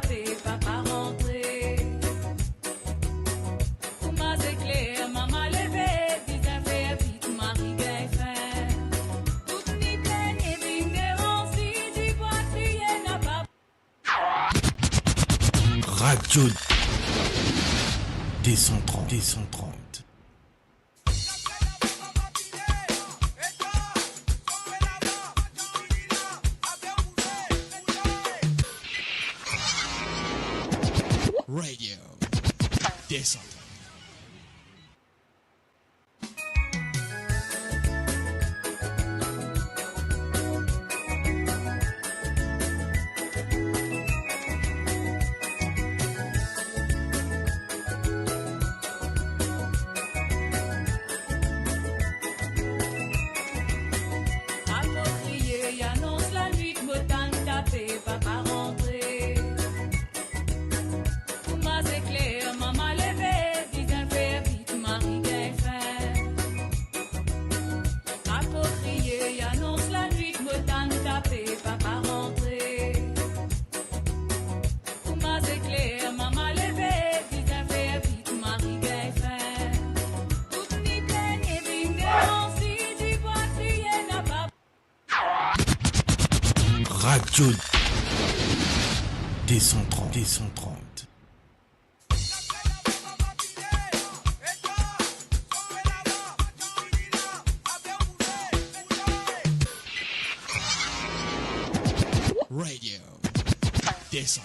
taper, papa rentrer. Pour ma éclair, maman lever, disait faire vite, Marie gagne faire. Toute ni pleine et bine si du bois crier n'a pas. Radio D130, D130. Radio D130. Approprié, annonce la nuit, me tente taper, papa rentrer. Pour ma éclair, maman lever, disait faire vite, Marie gagne faire. Approprié, annonce la nuit, me tente taper, papa rentrer. Pour ma éclair, maman lever, disait faire vite, Marie gagne faire. Toute ni pleine et bine si du bois crier n'a pas. Radio D130, D130. Radio D130.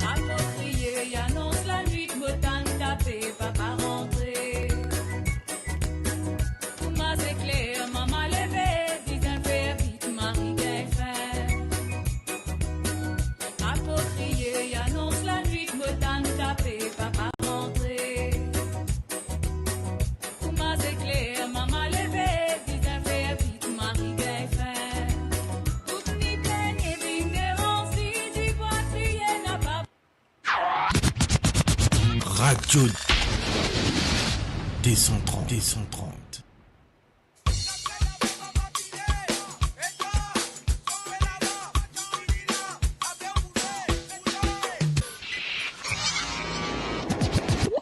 Approprié, annonce la nuit, me tente taper, papa rentrer. Pour ma éclair, maman lever, disait faire vite, Marie gagne faire. Approprié, annonce la nuit, me tente taper, papa rentrer. Pour ma éclair, maman lever, disait faire vite, Marie gagne faire. Toute ni pleine et bine si du bois crier n'a pas. Radio D130, D130.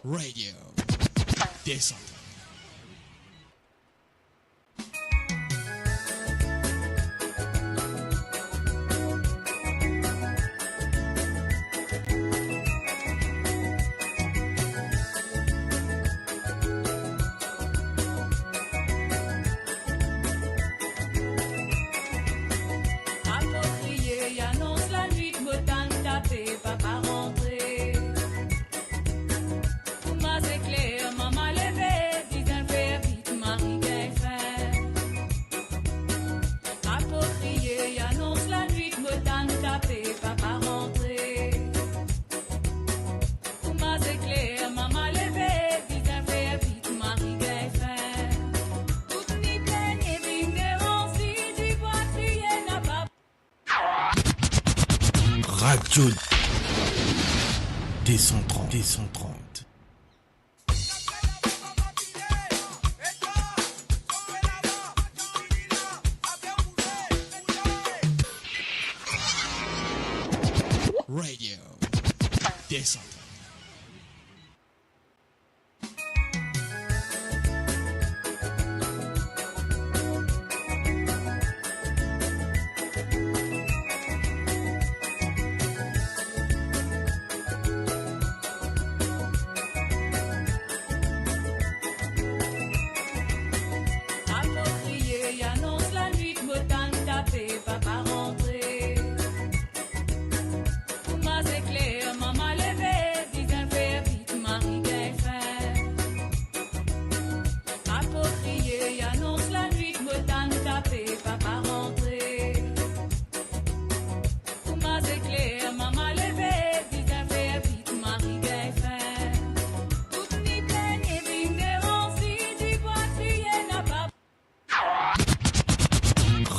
Radio D130. Approprié, annonce la nuit, me tente taper, papa rentrer. Pour ma éclair, maman lever, disait faire vite, Marie gagne faire. Approprié, annonce la nuit, me tente taper, papa rentrer. Pour ma éclair, maman lever, disait faire vite, Marie gagne faire. Toute ni pleine et bine si du bois crier n'a pas. Radio D130, D130. Radio D130. Approprié, annonce la nuit, me tente taper, papa rentrer. Pour ma éclair, maman lever,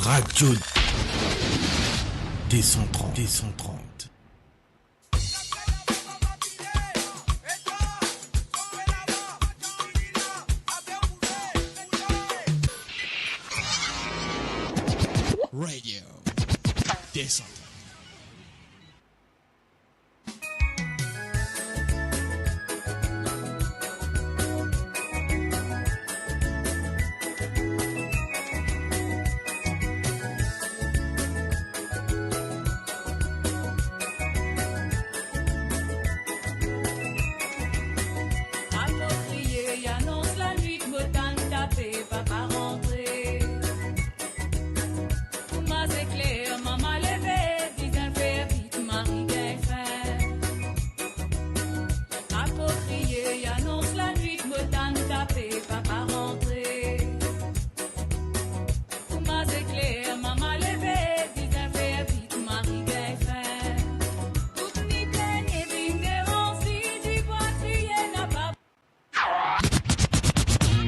Radio D130. D130. Radio D130. Approprié, annonce la nuit, me tente taper, papa rentré. Thomas éclair, maman levé, disant fais vite, Marie gagne faim. Approprié, annonce la nuit, me tente taper, papa rentré. Thomas éclair, maman levé, disant fais vite, Marie gagne faim. Toute nuit pleine et vignerons, si tu vois crier, n'a pas.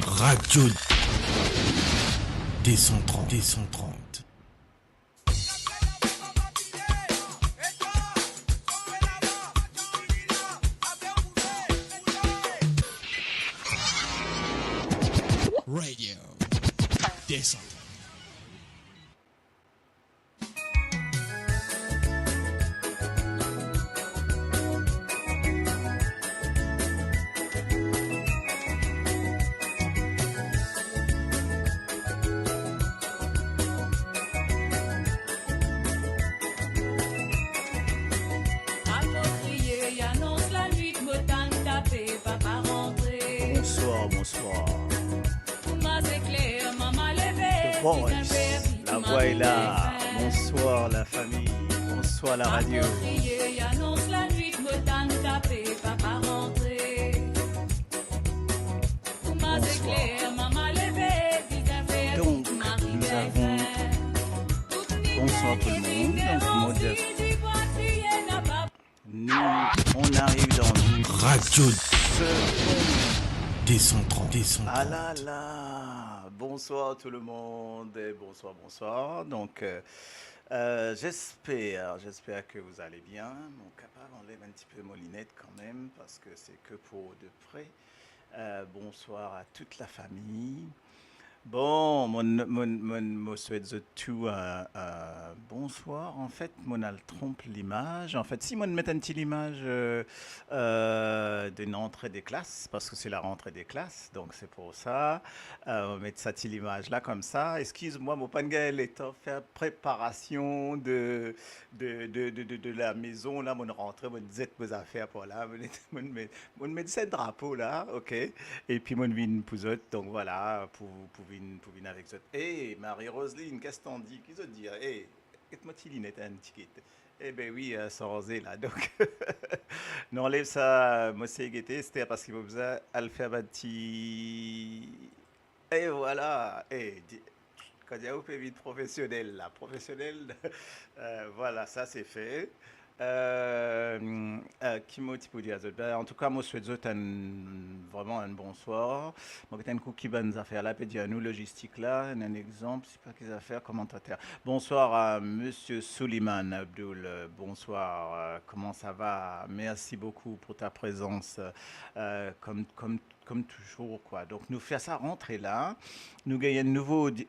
Radio D130. D130. Radio D130. Approprié, annonce la nuit, me tente taper, papa rentré. Bonsoir, bonsoir. Thomas éclair, maman levé, The Voice, la voix est là. Bonsoir la famille, bonsoir la radio. Approprié, annonce la nuit, me tente taper, papa rentré. Thomas Bonsoir. éclair, maman levé, disant fais Donc, vite, Marie nous gagne avons- faim. Bonsoir tout le monde. Donc, mode- Si tu vois crier, n'a pas. Nous, on arrive dans Radio ce... D130. D130. Ah là là. Bonsoir tout le monde et bonsoir, bonsoir. Donc, j'espère que vous allez bien. Mon capable enlève un petit peu Molinette quand même parce que c'est que pour de près. Bonsoir à toute la famille. Bon, mon souhaite tout bonsoir. En fait, mon al trompe l'image. En fait, si mon met un petit image d'une entrée des classes, parce que c'est la rentrée des classes, donc c'est pour ça. On va mettre cette image là comme ça. Excuse-moi, mon pangaël est en faire préparation de la maison là, mon rentrée, mon zette mes affaires pour là, mon met ce drapeau là, ok. Et puis mon vin pouzote, donc voilà, pour venir avec ça. Hé, Marie-Roselyne, qu'est-ce que t'en dis? Qu'est-ce que tu dis? Hé, qu'est-ce que tu dis, un ticket? Eh ben oui, sans rosé là, donc. Non, enlève ça, moi c'est guetté, c'était parce qu'il faut besoin de faire un petit. Et voilà, quand il y a un vite professionnel là, professionnel, voilà, ça c'est fait. Qui m'a dit pour dire ça? Ben, en tout cas, moi, je souhaite vraiment un bonsoir. Moi, j'ai un coup qui va nous affaires là, puis dire nous logistique là, un exemple, c'est pas qu'ils affaires commentateur. Bonsoir à Monsieur Souliman Abdul. Bonsoir. Comment ça va? Merci beaucoup pour ta présence, comme toujours quoi. Donc nous faire ça rentrer là. Nous gagnons un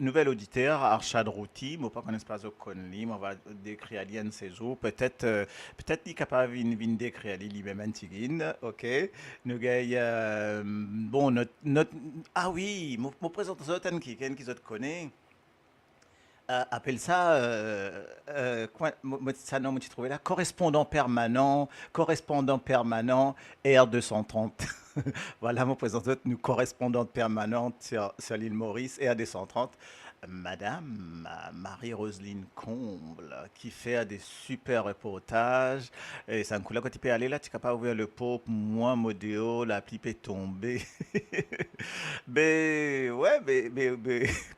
nouvel auditeur, Arshad Routi. Moi pas connais pas au Conli, on va décrire alien ces jours. Peut-être il est capable de décrire lui-même un tigine, ok. Nous gagnons bon notre ah oui, mon présentation qui se connaît. Appelle ça, ça non, tu trouvais là, correspondant permanent R230. Voilà, mon présentant, nous correspondante permanente sur l'île Maurice, R230. Madame Marie-Roselyne Comble, qui fait des super reportages. Et ça me coule quand tu peux aller là, tu es capable d'ouvrir le pot, moi, modéo, la pipe est tombée. Mais, ouais, mais,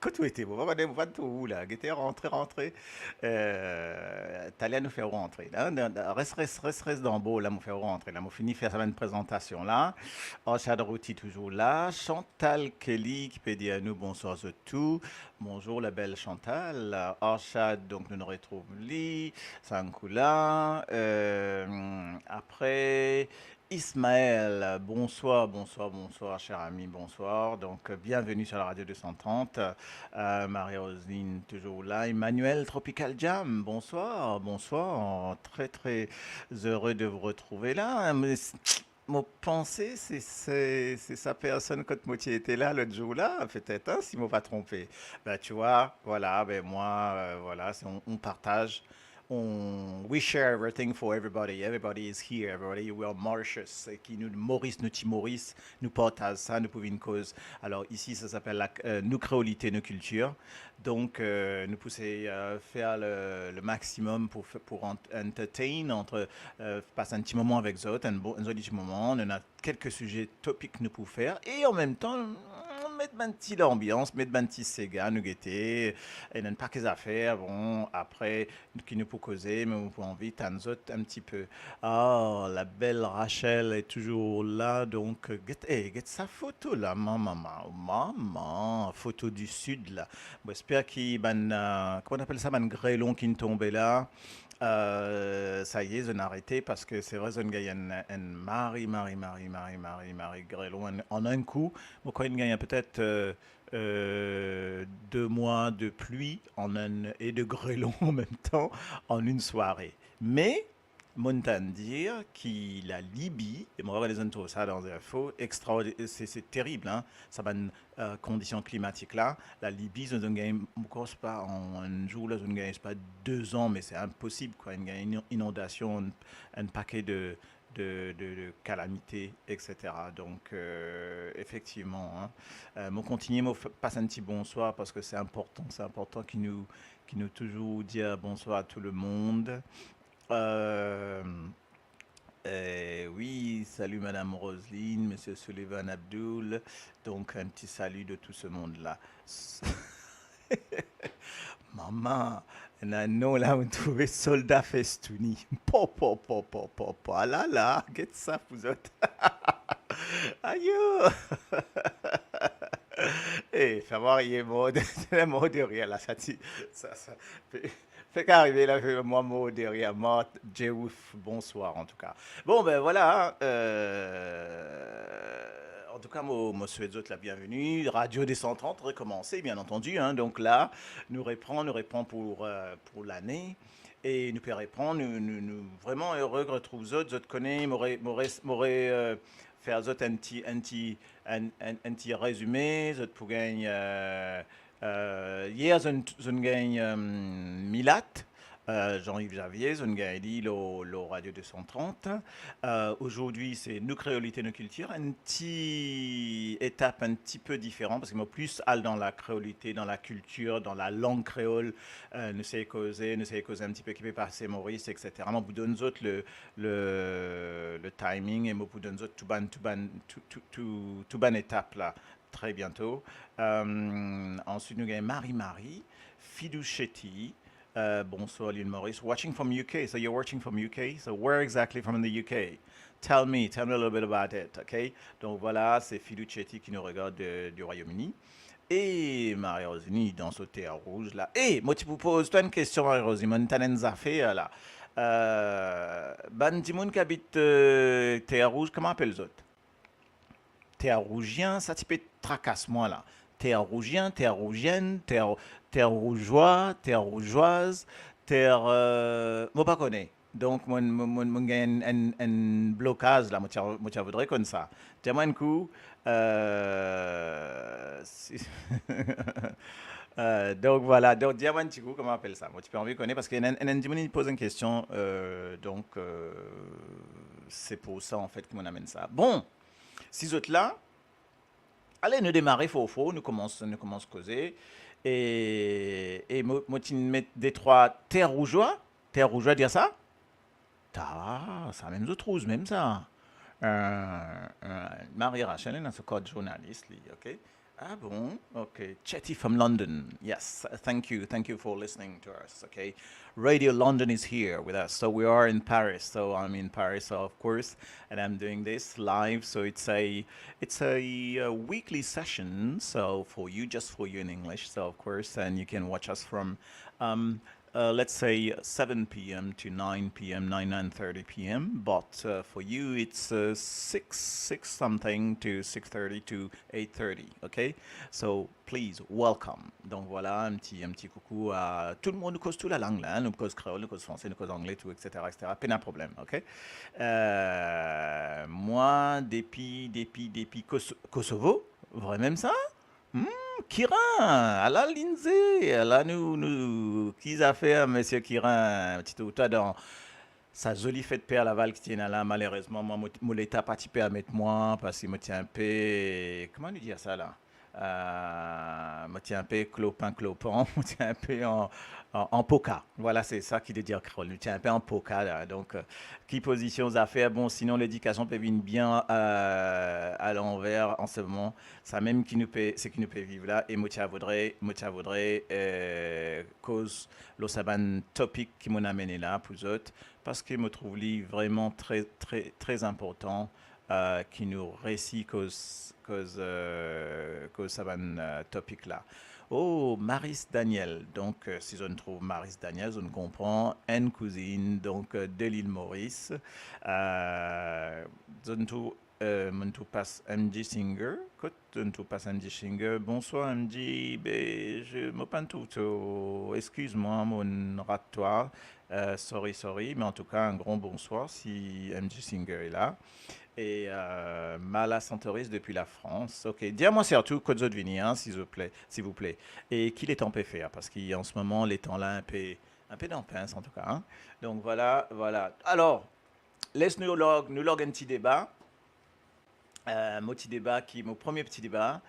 quand tu étais, on va tout où là, qui était rentré. T'allais nous faire rentrer. Là, reste dans le beau, là, nous faire rentrer. Là, nous fini faire une présentation là. Orchard Routi toujours là. Chantal Kelly qui peut dire à nous bonsoir à tout. bonjour la belle Chantal. Arshad, donc nous nous retrouvons Lee, Sankula. Après, Ismaël, bonsoir, bonsoir, bonsoir, cher ami, bonsoir. Donc, bienvenue sur la radio 230. Marie-Roselyne, toujours là. Emmanuel, Tropical Jam, bonsoir, bonsoir. Très, très heureux de vous retrouver là. Mais mon pensée, c'est sa personne quand Moutier était là l'autre jour là, peut-être, hein, si je ne pas trompé. Ben, tu vois, voilà, ben moi, voilà, on partage. We share everything for everybody. Everybody is here. Everybody, we are Mauritius. Qui nous, Maurice, nous, Maurice, nous partage ça, nous pouvons une cause. Alors ici, ça s'appelle nous créolité, nos cultures. Donc, nous pousser faire le maximum pour entertain, passer un petit moment avec Zot, un petit moment. On a quelques sujets topiques nous pouvons faire. Et en même temps, mettre un petit l'ambiance, mettre un petit Sega, nous guetter, et n'a pas qu'à affaires, bon, après, qui nous peut causer, mais on peut envie, un petit peu. Ah, la belle Rachel est toujours là, donc, get sa photo là, maman, photo du sud là. Bon, j'espère qu'il comment on appelle ça, grêlon qui tombait là. Ça y est, je n'ai arrêté parce que c'est vrai, je gagne un Marie Grêlon en un coup. Moi, quand il gagne peut-être 2 mois de pluie et de grêlon en même temps en une soirée. Mais, Montan dire que la Libye, et moi, les entends ça dans les infos, c'est terrible, hein, ça va une condition climatique là. La Libye, ça ne gagne pas en un jour, là, ça ne gagne pas 2 ans, mais c'est impossible, quoi. Il y a une inondation, un paquet de calamités, etc. Donc, effectivement, hein, moi, continuer, moi, passe un petit bonsoir parce que c'est important qu'il nous toujours dire bonsoir à tout le monde. Euh, oui, salut Madame Roselyne, Monsieur Sullivan Abdul. Donc un petit salut de tout ce monde-là. Maman, non là on trouvait soldat festouni. Ah là, get ça vous autres. Aïe. Eh, fais voir, il est mort de rire là, ça. Fait qu'arriver là, moi, mot derrière, mort, Jeouf, bonsoir en tout cas. Bon, ben voilà, en tout cas, moi, souhaite la bienvenue. Radio des 130, recommencer, bien entendu. Hein, donc là, nous reprend pour l'année. Et nous pouvons répondre, nous vraiment heureux de retrouver vous autres. Vous connaissez, m'aurait faire autres un petit résumé. Vous pour gagner. Hier, je gagne Milat, Jean-Yves Javier, je gagne le Radio 230. Aujourd'hui, c'est nous créolité, nos cultures, une petite étape un petit peu différente parce que moi, plus all dans la créolité, dans la culture, dans la langue créole, nous savons causer un petit peu qui peut passer Maurice, etc. Moi, vous donne autres le timing et moi, vous donne autres tout ban étape là. Très bientôt. Ensuite, nous avons Marie, Fidou Chetty. Bonsoir, Lynn Maurice. Watching from UK. So you're watching from UK. So where exactly from in the UK? Tell me a little bit about it, OK? Donc voilà, c'est Fidou Chetty qui nous regarde du Royaume-Uni. Et Marie-Roselyne dans ce thé rouge là. Et moi, tu me poses une question, Marie-Roselyne. Mon t'as fait là. Ben, Dimoun qui habite thé rouge, comment appelle les autres? Terre rougien, ça type tracasse-moi là. Terre rougien, terre rougienne, terre rougeois, terre rougeoise, terre. Moi, pas connais. Donc, moi, gagne un blocage là. Moi, tu voudrais comme ça. Dis-moi un coup. Donc, voilà. Donc, dis-moi un petit coup, comment on appelle ça? Moi, tu peux envie de connaître parce qu'il y a un pose une question. Donc, c'est pour ça, en fait, que m'on amène ça. Bon. Ces autres-là, allez, nous démarrer faux, nous commençons à causer. Et moi, tu mets des trois terre rougeois, dire ça? Ça même autres rouges, même ça. Marie Rachel est dans ce code journaliste, ok? Ah bon? Okay. Chetty from London. Yes. Thank you. Thank you for listening to us. Okay. Radio London is here with us. So we are in Paris. So I'm in Paris, of course, and I'm doing this live. So it's a weekly session. So for you, just for you in English. So of course, and you can watch us from um, let's say 7 p.m. to 9 p.m., 9:30 p.m. But for you, it's 6 something to 6:30 to 8:30. Okay, so please welcome. Donc voilà, un petit coucou à tout le monde. Nous cause toute la langue là, hein. Nous cause créole, nous cause français, nous cause anglais, tout, etc., etc. Pas de problème. Ok. Moi, Kosovo, vrai même ça? Hmm, Kirin, à la Lindsay, à la qui a fait, monsieur Kirin, petit tout dans sa jolie fête paix à Laval qui tient là, malheureusement, moi, mon l'état participé à mettre moi, parce qu'il me tient un peu, comment nous dire ça là? Me tient un peu clopin, me tient un peu en poca. Voilà, c'est ça qui veut dire Kroll. Me tient un peu en poca là. Donc, qui position aux affaires? Bon, sinon l'éducation peut venir bien à l'envers en ce moment. Ça même qui nous peut, c'est qui nous peut vivre là. Et moi voudrais, cause le saban topic qui m'ont amené là pour eux autres, parce que me trouve lui vraiment très, très, très important qui nous récit cause saban topic là. Oh, Maris Daniel. Donc, si je ne trouve Maris Daniel, je ne comprends. Une cousine, donc, de l'île Maurice. Je ne trouve Muntu passe MJ Singer. Écoute, Muntu passe MJ Singer. Bonsoir MJ. Ben, je me pente tout. Excuse-moi, mon ratoire. Sorry. Mais en tout cas, un grand bonsoir si MJ Singer est là. Et Mala Santoris depuis la France. Ok, dis-moi surtout Côte d'Odvini, hein, s'il vous plaît. Et qu'il est temps peut faire, parce qu'en ce moment, les temps là, un peu dans pince en tout cas. Hein. Donc voilà. Alors, laisse-nous log un petit débat. Mon premier petit débat.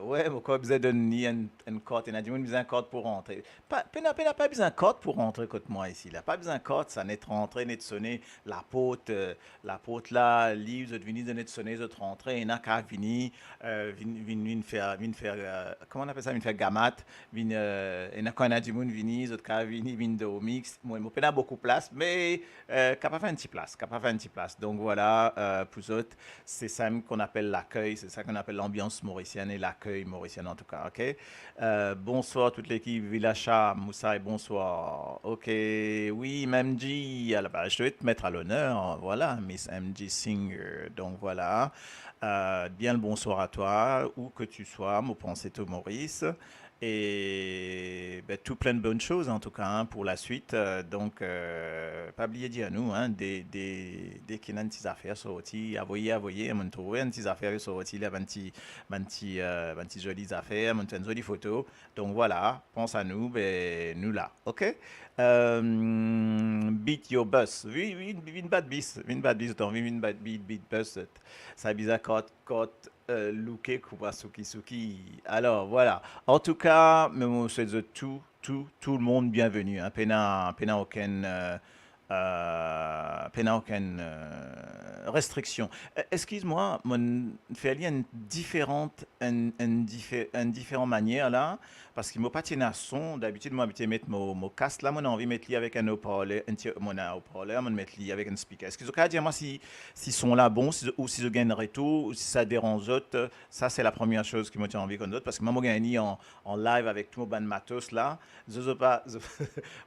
Ouais, mon corps besoin de ni un code, et Nadine besoin un code pour rentrer. Pas besoin un code pour rentrer contre moi ici là. Pas besoin un code, ça n'est rentrer, n'est sonner la porte là, livre, de venir de n'est sonner, de rentrer, et n'a qu'à venir, faire, comment on appelle ça, venir faire gamat, et n'a qu'à du monde venir, de qu'à venir de mix. Moi, il pas beaucoup de place, mais capable faire un petit place. Donc voilà, pour autres, c'est ça qu'on appelle l'accueil. C'est ça qu'on appelle l'ambiance mauricienne et l'accueil mauricien en tout cas, ok? Bonsoir toute l'équipe, Villacha, Moussa et bonsoir. Ok, oui, MJ, bah, je vais te mettre à l'honneur, voilà, Miss MJ Singer. Donc voilà, bien le bonsoir à toi, où que tu sois, mon pensée tout Maurice. Et ben, tout plein de bonnes choses en tout cas hein, pour la suite. Donc, pas oublier de dire à nous, hein, dès qu'il y a des petites affaires sorties, envoyez, à me trouver des petites affaires sorties, là, des petites jolies affaires, des jolies photos. Donc voilà, pense à nous, ben, nous là, ok? Beat your bus. Oui, une bad bis, une bad beat bus. Ça bizarre quand Luke Suki. Alors voilà. En tout cas, je souhaite tout le monde bienvenu. Hein. Pena aucune restriction. Excuse-moi, mon fait une différente manière là, parce qu'il m'a pas tenu à son. D'habitude, moi, je mettre mon casque là, mon envie de mettre lui avec un haut-parleur, mon haut-parleur, mon mettre lui avec un speaker. Est-ce que vous pouvez dire moi si sont là bon, ou si je gagne retour, ou si ça dérange autres. Ça, c'est la première chose qui m'a tenu envie comme d'autres, parce que moi, je gagne en live avec tout mon band matos là. Je ne pas,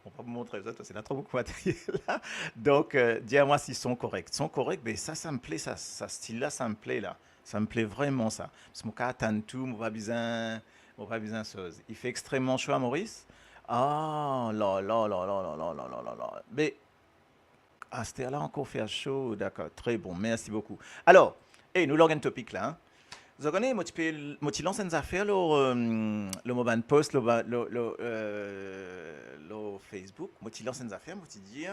on va pas vous montrer ça, c'est là trop beaucoup de matériel là. Donc, dis-moi s'ils sont corrects. Ils sont corrects, mais ça me plaît, ça style-là, ça me plaît là. Ça me plaît vraiment ça. Parce que mon cas attend tout, mon pas besoin de choses. Il fait extrêmement chaud à Maurice. Ah, là. Mais, à cette heure-là, encore faire chaud, d'accord. Très bon, merci beaucoup. Alors, nous l'organe topic là. Hein. Vous connaissez, moi, tu lances une affaire, le mobile post, le Facebook, moi, tu lances une affaire, moi, tu dis,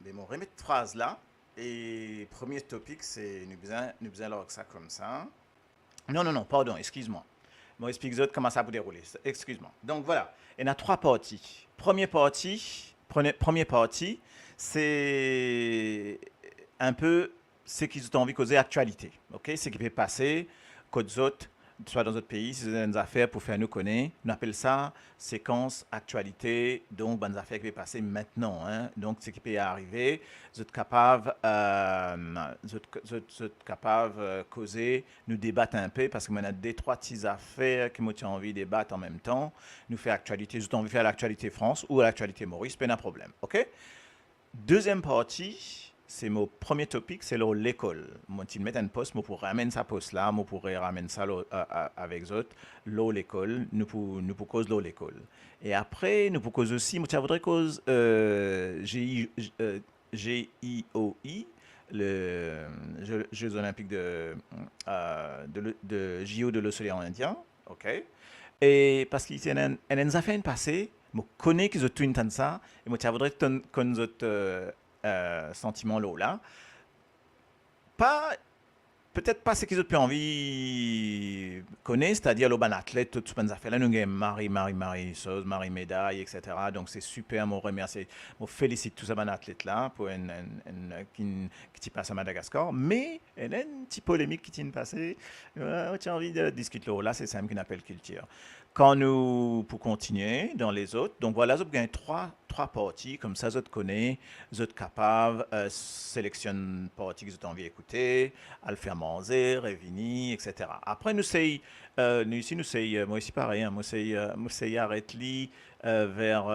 mais mon remettre phrase là, et premier topic, c'est, nous besoin leur ça comme ça. Non, pardon, excuse-moi. Moi, explique autres comment ça va dérouler. Excuse-moi. Donc, voilà, il y a 3 parties. Première partie, c'est un peu c'est qu'ils ont envie de causer actualité. OK? C'est qui peut passer, côté autres, soit dans d'autres pays, si vous avez des affaires pour faire nous connaître. On appelle ça séquence actualité. Donc, bonnes affaires qui peuvent passer maintenant. Hein? Donc, ce qui peut arriver, vous êtes capable, causer, nous débattre un peu parce que maintenant, deux, trois petites affaires qui m'ont envie de débattre en même temps. Nous faire actualité, vous avez envie de faire l'actualité France ou l'actualité Maurice, pas de problème. OK? Deuxième partie, c'est mon premier topic, c'est l'école. Moi, tu mets un poste, moi, pour ramener sa poste là, moi, pourrais ramener ça avec autres, l'école, nous pour cause l'école. Et après, nous pour cause aussi, moi, tu voudrais cause GIOI, le Jeux Olympiques de JO de l'océan Indien, ok? Et parce qu'il y a une affaire passée, je connais qu'ils ont tout une ça, et moi, tu voudrais qu'on nous sentiment là. Pas, peut-être pas ce qu'ils ont pu envie connaître, c'est-à-dire le bon athlète, tout ce qu'on a fait là, nous avons Marie Sauce, Marie Médaille, etc. Donc c'est super, je remercie, je félicite tous ces bon athlètes là pour qui passe à Madagascar. Mais il y a une petite polémique qui t'est passée. Tu as envie de discuter là, c'est ça qu'on appelle culture. Quand nous, pour continuer dans les autres, donc voilà, vous avez trois parties, comme ça, vous connaissez, vous êtes capable, sélectionne parties que vous avez envie d'écouter, à le faire manger, Révini, etc. Après, nous c'est, moi aussi pareil, hein, moi c'est arrête-li vers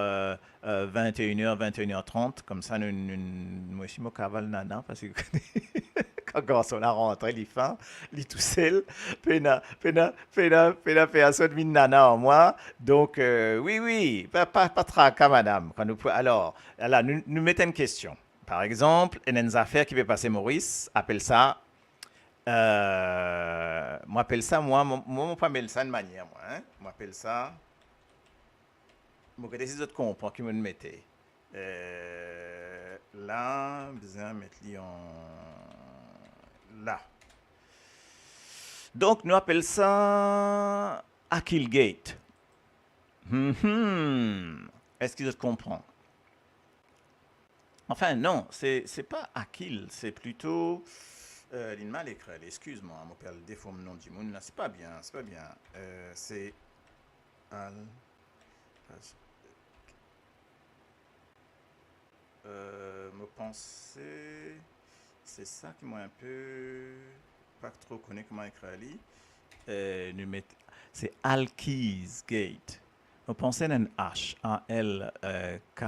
21h, 21h30, comme ça, moi aussi, moi cavale nana, parce que quand on a rentré, il fait, il tout seul, pena faire ça de mine nana en moi. Donc, oui, pas tracas, madame. Alors, là, nous mettons une question. Par exemple, il y a une affaire qui va passer Maurice, appelle ça, moi, appelle ça, moi, pas appelle ça de manière, moi, hein. Moi, appelle ça, moi, que des autres comprends qui me le mettaient. Là, besoin de mettre là. Donc, nous appelons ça Akilgate. Est-ce que vous comprenez? Enfin, non, c'est pas Akil, c'est plutôt. L'in écrit, excuse-moi, mon père le défaut mon nom du monde, là, c'est pas bien. C'est Al. Me penser. C'est ça qui m'a un peu pas trop connu comment écrire ali. C'est Alkiz Gate. On pensait à un H, A-L-K-A-L-K-H-I-Z.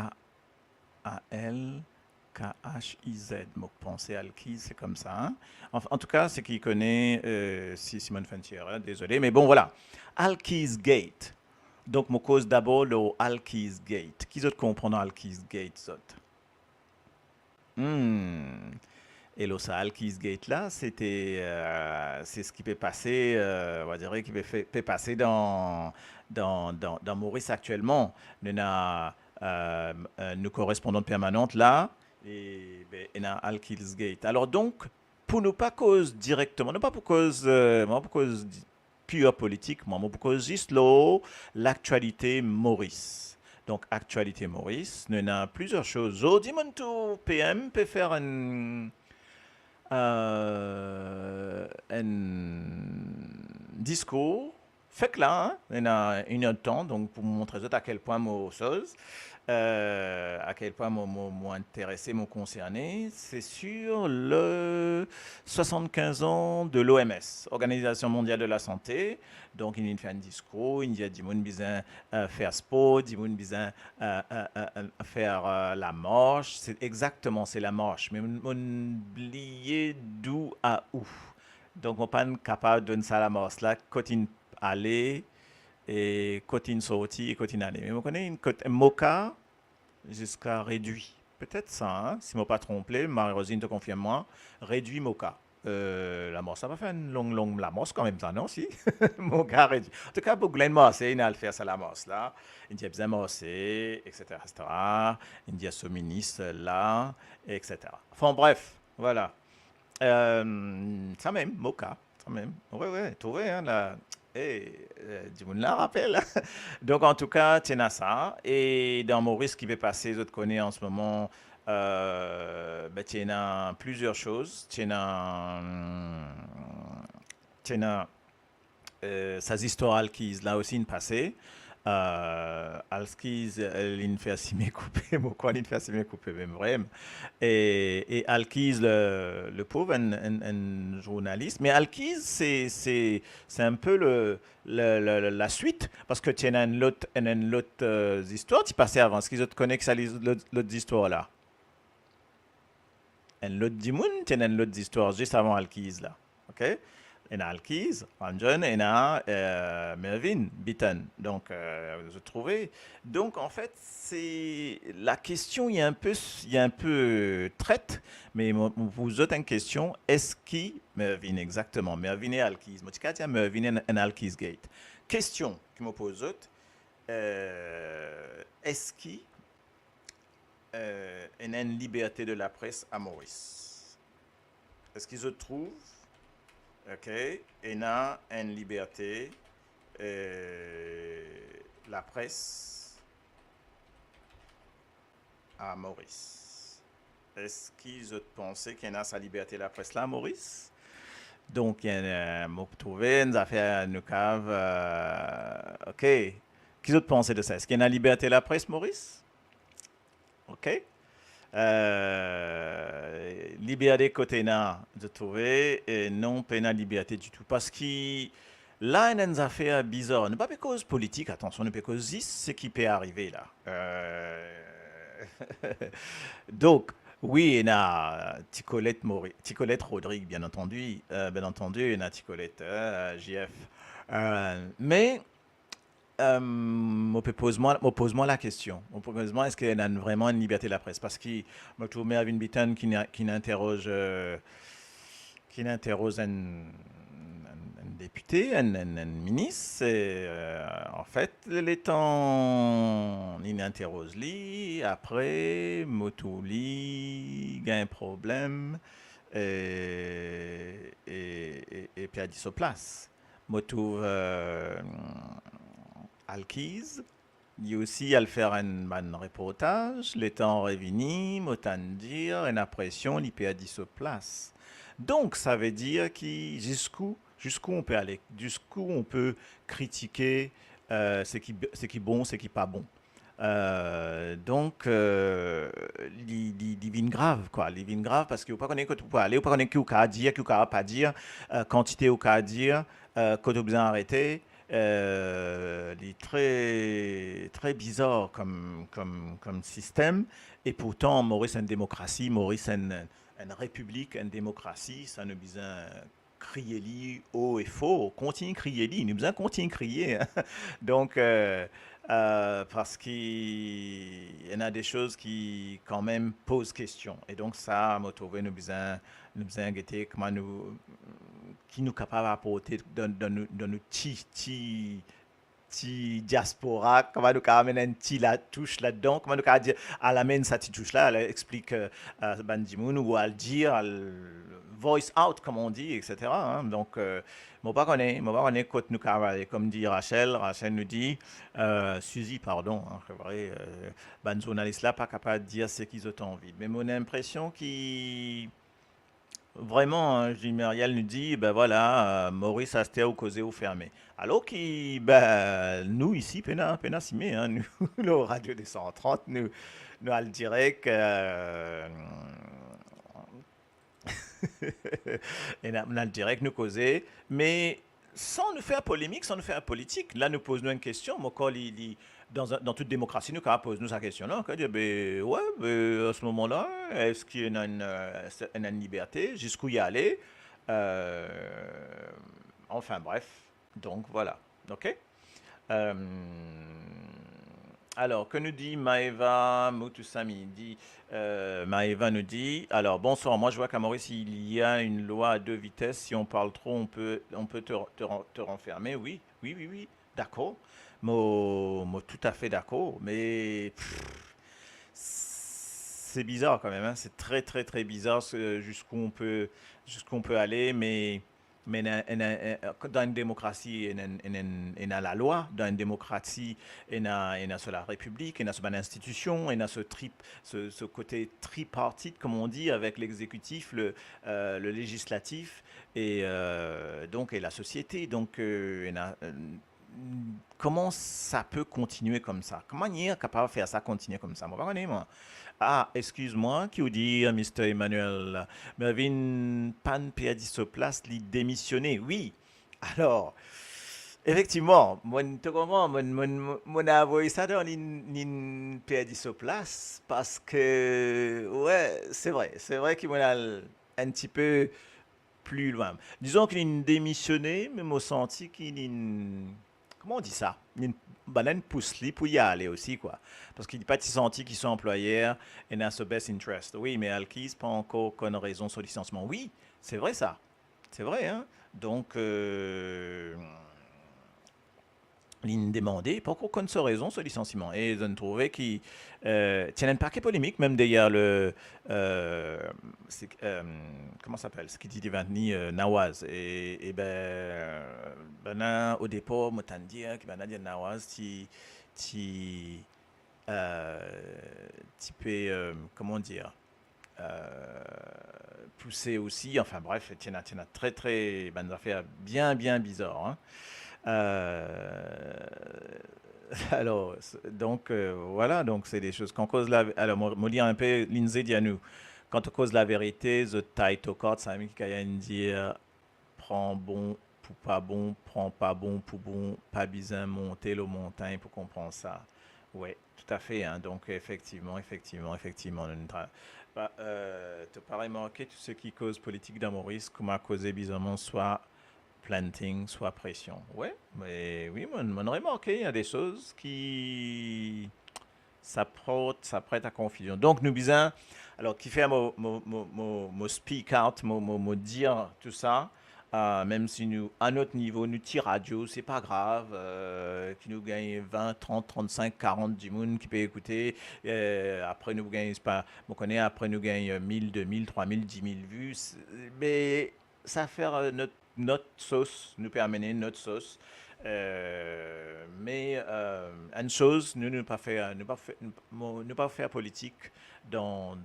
Je pensais Alkiz, c'est comme ça. Hein? En tout cas, c'est qui connaît Simone Fentière, désolé, mais bon, voilà. Alkiz Gate. Donc, je cause d'abord le Alkiz Gate. Qui d'autre comprend Alkiz Gate? Et le Alkiz Gate là, c'est ce qui peut passer, on va dire, qui peut passer dans Maurice actuellement. Nous avons nos correspondantes permanentes là, et on a Alkiz Gate. Alors donc, pour ne pas cause directement, non pas pour cause pure politique, mais pour cause juste l'actualité Maurice. Donc, actualité Maurice, nous avons plusieurs choses. Aujourd'hui, mon PM peut faire un discours. Fait que là, on a une heure de temps, donc pour vous montrer à quel point moi chose, à quel point moi intéressé, moi concerné, c'est sur le 75 ans de l'OMS, Organisation mondiale de la santé. Donc il fait un discours, il dit à Dimon besoin faire sport, Dimon besoin faire la marche. C'est exactement c'est la marche, mais on oublié d'où à où. Donc on n'est pas capable de donner ça à la marche là, quand il aller et quand il sorti et quand il aller. Mais on connaît un mocha jusqu'à réduit. Peut-être ça, hein? Si je ne m'ai pas trompé, Marie-Rosine te confirme moi, réduit mocha. La morse, ça va faire une longue la morse quand même, ça, non? Si? Mocha réduit. En tout cas, pour Glenn Morse, il a le faire ça, la morse là. Il dit bien morser, etc., etc. Il dit à ce ministre là, etc. Enfin, bref, voilà. Ça même, mocha. Ça même. Ouais, trouvé, hein, là. Du monde la rappelle. Donc, en tout cas, tiens à ça. Et dans Maurice qui va passer, je te connais en ce moment, ben, tu as plusieurs choses. Tu as ces histoires qui là aussi une passé. Alskiz, l'in fait assez coupé, mon quoi l'in fait assez coupé, même vraiment. Et Alkiz, le pauvre, un journaliste. Mais Alkiz, c'est un peu la suite, parce que tu as une autre histoire, tu passais avant. Est-ce qu'ils te connaissent à l'autre histoire là? Une autre dimoun, tu as une autre histoire juste avant Alkiz là. OK? Il y a Alkiz, Ranjon, et il y a Mervyn Beaton. Donc, vous trouvez. Donc, en fait, c'est la question il y a un peu traite, mais vous autres une question, est-ce qui Mervyn exactement, Mervyn et Alkiz. Moi, je dis Mervyn et Alkiz Gate. Question que me pose autres, est-ce qui y a une liberté de la presse à Maurice? Est-ce qu'ils se trouvent OK, il y a une liberté, la presse à Maurice. Est-ce qu'ils ont pensé qu'il y a sa liberté de la presse là, Maurice? Donc, il y a un mot trouvé, une affaire, une cave. OK. Qu'ils ont pensé de ça? Est-ce qu'il y a une liberté de la presse, Maurice? OK. Liberté côté na de trouver et non pénal liberté du tout parce que là il y a une affaire bizarre, ne pas cause politique, attention, ne pas cause ce qui peut arriver là. Donc oui, il y a Ticolette Rodrigue bien entendu, il y a Ticolette JF. Mais pose-moi la question. Pose-moi, est-ce qu'il y a vraiment une liberté de la presse? Parce que je trouve Mervyn Beaton qui interroge un député, un ministre. Et, en fait, les temps, il interroge lui. Après, Moto lui, il y a un problème. Et puis, il a dit sur place. Moto Alkiz. Il y a aussi à le faire un reportage, le temps revenu, autant dire, une impression, il peut dire sur place. Donc, ça veut dire jusqu'où on peut aller, jusqu'où on peut critiquer ce qui est bon, ce qui n'est pas bon. Donc, il vient grave, quoi. Il vient grave parce qu'il ne faut pas connaître que tu peux aller, il ne faut pas connaître qui ou qu'à dire, qui ou qu'à pas dire, quantité ou qu'à dire, quand tu as besoin d'arrêter. Il est très bizarre comme système. Et pourtant, Maurice est une démocratie, Maurice est une république, une démocratie. Ça nous besoin crier li haut et fort. Continue de crier li, nous besoin continuer de crier. Hein. Donc, parce qu'il y en a des choses qui quand même posent question. Et donc ça, m'a trouvé nous besoin guetter comment nous qui nous capable d'apporter dans nos petit diaspora, comment nous amener un petit la touche là-dedans, comment nous dire à la main cette touche là, elle explique Bandimoun ou à le dire, à le voice out comme on dit, etc. Hein. Donc moi pas connaît quand nous travaillons, comme dit Rachel nous dit Suzy pardon, hein, c'est vrai, ban journaliste là pas capable de dire ce qu'ils ont envie, mais mon impression qui vraiment, hein, Marielle nous dit, ben voilà, Maurice Asté au causé ou fermé. Alors que, ben, nous ici, pena simé, hein, nous, le Radio des 130, nous à le direct, et on a le direct, nous causer, mais sans nous faire polémique, sans nous faire politique. Là, nous posons une question, mon corps, dans toute démocratie, nous pose nous sa question là, on dit, ben, ouais, ben, à ce moment-là, est-ce qu'il y a une liberté, jusqu'où y aller? Euh, enfin bref, donc voilà, ok? Euh, alors, que nous dit Maeva Mutusami? Maeva nous dit, alors bonsoir, moi je vois qu'à Maurice il y a une loi à deux vitesses, si on parle trop on peut te renfermer, oui, oui, oui, oui, d'accord, moi tout à fait d'accord, mais c'est bizarre quand même, hein, c'est très très très bizarre jusqu'où on peut aller, mais Mais dans une démocratie, il y a la loi. Dans une démocratie, il y a sur la République, il y a sur l'institution, il y a ce côté tripartite, comme on dit, avec l'exécutif, le législatif et la société. Donc, comment ça peut continuer comme ça? Comment on est capable de faire ça continuer comme ça? Moi, pas connais, moi. Ah, excuse-moi, qui vous dit, Mr. Emmanuel, Mervyn Pan perdu sa place, il démissionné. Oui. Alors, effectivement, moi, tu comprends, mon avoué ça dans l'in perdu sa place parce que, ouais, c'est vrai qu'il m'a un petit peu plus loin. Disons qu'il a démissionné, mais moi senti qu'il comment on dit ça? Une banane pousse-li pour y aller aussi, quoi. Parce qu'il n'est pas senti qu'ils sont employeurs et n'a ce best interest. Oui, mais Alkis, pas encore qu'on raison sur le licenciement. Oui, c'est vrai ça. C'est vrai, hein? Donc, ligne demandée, pas qu'on se raison ce licenciement. Et je ne trouvais qu'il tient un paquet polémique, même d'ailleurs comment ça s'appelle, ce qui dit Divani Nawaz. Et au départ, moi t'en dire que ben dire Nawaz, ti type comment dire euh, pousser aussi. Enfin bref, tiens, très très bonne affaire, bien bizarre. Hein. Euh, alors, donc voilà, donc c'est des choses qu'on cause la. Alors, moi lire un peu Lindsay Dianou. Quand on cause la vérité, the title card, ça veut dire prend bon pour pas bon, prend pas bon pour bon, pas besoin monter le montagne pour comprendre ça. Oui, tout à fait. Hein, donc effectivement, tu pas remarqué tout ce qui cause politique dans Maurice, comment causer bizarrement soit planting, soit pression. Ouais, mais oui, on aurait remarqué, il y a des choses qui ça prête à confusion. Donc, nous disons, alors, qui fait mon speak out, mon dire tout ça, même si nous, à notre niveau, nous tirons radio, c'est pas grave, qui nous gagne 20, 30, 35, 40 du monde qui peut écouter, après nous gagne, c'est pas, on connaît, après nous gagne 1000, 2000, 3000, 10 000 vues, mais ça fait notre sauce, nous permet notre sauce. Mais une chose, nous ne pas faire, ne pas faire politique dans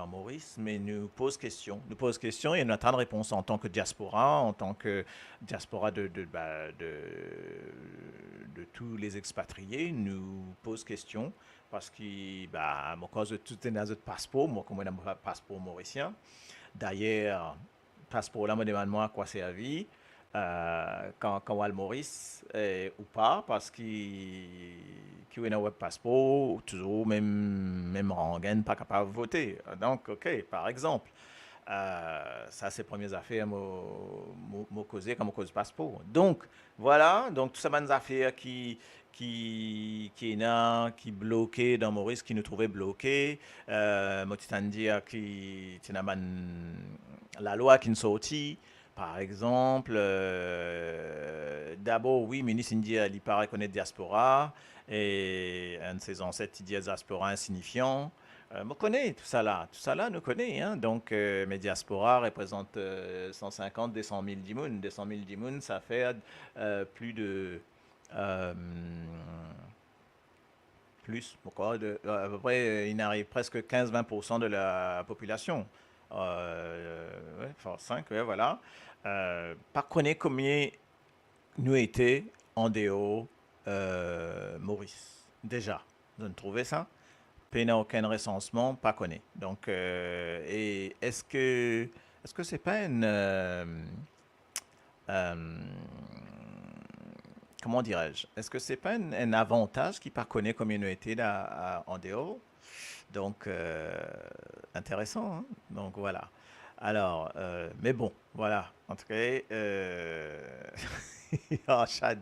Maurice, mais nous pose question. Nous pose question et nous attend réponse en tant que diaspora, en tant que diaspora de tous les expatriés, nous pose question parce que, mon cause de tout est dans notre passeport, moi, comme on a un passeport mauricien. D'ailleurs, passeport là, me demande moi à quoi c'est à vie quand Wal Maurice ou pas parce qu'il a un web passeport toujours même rengaine pas capable de voter donc ok par exemple ça c'est les premières affaires m'ont causé comme cause passeport donc voilà donc tout ça des affaires qui est là, qui bloqué dans Maurice, qui nous trouvait bloqués. Moi, dire qui la loi qui nous sortit. Par exemple, d'abord, oui, ministre indien, il paraît connaître diaspora, et un de ses ancêtres, il dit diaspora insignifiant. On connaît tout ça là, nous connaît. Hein? Donc, mes diaspora représentent 150, 200 000 dimoun. 200 000 dimoun, ça fait plus de. euh, plus, pourquoi à peu près, il arrive presque 15-20% de la population. Ouais, enfin 5, ouais, voilà. Pas connaître combien nous étaient en dehors Maurice. Déjà, vous ne trouvez ça? Pays n'a aucun recensement, pas connaît. Donc, et est-ce que c'est pas une euh, comment dirais-je? Est-ce que c'est pas un avantage qui pas connaît communauté là en dehors? Donc, intéressant. Hein? Donc, voilà. Alors, mais bon, voilà. En tout cas, Chad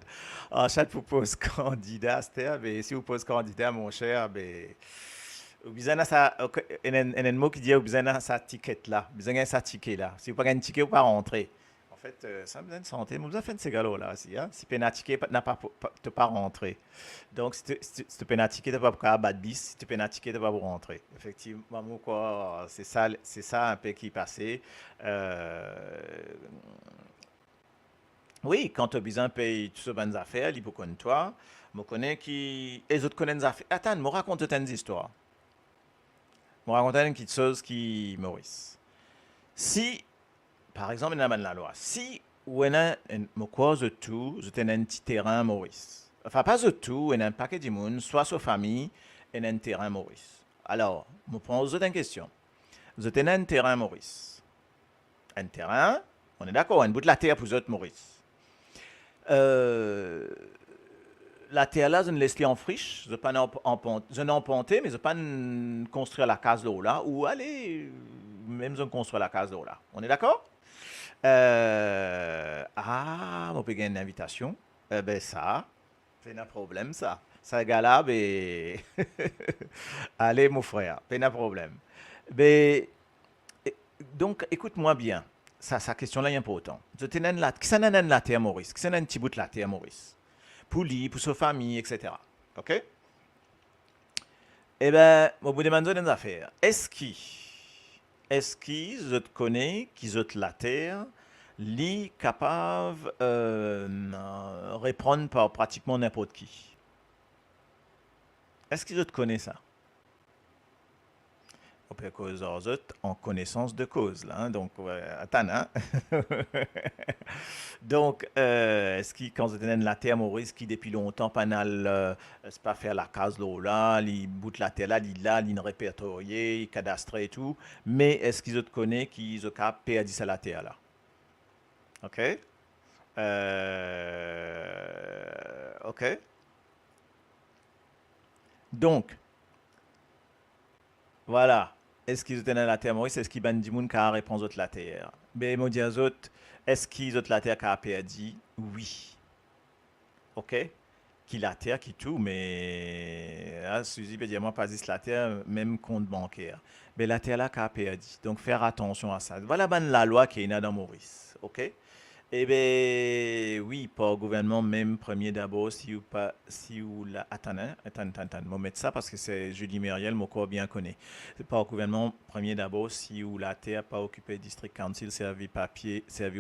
vous pose candidat, mais si vous pose candidat, mon cher, ben, vous avez ça, un mot qui dit, vous avez sa ticket là, vous avez sa ticket là. Si vous n'avez pas un ticket, vous ne pouvez pas rentrer. En fait, ça me donne santé. Vous avez fait ces gars là aussi. Hein? Si vous n'avez pas ticket, vous ne pas rentrer. Donc, si tu n'as pas ticket, tu ne peux pas bad bis. Si tu n'as pas ticket, tu ne peux pas rentrer. Effectivement, c'est ça un peu qui est passé. Euh, Oui, quand tu as besoin de payer toutes ces bonnes affaires, il faut connaître toi. Je connais qui. Les autres connaissent les affaires. Attends, je raconte une histoire. Je raconte une petite chose qui, Maurice. Si, par exemple, dans la loi, si on a un cause de tout, je un petit terrain, Maurice. Enfin, pas de tout, on a un paquet de monde, soit sa famille, et un terrain, Maurice. Alors, je pose une question. Je tenais un terrain, Maurice. Un terrain, on est d'accord, un bout de la terre pour vous autres, Maurice. Euh, la terre là, je ne laisse en friche, je ne pas je n'en ponté, mais je ne pas construire la case là, ou aller, même je construire la case là. On est d'accord? On peut gagner une invitation. Ben ça, c'est un problème ça. Ça gars-là, ben... Allez mon frère, pas un problème. Ben, donc, écoute-moi bien. Ça, sa question-là est importante. Je tenais la, qui s'en a la terre, Maurice? Qui s'en a un petit bout de la terre, Maurice? Pour lui, pour sa famille, etc. OK? Eh bien, je vous demande une affaire. Est-ce que je te connais, qui je te la terre, li capable répondre par pratiquement n'importe qui? Est-ce que je te connais ça? On peut causer aux autres en connaissance de cause, là. Hein, donc, attends, hein? Donc, est-ce que quand vous êtes la terre, Maurice, qui depuis longtemps, c'est pas faire la case là, il bout la terre là, il répertorié, il cadastré et tout, mais est-ce qu'ils te connaissent qui ont perdu ça la terre là? OK? OK? Donc, voilà. Est-ce qu'ils ont la terre, Maurice? Est-ce qu'ils ban du monde qui a répondu autre la terre? Ben, moi, dis aux autres, est-ce qu'ils ont la terre qui a perdu? Oui. OK? Qui la terre, qui tout, mais. Ah, Suzy, ben, dis-moi, pas dit la terre, même compte bancaire. Ben, la terre là qui a perdu. Donc, faire attention à ça. Voilà, ben, la loi qui est là dans Maurice. OK? Eh bien, oui, par gouvernement, même premier d'abord, si ou pas, si ou la... Attends, hein, attends, je vais mettre ça parce que c'est Julie Mériel, mon corps bien connaît. C'est par gouvernement, premier d'abord, si ou la terre pas occupé district council, servi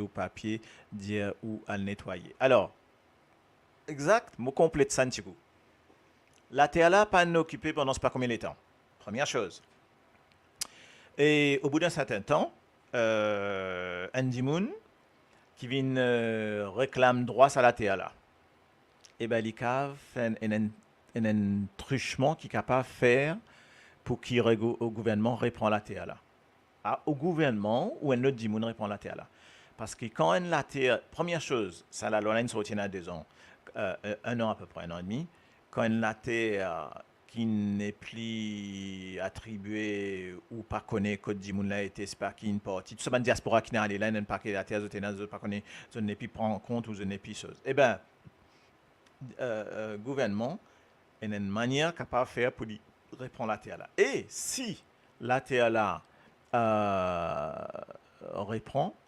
au papier, dire ou à le nettoyer. Alors, exact, mot complet de Santiago. La terre là, pas occupée pendant je sais pas combien de temps. Première chose. Et au bout d'un certain temps, Andy Moon, qui vient réclame droit à la terre là. Et bien, l'ICAV fait un truchement qui est capable de faire pour qu'il au gouvernement reprend la terre là. Ah, au gouvernement ou un autre dimoun reprend la terre là. Parce que quand on la terre, première chose, ça la loi se retient à 2 ans, 1 an à peu près, 1 an et demi. Quand on la terre qui n'est plus attribuée ou pas connaît que dimoun là été c'est pas qui une partie, tout ça ban diaspora qui n'a allé là, n'a pas que la terre, je pas connaît, je n'ai plus prendre en compte ou je n'ai plus chose. Eh ben gouvernement a une manière capable de faire pour reprendre la terre là. Et si la terre là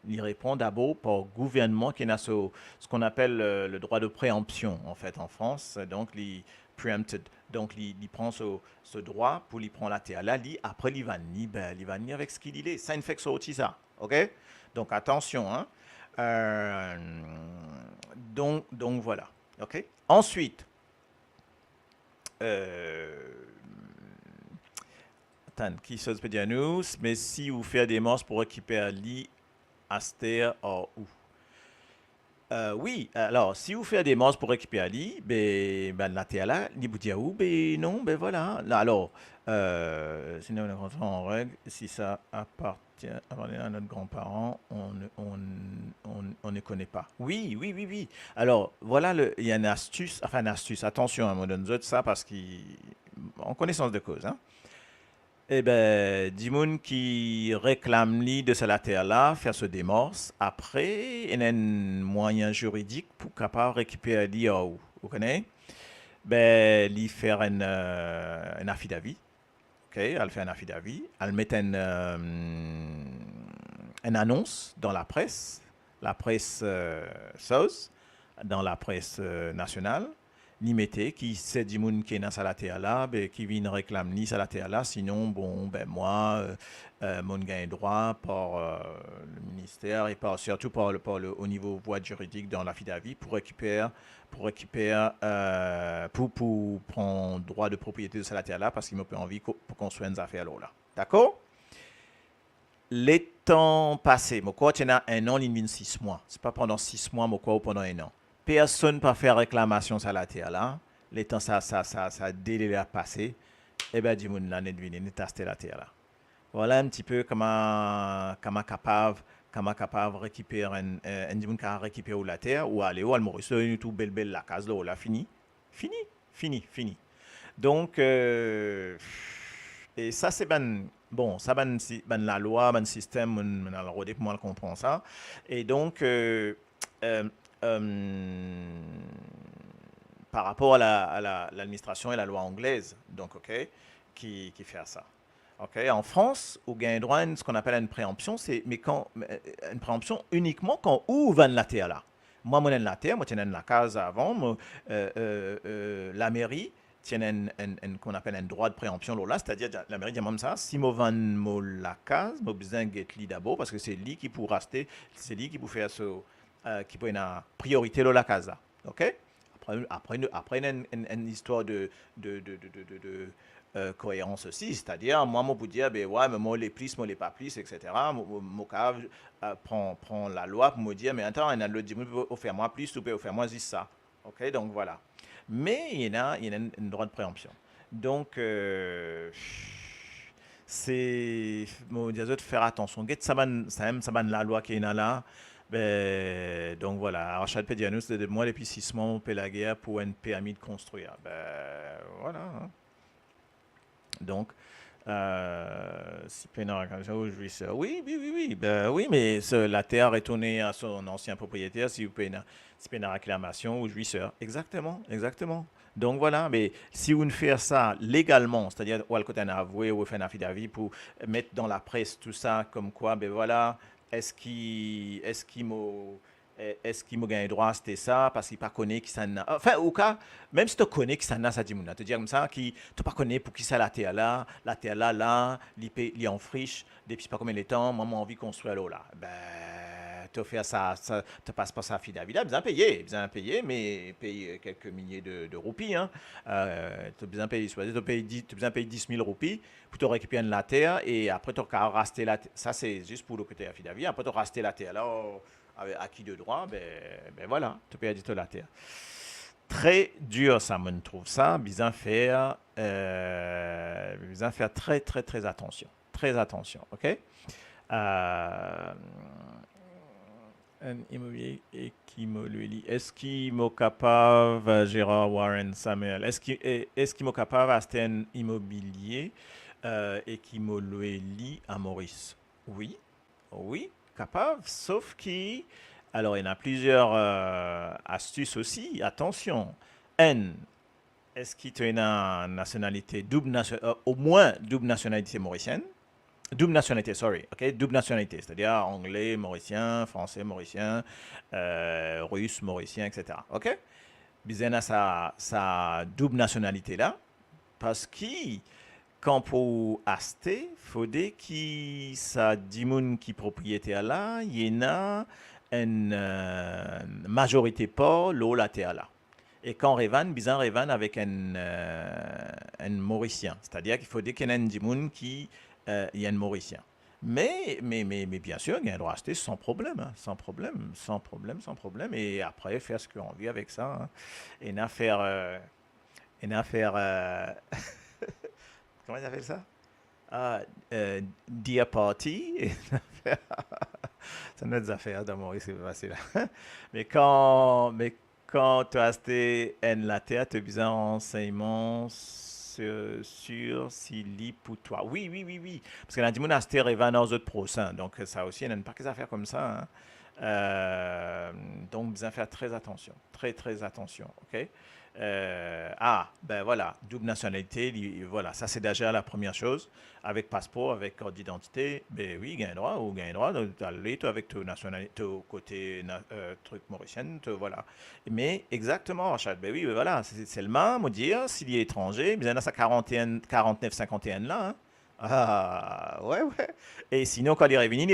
il répond d'abord par gouvernement qui a ce qu'on appelle le droit de préemption en fait en France. Donc, il preempted. Donc, il prend ce droit pour lui prendre la terre là. Après, il va venir avec ce qu'il est. Ça ne fait que ça aussi ça. OK? Donc, attention. Hein? Donc, voilà. OK? Ensuite, attends, qui se peut dire nous, mais si vous faites des morses pour récupérer l'I, Aster ou où? Oui, alors, si vous faites des morses pour récupérer l'I, ben la terre là, il vous dit où? Ben non, ben voilà. Là, alors, sinon, on est en règle, si ça appartient à notre grand-parent, on ne connaît pas. Oui, oui, oui, oui. Alors, voilà, il y a une astuce, attention à mon donne ça parce qu'en connaissance de cause, hein. Eh bien, Dimoun qui réclame lui de la terre là, faire ce démorce. Après, il y a un moyen juridique pour capable récupérer lui où. Vous connaissez? Ben, lui faire un affidavit. OK, elle fait un affidavit. Elle met une annonce dans la presse SOS, dans la presse nationale. limité, qui c'est du monde qui est dans la terre là, ben, qui vient réclamer ni la terre là, sinon, bon, ben, moi, mon gain droit par le ministère et surtout au niveau voie juridique dans l'affidavit pour prendre droit de propriété de cette terre là parce qu'il m'a pas envie pour construire une affaire là. D'accord? Les temps passés, mon quoi, tu as un an, il 6 mois. C'est pas pendant 6 mois, mon quoi, ou pendant un an. Personne ne peut faire réclamation sur la terre là. Les temps, ça délai a passé. Eh bien, du monde là, n'est devenu, n'est tasté la terre là. Voilà un petit peu comment capable récupérer un du monde qui a récupéré la terre ou aller au Maurice, tout belle la case là, fini. Donc, et ça, c'est bon, ça, la loi, le système, moi, je comprends ça. Et donc, par rapport à l'administration et la loi anglaise, donc, OK, qui fait ça. Okay. En France, au gain droit, ce qu'on appelle une préemption, c'est une préemption uniquement quand où va la terre là. Moi, je la terre, moi, je la case avant, la mairie tient qu'on appelle un droit de préemption là, c'est-à-dire la mairie dit même ça, si je vends la case, je besoin de lui d'abord parce que c'est lui qui peut rester, c'est lui qui peut faire ce, qui peut avoir priorité dans la case là. OK? Après une histoire de cohérence aussi, c'est-à-dire moi je peux dire ben ouais mais moi les plus moi les pas plus etc. Moi prend la loi pour me dire mais attends il y a l'autre dit offre moi plus ou peut offrir moi juste ça. OK, donc voilà, mais il y a un droit de préemption, donc c'est moi dire de faire attention get ça la loi qui est là. Ben, donc voilà, Rachad Pedianus de moi depuis 6 mois on paie la guerre pour un permis de construire. Ben voilà. Hein. Donc, si oui, ben, oui, mais la terre est tournée à son ancien propriétaire si vous payez une réclamation au jouisseur. Exactement. Donc voilà, mais si vous ne faites ça légalement, c'est-à-dire ou à côté un avoué ou faire un affidavit pour mettre dans la presse tout ça comme quoi, ben voilà, est-ce qu'il m'a gagné droit, c'était ça, parce qu'il ne connaît qui ça n'a. Enfin, au cas, même si tu connais qui ça n'a, ça dit, te dire comme ça, qui tu pas connais pour qui ça la terre là, il est en friche, depuis pas combien de temps, moi, j'ai envie de construire là. Ben, tu fais ça, tu passes pas ça à Fidavi, là, besoin de payer, mais payer quelques milliers de roupies, hein. Tu as besoin de payer, tu as besoin de payer 10 000 roupies pour te récupérer la terre, et après, tu as racheté la terre. Ça, c'est juste pour le côté à Fidavi, après, tu as racheté la terre là. Avec acquis de droit, ben voilà, tu peux dire la terre. Très dur, ça me trouve ça. Besoin faire très, très, très attention. Très attention, OK? Un immobilier et qui me le lit. Est-ce qu'il m'est capable, Gérard Warren Samuel, est-ce qu'il m'est capable d'acheter un immobilier et qui me le lit à Maurice? Oui, capable, sauf qu'il... Alors, il y en a plusieurs astuces aussi. Attention. Est-ce qu'il y a une nationalité, au moins double nationalité mauricienne? Double nationalité, OK? Double nationalité, c'est-à-dire anglais, mauricien, français, mauricien, russe, mauricien, etc. OK? Bizarre a sa double nationalité là, parce qu'il... Quand pour acheter, il faut dire que ça dit qui propriétaire là, il y en a une majorité pas l'eau la terre là. Et quand bizarre revan avec un Mauricien, c'est-à-dire qu'il faut dire qu'il y a un dimoun qui y a un Mauricien. Mais bien sûr, il y a un droit à acheter sans problème, hein, sans problème. Et après, faire ce qu'on veut avec ça. Hein. Une affaire comment ils appellent ça? Dear Party. C'est notre affaire d'amour, c'est facile. mais quand tu as acheté la terre, tu as besoin d'enseignements sur s'il lit pour toi. Oui. Parce que la dit mon acheté revend aux autres procès. Donc, ça aussi, il y a pas que des affaires comme ça. Hein. Donc, besoin de faire très attention. Très, très attention. OK? Ben voilà, double nationalité, voilà, ça c'est déjà la première chose. Avec passeport, avec carte d'identité, ben oui, gain droit, ou gain droit, d'aller avec ton nationalité, ton côté truc mauricien, voilà. Mais exactement, Rachad, ben oui, ben voilà, c'est le même, on dire, s'il est étranger, bien dans sa 41, 49, 51 là, hein. Ah, ouais, ouais. Et sinon, quand il revient,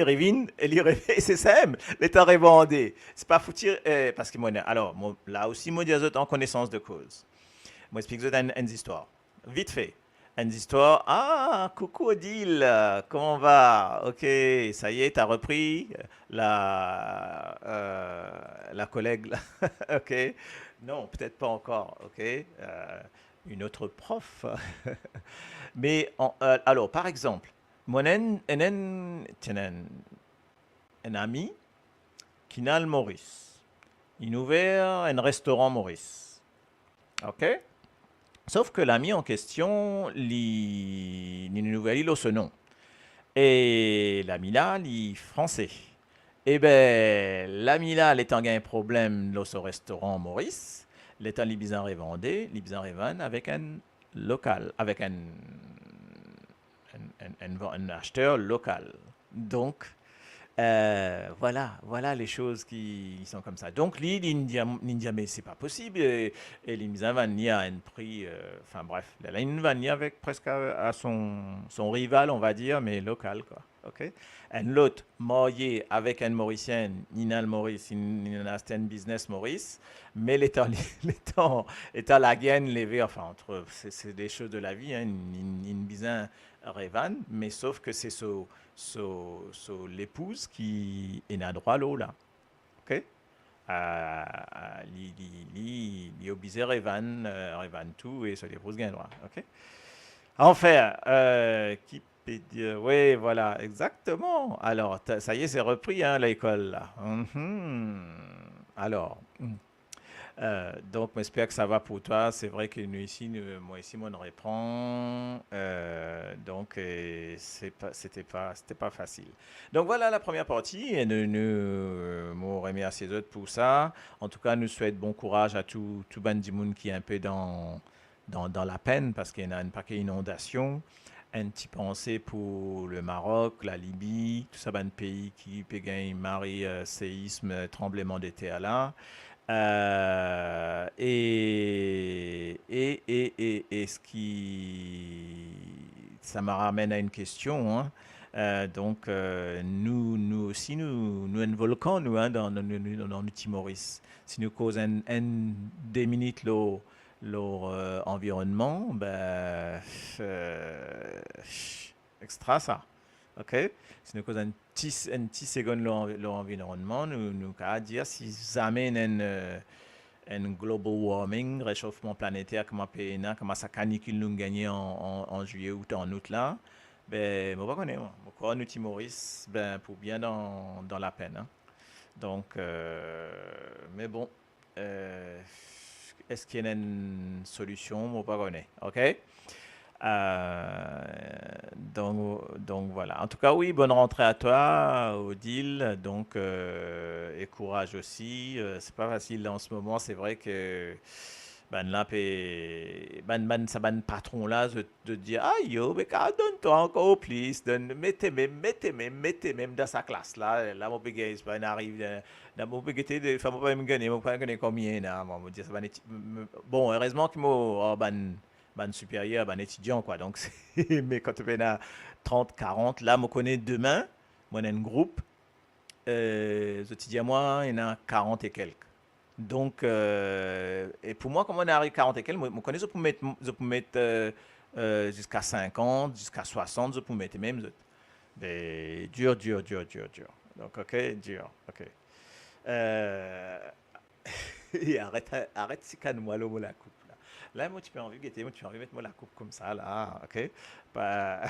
c'est simple, l'État revendé. C'est pas foutu, parce que moi, alors, là aussi, moi, dis en connaissance de cause. Moi, explique une histoire. Vite fait. Une histoire. Ah, coucou Odile, comment on va? Ok, ça y est, t'as repris la collègue là. Ok. Non, peut-être pas encore. Ok. Une autre prof. Mais alors, par exemple, mon un ami qui n'a le Maurice. Il a ouvert un restaurant Maurice. OK? Sauf que l'ami en question, il nouvelle île au ce nom. Et l'ami là, il est français. Eh ben, l'ami là, il est en un problème dans ce restaurant Maurice. L'état libizan revendé, libizan revend avec un local, avec un acheteur local. Donc, voilà les choses qui sont comme ça. Donc, l'India, mais c'est pas possible. Et l'India va venir à un prix, enfin bref, l'India va venir avec presque à son rival, on va dire, mais local, quoi. OK? Un l'autre, marié avec un Mauricien, Nina le Maurice, Nina un business Maurice, mais l'état la gaine, levé, enfin, c'est des choses de la vie, hein, une bizarre Revan, mais sauf que c'est l'épouse qui est à droit là. OK? Li obise Revan tout et se l'épouse gain droit. OK? Enfin, qui peut dire, oui, voilà, exactement. Alors, ça y est, c'est repris, hein, l'école, là. Alors, donc, j'espère que ça va pour toi. C'est vrai que moi ici, on reprend. Donc, c'était pas facile. Donc, voilà la première partie. Et nous remercions les autres pour ça. En tout cas, nous souhaitons bon courage à tout Bandimoun qui est un peu dans la peine parce qu'il y a un paquet d'inondations. Un petit pensée pour le Maroc, la Libye, tout ça, un pays qui peut gagner marie, séisme, tremblement de terre là. Et ce qui, ça me ramène à une question, hein. Donc, nous aussi, nous un volcan, nous, hein, dans le Timoris. Si nous causons des minutes leur environnement, ben, extra ça. OK? Si nous causons un petit seconde leur environnement, nous qu'à dire si jamais un global warming, réchauffement planétaire, comment ça canicule nous gagner en juillet ou en août là, ben, moi, pas connaître, moi. Quoi, nous, Timoris, ben, pour bien dans la peine, hein. Donc, mais bon, est-ce qu'il y a une solution? Moi, pas connaître. OK? Donc voilà. En tout cas, oui, bonne rentrée à toi, Odile. Donc, et courage aussi. C'est pas facile en ce moment. C'est vrai que ça patron là de dire ah yo mais donne-toi encore plus mettez même dans sa classe là mon bébé ben arrive dans mon bébé de enfin pas me gagner mon pas gagner combien là moi dire ça bon heureusement que moi ban supérieur ban étudiant quoi donc mais quand tu es à 30 40 là me connais demain moi on a un groupe étudiants moi il y en a 40 et quelques. Donc, et pour moi, comme on est arrivé à 40 et quelques, je connais, je peux mettre jusqu'à 50, jusqu'à 60, je peux mettre même. Mais dur. Donc, ok, dur, ok. Euh, et arrête si calme-moi là, la coupe. Là, moi, tu peux envie de mettre moi la coupe comme ça, là, ok? Bah,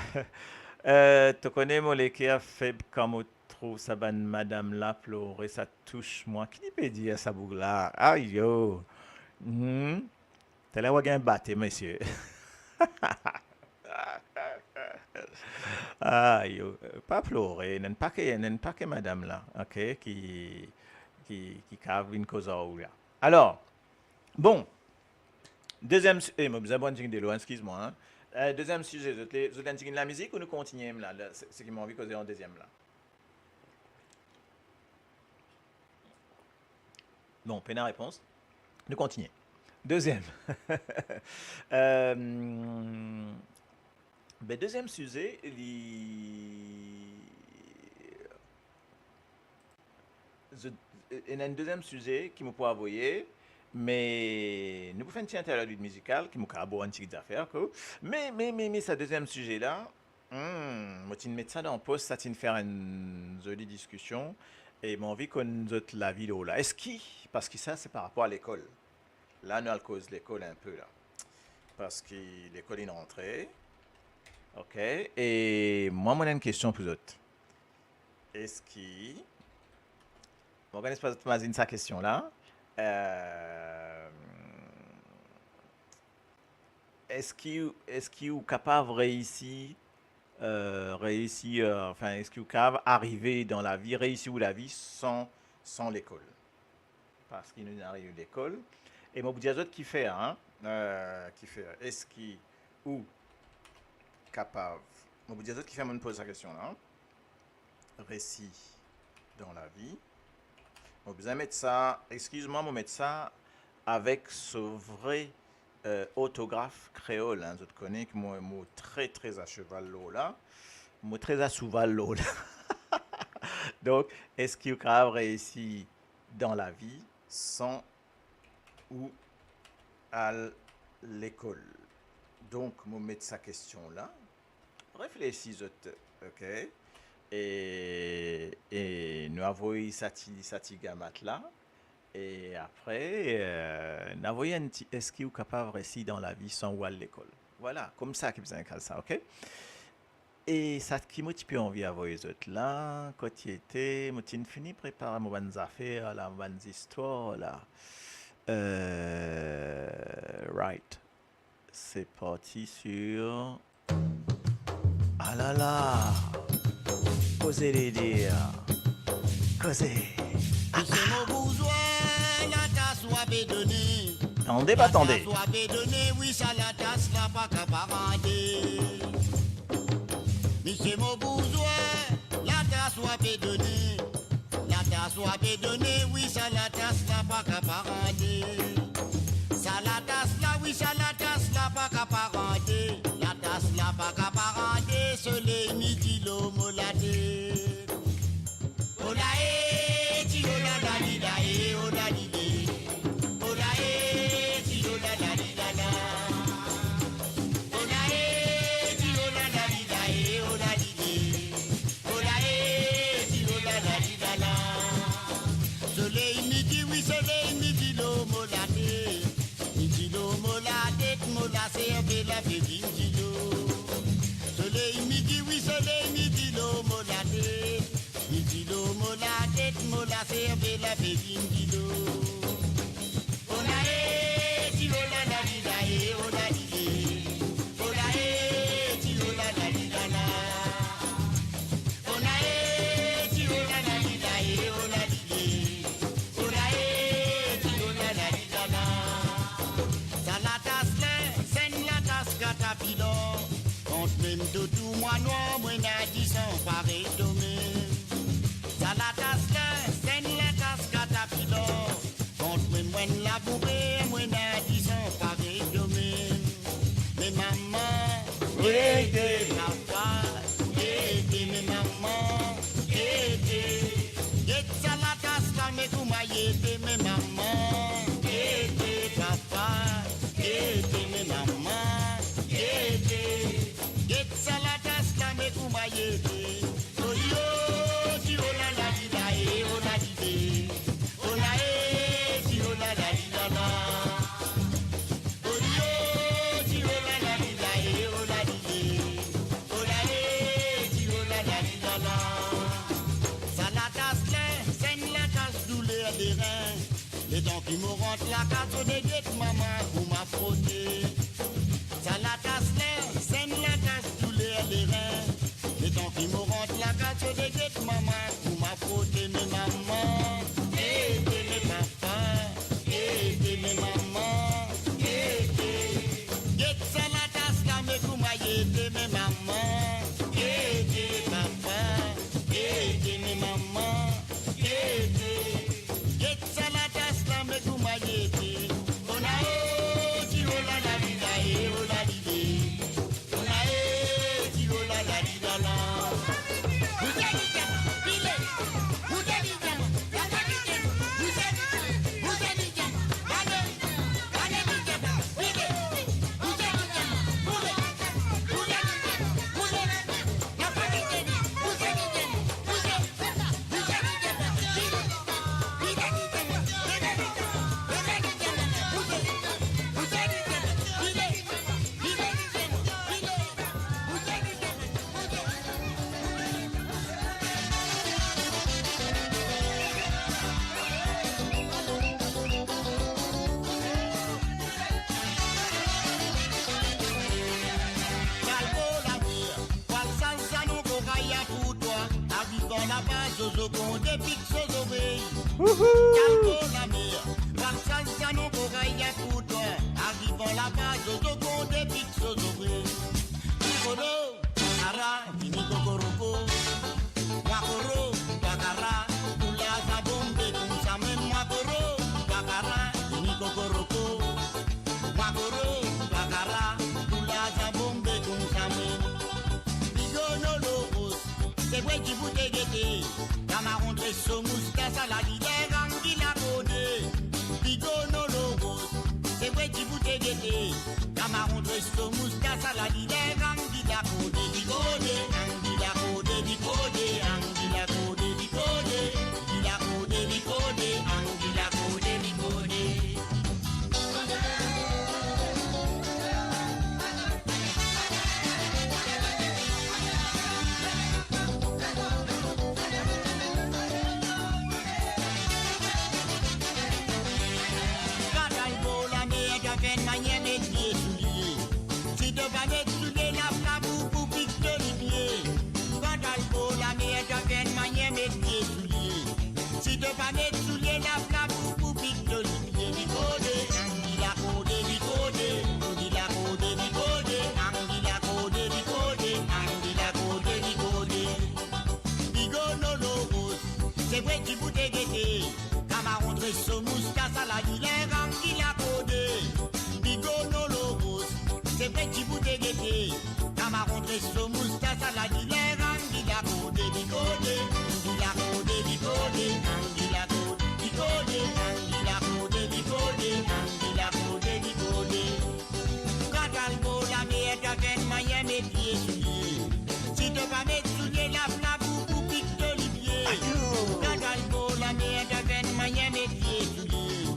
tu connais mon l'équerre faible comme trouve ça ban madame là pleurer ça touche moi qui peut dire ça bougle là aïe yo t'es là un batté monsieur aïe yo pas pleurer n'en pas que madame là ok qui cave une cause ou là alors bon moi, vous avez de l'eau, excuse-moi. Hein. Deuxième sujet, vous avez la musique ou nous continuons là? C'est qui m'a envie de causer en deuxième là. Bon, peine à réponse. Nous continuons. Deuxième. Deuxième sujet, il y a un deuxième sujet qui me peut envoyer, mais nous pouvons faire un petit interlude musical qui me peut avoir un petit affaire. Mais ce deuxième sujet là, moi tu mettre ça dans le poste, ça tu faire une jolie discussion et j'ai envie qu'on ait la vidéo là. Parce que ça c'est par rapport à l'école. Là nous allons cause l'école un peu là, parce que l'école est rentrée. Ok, et moi, j'ai une question pour vous autres. Est-ce que... Bon, je ne sais pas si sa question là. Est-ce que vous êtes capable de réussir, enfin, est-ce que vous êtes capable d'arriver dans la vie, réussir la vie sans l'école? Parce qu'il nous arrive l'école. Et moi, je vous dis à vous autres qui fait, hein? Est-ce que vous capable. Moi, vous dites qui fait me poser la question là. Récit dans la vie. Moi, vous allez mettre ça, excuse-moi, moi mettre ça avec ce vrai autographe créole. Hein. Je connais que moi, très très à cheval là. Moi, très à cheval là. Donc, est-ce que vous avez réussi dans la vie sans ou à l'école? Donc, moi, mettre sa question là. Réfléchissez, ok? Et nous avons cette gamme là. Et après, nous avons un petit est-ce qu'il est capable de réussir dans la vie sans ou à l'école? Voilà, comme ça, qui besoin de ça, ok? Et ça qui m'a petit peu envie d'avoir les autres là, quand il était, moi, j'ai fini de préparer mes bonnes affaires, là, mes bonnes histoires là. Right. C'est parti sur. Ah là là, causez les dires, causez. Attendez, pas attendez. Monsieur mon bourgeois, la tasse soit bédonnée. La tasse soit bédonnée, oui, ça la tasse là, pas qu'à parader. Ça la tasse là, oui, ça la tasse là, pas qu'à parader. La tasse là, pas qu'à parader, soleil midi l'homme l'a dit. Olae, ti ola la di da e, ola di de. Olae, ti ola la di da la. Olae, ti ola la di da e, ola di de. Olae, ti ola la di da la. Soleil midi, oui, soleil midi l'homme l'a dit. Midi l'homme l'a dit, mola serve la bébé midi l'eau. Soleil midi, oui, soleil midi l'homme l'a dit. Midi l'eau, mola tête, mola serve la bébé midi l'eau. Olae, ti ola la di da e, ola di de. Olae, ti ola la di da la. Olae, ti ola la di da e, ola di de. Olae, ti ola la di da la. Ça la tasse là, c'est la tasse catapillar. Entre même tout moi noir, moi n'a dit sans pareil domaine. Ça la tasse là, c'est la tasse catapillar. Contre moi la bourrée, moi n'a dit sans pareil domaine. Mais maman, aidez, papa, aidez, mais maman, aidez. Aidez ça la tasse là, mais vous m'aidez, mais maman, aidez, papa, aidez, mais maman, aidez. Aidez ça la tasse là, mais vous m'aidez. Oh yo, si oh la la di da e, oh la di de. Oh la e, si oh la la di da la. Oh yo, si oh la la di da e, oh la di de. Oh la e, si oh la la di da la. Ça la tasse là, c'est la tasse douleur des reins. Les dents qui me rentrent la carte de guette, maman, pour m'a frotter. Ça la tasse là, c'est la tasse douleur des reins. Les dents qui me rentrent la base, Zozo Condé, pique Zozo Bay. Calco la mer, Marchal Sanon, Bogaï, Yakuto. Arrivant la base, Zozo Condé, pique Zozo Bay. Picodo, Ara, Dini Kokoroko. Wakoro, Wakara, Tula Zabombe, Kumsame, Wakoro, Wakara, Dini Kokoroko. Wakoro, Wakara, Tula Zabombe, Kumsame. Bigono Lobos, c'est vrai qui vous déguettez. Camarón de Somouska, Saladide, Angila Bode. Bigono Lobos, c'est vrai qui vous déguettez. Camarón de Somouska, Saladide, Angila Bode. Bigode, Angila Bode, Bigode, Angila Bode, Bigode. Angila Bode, Bigode, Angila Bode, Bigode. C'est vrai qui vous déguettez. Camarón de Somouska, Saladile, Angila Codé. Bigono Lobos, c'est vrai qui vous déguettez. Camarón de Somouska, Saladile, Angila Codé. Bigode, Angila Codé, Bigode, Angila Codé, Bigode, Angila Codé, Bigode, Angila Codé, Bigode. Quand Albo, la meilleure café, moyen mes pieds souliers. Si tu vas mettre souliers, la flamme, vous pique d'olivier. La meilleure de veine, moyen mes pieds souliers.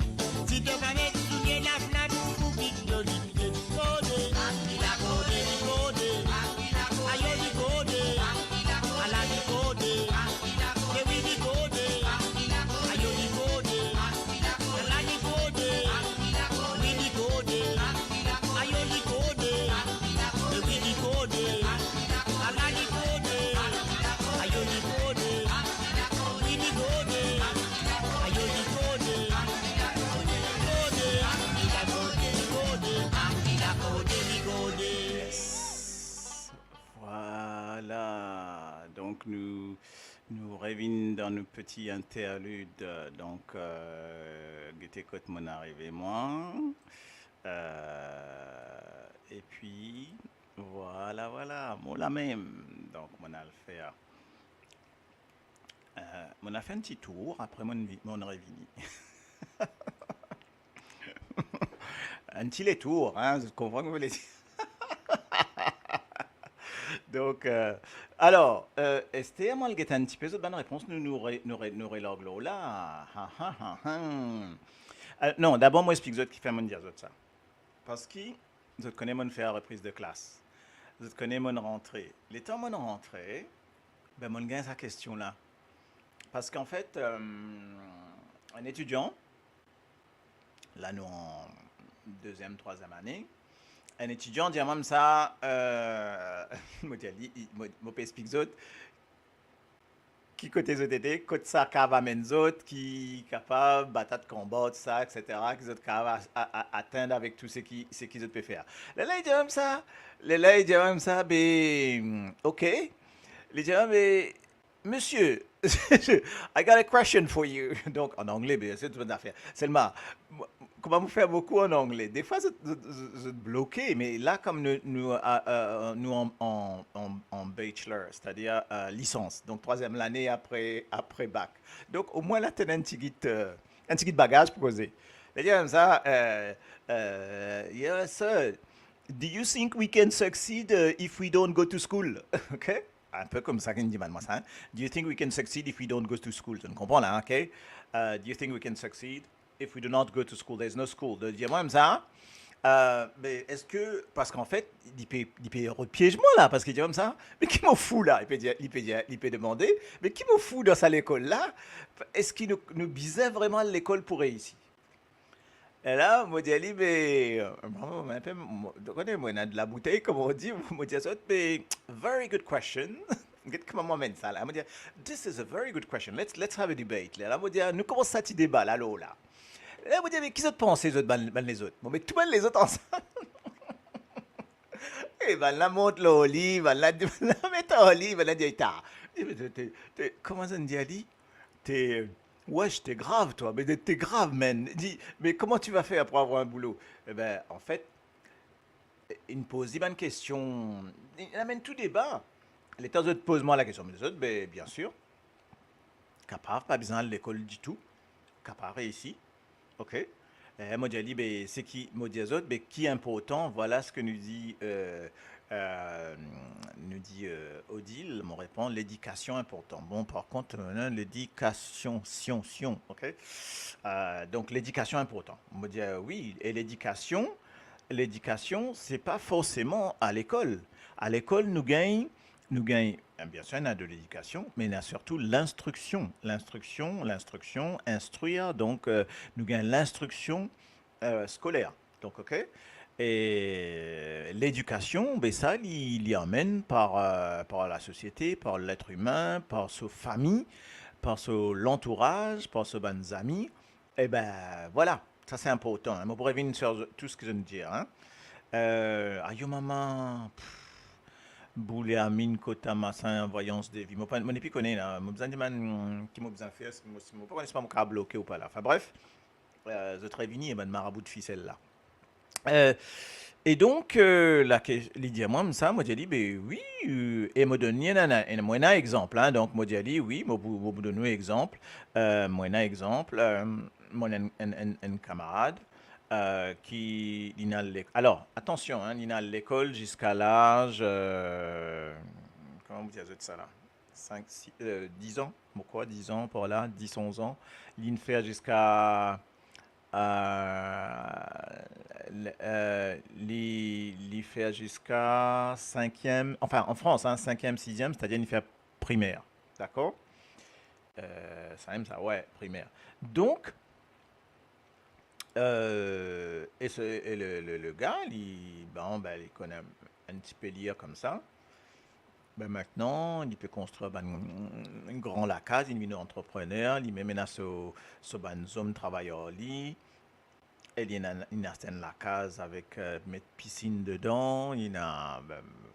Si tu vas mettre souliers, la flamme, vous pique d'olivier. Code, Angila Codé, Code. Aïe, du Code. Ala du Code. Que oui, du Code. Aïe, du Code. Ala du Code. Oui, du Code. Aïe, du Code. Que oui, du Code. Ala du Code. Aïe, du Code. Oui, du Code. Yes. Voilà. Donc nous revenons dans nos petits interludes. Donc Guetté Côte mon arrivé moi. Et puis voilà, moi la même. Donc mon a le faire. On a fait un petit tour, après mon revenu. Un petit tour, hein, je comprends que vous voulez dire. Donc, alors, Esther, moi, le un petit peu de bonne réponse, nous l'oglo là. Non, d'abord, moi, explique qui fait mon dire ça. Parce que je connais mon faire reprise de classe. Je connais mon rentrée. Les temps mon rentrée, ben, mon gain sa question là. Parce qu'en fait, un étudiant, là nous en deuxième, troisième année, un étudiant dit même ça, moi explique autres, qui côté ZTT, côté ça capable autres, qui capable battre combat, tout ça, etc., qui autres capable atteindre avec tout ce qui autres peut faire. Les là il dit même ça, ben ok, il dit mais monsieur, I got a question for you. Donc, en anglais, bien sûr, c'est une affaire. Seulement, comment vous faire beaucoup en anglais? Des fois, c'est bloqué, mais là, comme nous en bachelor, c'est-à-dire licence, donc troisième l'année après bac. Donc, au moins, là, tu as un petit bagage pour poser. C'est-à-dire comme ça, yes, sir, do you think we can succeed if we don't go to school? OK? Un peu comme ça qu'on dit maintenant. Hein? Do you think we can succeed if we don't go to school? Tu comprends là, ok? Do you think we can succeed if we do not go to school? There's no school. De dire moi ça. Mais est-ce que parce qu'en fait, il peut repiège moi là parce qu'il dit comme ça. Mais qui m'en fout là? Il peut demander. Mais qui m'en fout dans sa l'école là? Est-ce qu'il nous bisait vraiment l'école pour réussir? Et là, moi, je dis, mais, moi, on a de la bouteille, comme on dit, moi, je dis, mais, very good question. comment m'amène ça là? Elle me dit, this is a very good question. Let's have a debate. Là, elle me dit, nous commençons à petit débat là, là. Elle me dit, mais qui d'autre pense les autres, ben les autres? Bon, mais tout le monde les autres ensemble. Et ben la monte là au lit, ben la mettre au lit, ben la dit, comment ça me dit, Ali? T'es, wesh, t'es grave toi, mais t'es grave, man. Dis, mais comment tu vas faire pour avoir un boulot? Eh ben, en fait, il me pose une question, il amène tout débat. Les autres posent moi la question, mais les autres, ben, bien sûr, capable, pas besoin de l'école du tout, capable ici, ok? Moi, j'ai dit, ben, c'est qui, moi, dis aux autres, ben, qui est important, voilà ce que nous dit Odile, me répond, l'éducation est important. Bon, par contre, l'éducation, ok? Donc, l'éducation est important. On me dit, oui, et l'éducation, c'est pas forcément à l'école. À l'école, nous gagnons, bien sûr, on a de l'éducation, mais on a surtout l'instruction. L'instruction, instruire, donc nous gagnons l'instruction scolaire. Donc, ok? Et l'éducation, ben ça, il y emmène par la société, par l'être humain, par sa famille, par l'entourage, par ses bonnes amis. Et ben voilà, ça c'est important. Hein. Je pourrais venir sur tout ce que je viens de dire. Hein. Ayo maman, boule amine kota massin voyance de vie. Mon épi connaît là. Mon besoin de man qui m'a besoin faire, mon pas connaît pas mon cas bloqué ou pas là. Enfin bref, je serais venu et ben marabout de ficelle là. Et donc, Lydia, moi, j'ai dit, ben oui, et me donner un exemple. Hein, donc, moi, j'ai dit, oui, vous donner un exemple. Moi, un exemple, moi, un camarade qui, il a alors, attention, hein, il a l'école jusqu'à l'âge, comment vous dites ça là? 5, 6, 10 ans, pourquoi 10 ans, pour là, 10, 11 ans. Il fait jusqu'à les faire jusqu'à 5e, enfin en France, hein, 5e, 6e, c'est-à-dire il fait primaire. D'accord? Ça aime ça, ouais, primaire. Donc, et le gars, il connaît un petit peu lire comme ça. Ben maintenant, il peut construire un grand la case, il est entrepreneur, il met maintenant ce homme travailleur lit. Il y a la case avec mettre piscine dedans, il a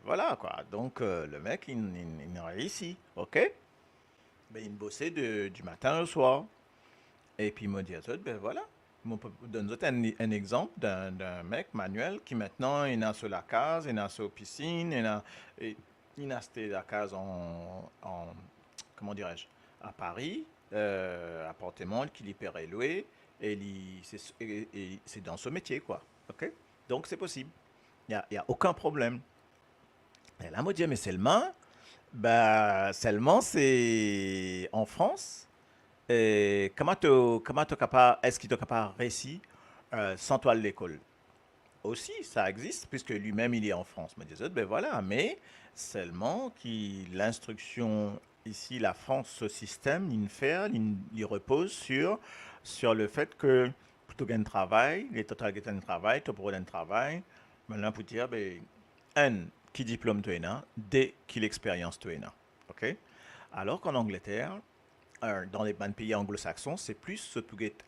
voilà quoi. Donc le mec il réussit, ok? Ben il bossait du matin au soir. Et puis il m'a dit à ça, ben voilà. Je donne un exemple d'un mec manuel qui maintenant il a sur la case, il a sur piscine, il a acheté la case en comment dirais-je, à Paris, appartement qu'il y peut louer. Et c'est dans ce métier, quoi. OK? Donc, c'est possible. Il n'y a aucun problème. Et là, moi, je dis, mais seulement, c'est en France. Et comment tu capable, est-ce qu'il est capable de réussir sans toi à l'école? Aussi, ça existe, puisque lui-même, il est en France. Mais des autres, ben voilà. Mais seulement l'instruction ici, la France, ce système, il repose sur le fait que tu gagnes travail, les total gagnent travail, tu pourras un travail. Maintenant, pour dire, ben, un, qui diplôme tu as, deux, qui l'expérience tu as. OK? Alors qu'en Angleterre, dans les pays anglo-saxons, c'est plus ce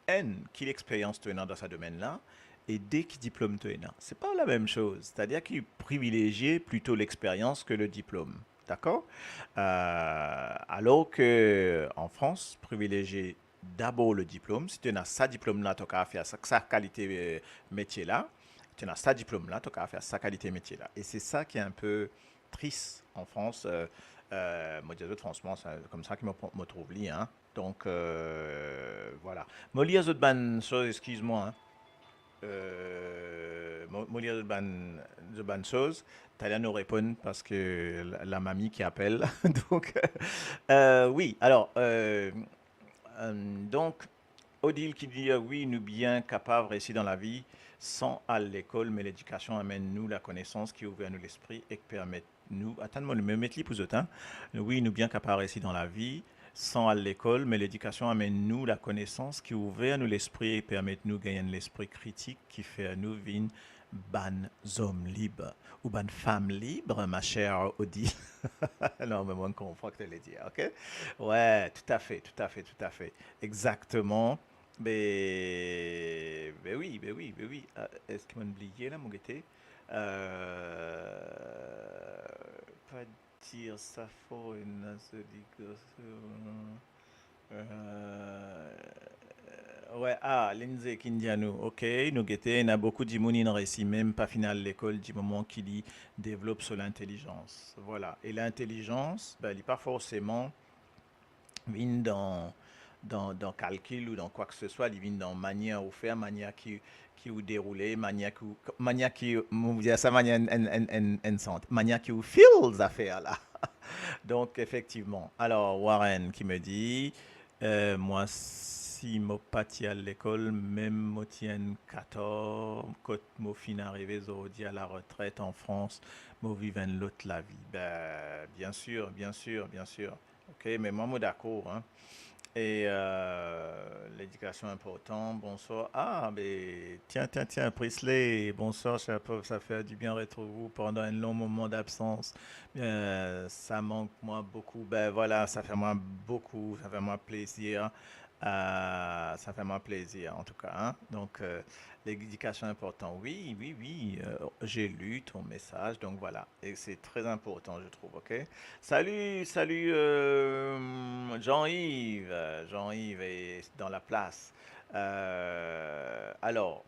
un, qui l'expérience tu as dans ce domaine-là, et deux, qui diplôme tu as. C'est pas la même chose. C'est-à-dire qu'il privilégie plutôt l'expérience que le diplôme. D'accord? Alors qu'en France, privilégier d'abord le diplôme. Si tu as ça diplôme-là, tu as faire sa qualité métier-là. Tu as ça diplôme-là, tu as faire sa qualité métier-là. Et c'est ça qui est un peu triste en France. Moi, je dis franchement, c'est comme ça que je me trouve là. Hein. Donc, voilà. Je lis les autres choses, excuse-moi. Hein. Je lis les bonnes choses. T'allais nous répondre parce que la mamie qui appelle. Donc, oui, alors... donc, Odile qui dit oui, nous bien capables de réussir dans la vie sans aller à l'école, mais l'éducation amène nous la connaissance qui ouvre à nous l'esprit et qui permet nous. Attends-moi, me mettre pour autres. Hein? Oui, nous bien capables de réussir dans la vie sans aller à l'école, mais l'éducation amène nous la connaissance qui ouvre à nous l'esprit et permet nous gagner l'esprit critique qui fait à nous vivre ban homme libre ou ban femme libre, ma chère Odile. Non, mais moi, je comprends que tu le dire, ok? Ouais, tout à fait, tout à fait, tout à fait. Exactement. Mais oui, mais oui, mais oui. Est-ce qu'il m'a oublié là, mon gâté? Euh, Pas dire ça fort une ouais, ah, Lindsay Kindiano, ok, nous guettons, il y a beaucoup de monde ici, même pas final l'école, du moment qu'il y développe sur l'intelligence. Voilà. Et l'intelligence, ben, il n'est pas forcément vient dans calcul ou dans quoi que ce soit, il vient dans manière ou faire, manière qui ou dérouler, manière qui, vous dire ça, manière qui ou feel les affaires là. Donc, effectivement. Alors, Warren qui me dit, moi, si je parti à l'école, même je tiens 14, quand je fin arrivé aujourd'hui à la retraite en France, je vivais l'autre la vie. Ben, bien sûr, bien sûr, bien sûr. OK, mais moi, je suis d'accord, hein. Et l'éducation est importante. Bonsoir. Ah, mais tiens, tiens, tiens, Prisley. Bonsoir, ça fait du bien retrouver vous pendant un long moment d'absence. Ça manque moi beaucoup. Ben voilà, ça fait moi beaucoup, ça fait moi plaisir. Ça fait moi plaisir en tout cas, hein. Donc, l'éducation est importante. Oui, oui, oui. J'ai lu ton message, donc voilà. Et c'est très important, je trouve. OK? Salut, salut Jean-Yves. Jean-Yves est dans la place. Alors,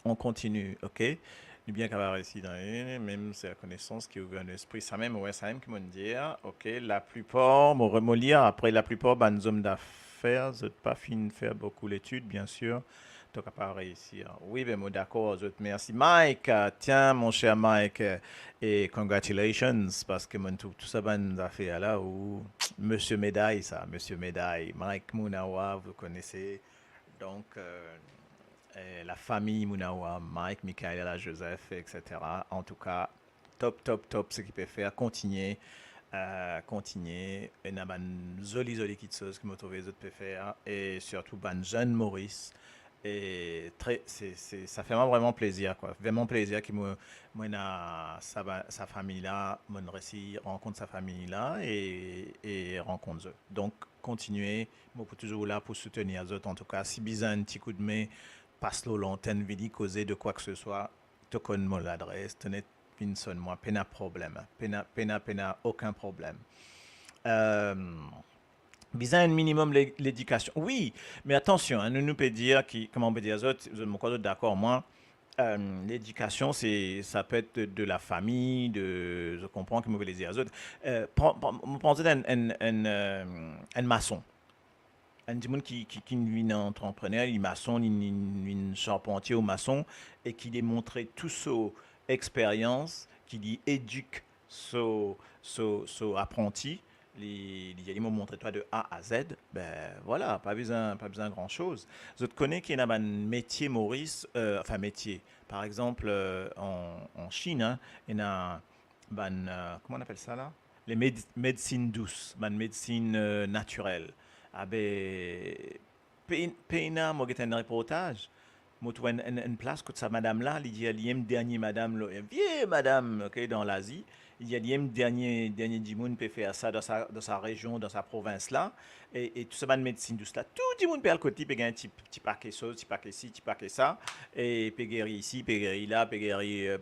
on continue, ok? Du bien qu'elle va réussir dans une, même c'est la connaissance qui ouvre un esprit. Ça même, ouais, ça même qui m'ont dit, ok? La plupart, mon remolire, après la plupart, ben, des hommes d'affaires, vous n'êtes pas fin de faire beaucoup l'étude, bien sûr. Donc, à pas réussir. Oui, ben, moi, d'accord, je te merci. Mike, tiens, mon cher Mike, et congratulations, parce que mon tout ça, ben, affaires là, où Monsieur Médaille, ça, Monsieur Médaille, Mike Mounawa, vous connaissez. Donc, la famille Mounawa, Mike, Michaela, Joseph, etc. En tout cas, top, top, top, ce qu'il peut faire. Continuer, continuer. Et il y a une jolie, jolie petite chose que je les autres peuvent faire. Et surtout, ben, jeune Maurice. Et très, ça fait vraiment plaisir, quoi. Vraiment plaisir que moi, sa famille là, mon récit rencontre sa famille là et rencontre eux. Donc, continuez. Moi, pour toujours là pour soutenir les autres. En tout cas, si besoin un petit coup de main, passe le l'antenne, vidi causer de quoi que ce soit, te connais mon adresse, tenez, pinson moi, pena problème. Pena, aucun problème. Euh, Besoin un minimum l'éducation. Oui, mais attention, hein, nous peut dire qui, comment on peut dire ça, je me d'accord moi. L'éducation, ça peut être de la famille, je comprends que vous voulez dire. Pensez à un maçon. Un petit monde qui est un entrepreneur, il est maçon, il est charpentier ou maçon, et qui démontre toute son expérience, qui éduque son apprenti. Il m'a montré toi de A à Z, ben voilà, pas besoin grand chose. Je te connais qu'il y a un métier, Maurice, enfin métier, par exemple en Chine, hein, il y a ben, comment on appelle ça là? Les médecines douces, ben, médecine naturelle. Ah ben, peina, moi j'ai un reportage. Moi, trouve une place que sa madame là, il y a l'IM dernier madame, vieille madame, ok, dans l'Asie. Il y a l'IM dernier du monde peut faire ça dans sa région, dans sa province là. Et tout ça, de médecine, tout cela. Tout le monde peut le côté, peut gagner un petit paquet ça, petit paquet ci, petit paquet ça. Et peut guérir ici, peut guérir là, peut guérir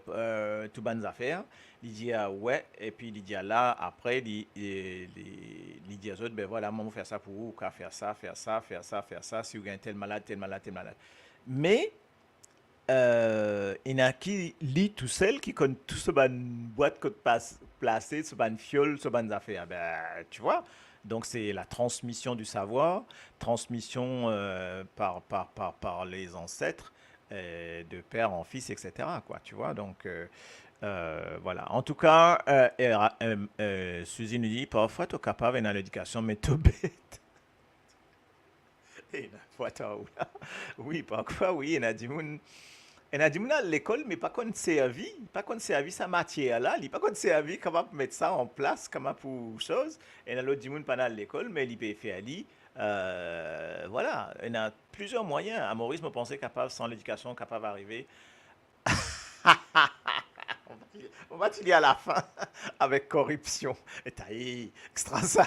tout bonnes affaires. Il dit ah ouais, et puis il dit ah là, après, il dit aux autres, ben voilà, moi, je vais faire ça pour vous, qu'à faire ça, faire ça, faire ça, faire ça, si vous gagnez tel malade, tel malade, tel malade. Mais, il y en a qui lit tout seul, qui connaît tout ce ban boîte que placé, ce ban fiole, ce ban affaires. Ben, tu vois? Donc, c'est la transmission du savoir, transmission par les ancêtres, de père en fils, etc. Quoi, tu vois? Donc, voilà. En tout cas, Suzy nous dit, parfois, tu es capable dans l'éducation, mais tu es bête. Et là, oui, parfois, oui, il y a du monde. Il y a du monde à l'école, mais pas qu'on servi, pas qu'on servi sa matière là, il pas qu'on servi comment mettre ça en place, comment pour chose. Et il y a l'autre du monde pendant l'école, mais il peut faire lui. Voilà, il y a plusieurs moyens. À Maurice, me pensais capable, sans l'éducation, capable d'arriver On va te dire à la fin avec corruption. Et t'as extra ça.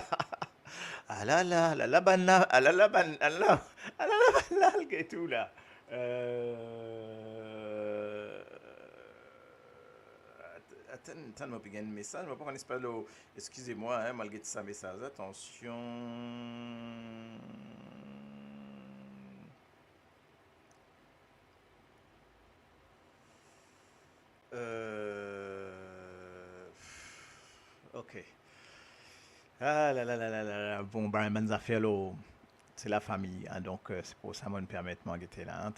Ah là là, ban là, ah là, ban, ban là, et tout là. Attends, moi, un message, je ne sais pas, excusez-moi, hein, malgré ça, message, attention. Ok. Ah là là là là là là. Bon, ben, mes affaires, là, c'est la famille, hein, donc c'est pour ça que me permet de m'engager là.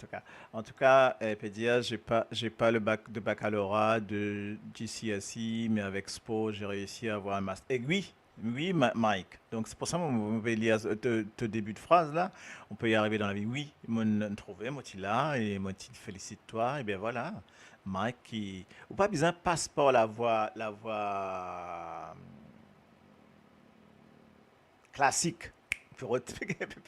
En tout cas, peut dire, j'ai pas le bac de baccalauréat de GCSE, mais avec SPO, j'ai réussi à avoir un master. Et oui, oui, Mike. Donc c'est pour ça que on peut lire ce début de phrase là. On peut y arriver dans la vie. Oui, mon trouvé, moi tu là et moi tu félicite toi. Et bien voilà, Mike qui, ou pas besoin de passeport la voie classique. Pour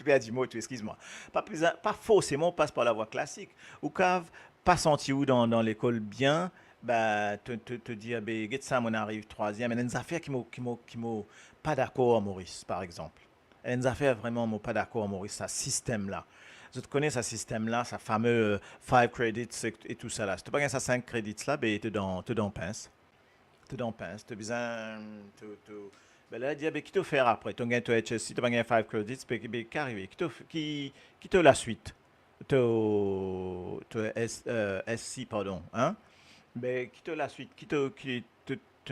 perdre du mot, excuse-moi. Pas forcément passe par la voie classique. Ou cave, pas senti où dans l'école bien, bah, te dire, ben, get ça, on arrive troisième. Il y a des affaires qui m'ont pas d'accord, Maurice, par exemple. Il y a des affaires vraiment, m'ont pas d'accord, Maurice, ce système-là. Je te connais ce système-là, ce fameux 5 credits et tout ça là. Si tu pas gagné ça 5 credits là, ben, te dans pince. Te dans pince. Tu as besoin, ben là, il dit, ben, qui te faire après? Tu as gagné ton HSC, tu as gagné 5 credits, ben, qui arrive? Qui te la suite? SC, pardon. Hein? Ben, qui te la suite? Qui te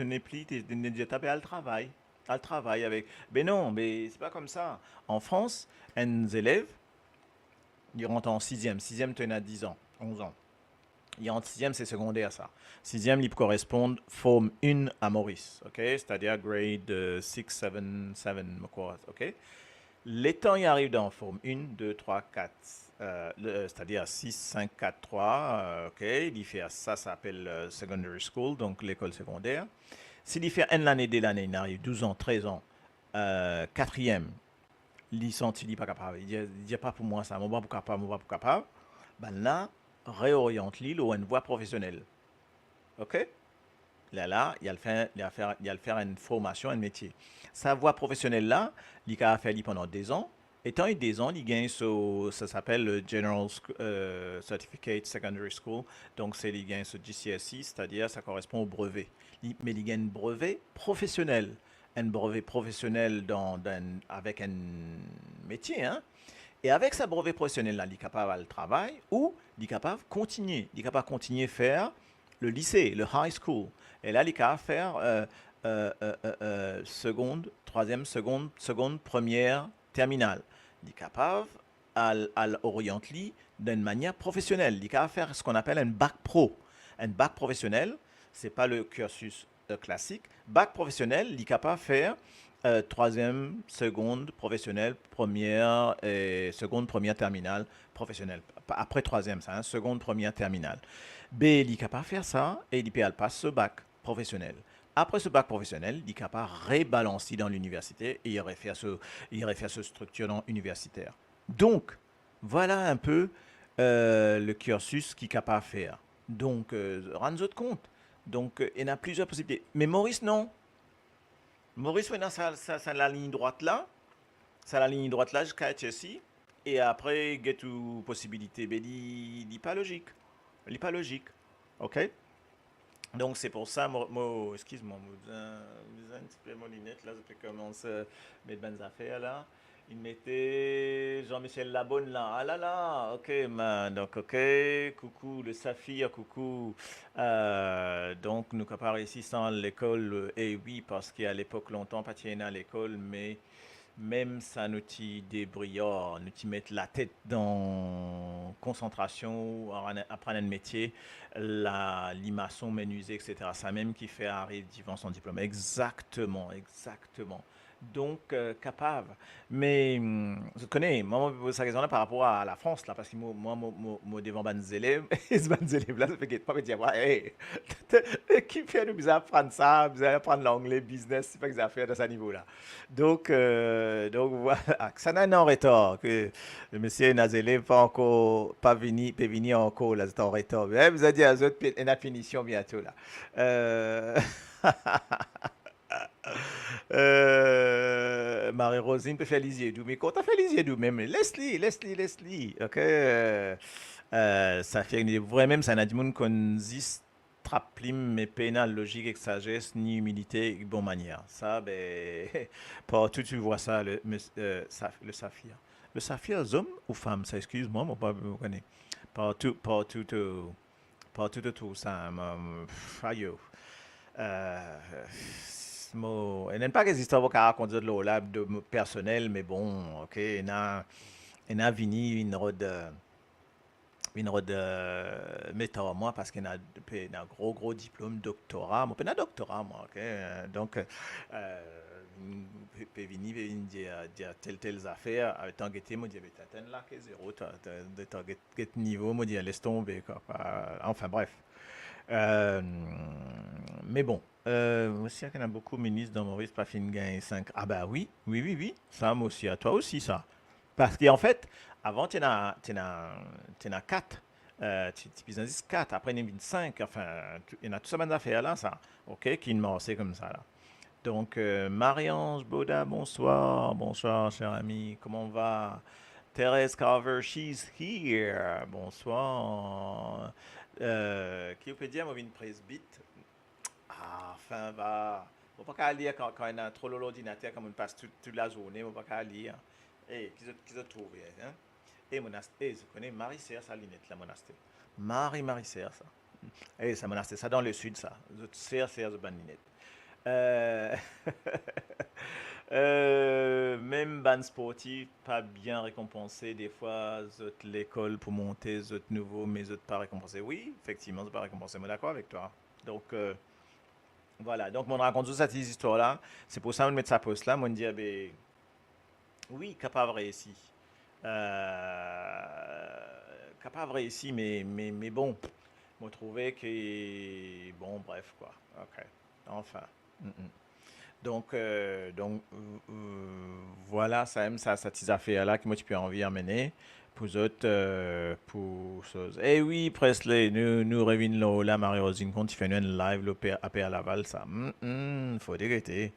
n'est plus, tu es tapé à le travail. À le travail avec. Ben non, mais c'est pas comme ça. En France, un élève, il rentre en sixième. Sixième, tu as 10 ans, 11 ans. Il en sixième, c'est secondaire, ça. Sixième, il correspond forme 1 à Maurice, ok? C'est-à-dire grade 6, 7, 7, ok? Les temps, il arrive dans forme 1, 2, 3, 4, c'est-à-dire 6, 5, 4, 3, ok? Il fait ça s'appelle secondary school, donc l'école secondaire. S'il fait une année dès l'année, il arrive 12 ans, 13 ans, quatrième, licence, il n'est pas capable. Il dit pas pour moi ça, moi pas pour capable. Ben là, réoriente l'île ou une voie professionnelle. OK? Là, il va faire une formation, un métier. Sa voie professionnelle là, il a fait pendant 2 ans. Étant eu 2 ans, il gagne ça s'appelle le General Certificate Secondary School. Donc, il gagne ce GCSE, c'est-à-dire ça correspond au brevet. Mais il gagne un brevet professionnel. Un brevet professionnel avec un métier, hein? Et avec sa brevet professionnel là, il est capable de travail ou il est capable de continuer. Il est capable de continuer à faire le lycée, le high school. Et là, il est capable de faire seconde, troisième, seconde, première, terminale. Il est capable à l'orienter d'une manière professionnelle. Il est capable de faire ce qu'on appelle un bac pro. Un bac professionnel, ce n'est pas le cursus classique. Bac professionnel, il est capable de faire troisième, seconde, professionnelle, première, et seconde, première, terminale, professionnelle. Après troisième, ça, hein, seconde, première, terminale. B, il est capable de faire ça et il peut passer ce bac professionnel. Après ce bac professionnel, il est capable de rebalancer dans l'université et il aurait fait ce structure universitaire. Donc, voilà un peu le cursus qu'il est capable de faire. Donc, rendez-vous compte. Donc, il y a plusieurs possibilités. Mais Maurice, non. Maurice, maintenant, ça la ligne droite là. Ça la ligne droite là jusqu'à HSI. Et après, il y a toute possibilité. Mais il n'est pas logique. Il n'est pas logique. OK? Donc, c'est pour ça, excuse-moi, vous avez un petit peu mon lunette là. Je peux commencer à mettre bonnes affaires là. Il mettait Jean-Michel Labonne là. Ah là là, ok, man. Donc, ok, coucou, le Saphir, coucou. Donc, nous comparons ici sans l'école. Et oui, parce qu'à l'époque, longtemps, pas tiens à l'école, mais même ça nous t'y débrouillard, nous t'y mettre la tête dans concentration, apprendre un métier, la limaçon, menuiser, etc. Ça même qui fait arriver devant son diplôme. Exactement, exactement. Donc, capable. Mais, je connais, moi, je pose cette question-là par rapport à la France, là, parce que moi, devant mes élèves, et ces élèves là, ça fait pas me dire, ouais, hey, qui fait nous bizarre apprendre ça, bizarre apprendre l'anglais, business, c'est pas que ça fait à ce niveau-là. Donc voilà, ça n'a un retard, que le monsieur Nazélé pas encore, pas venu encore, là, c'est en retard. Mais, vous avez dire aux autres, et la finition bientôt là. Marie-Rosine peut faire les yeux doux, mais quand on fait les yeux doux, même Leslie, ok? Ça fait vraiment, ça n'a du monde qu'on dit traplim, mais pénal, logique, avec sagesse, ni humilité, et bonne manière. Ça, ben, partout tu vois ça, le saphir. Le saphir, homme ou femme, ça, excuse-moi, mon papa me connaît. Partout, tout ça, aïe. Euh, il n'est pas que histoires qu'on raconte de l'eau là, de personnel, mais bon, ok, il a vini une road méthode moi parce qu'il a un gros diplôme doctorat moi pas un doctorat moi ok donc peut venir dire telles affaires tant que moi dire t'as là que zéro t'as niveau moi dire laisse tomber quoi. Enfin bref. Euh, mais bon, aussi, il y a beaucoup de ministres dans Maurice pas fin gagner 5. Ah bah oui, ça moi aussi, à toi aussi ça. Parce qu'en fait, avant, tu en as 4. Tu en as 4, après il y en a 5. Enfin, il y en a tout ça bonnes affaires là, ça. OK, qui ne c'est comme ça là. Donc, Marie-Ange Boda, bonsoir, cher ami, comment on va? Thérèse Carver, she's here, bonsoir. Qui peut dire, moi, une presbyte? Ah, enfin, va. On va pas lire quand on a trop l'ordinateur, comme on passe toute la journée, on va pas lire. Eh, qui ont trouvé, hein? Et monastère, je connais Marie-Serre, sa lunette, la monastère. Marie-Serre, ça. Eh, ça monastère, ça dans le sud, ça. Serre, de bonne lunette. Euh, même ban sportif, pas bien récompensé. Des fois, l'école pour monter, nouveau, mais pas récompensé. Oui, effectivement, c'est pas récompensé. Moi, d'accord avec toi. Donc, voilà. Donc, on raconte toute cette histoire-là. C'est pour ça qu'on met sa poste là. On dit, ah, ben, oui, capable réussi. Capable réussi, mais bon, je trouvais que, bon, bref, quoi. Ok. Enfin. Mm, mm. Voilà, ça aime ça, cette affaire-là que moi tu peux envie à mener pour autres, pour choses. Eh oui, Presley, nous revenons là, Marie-Rosine, quand tu fais une live, à Laval, ça, faut dégager.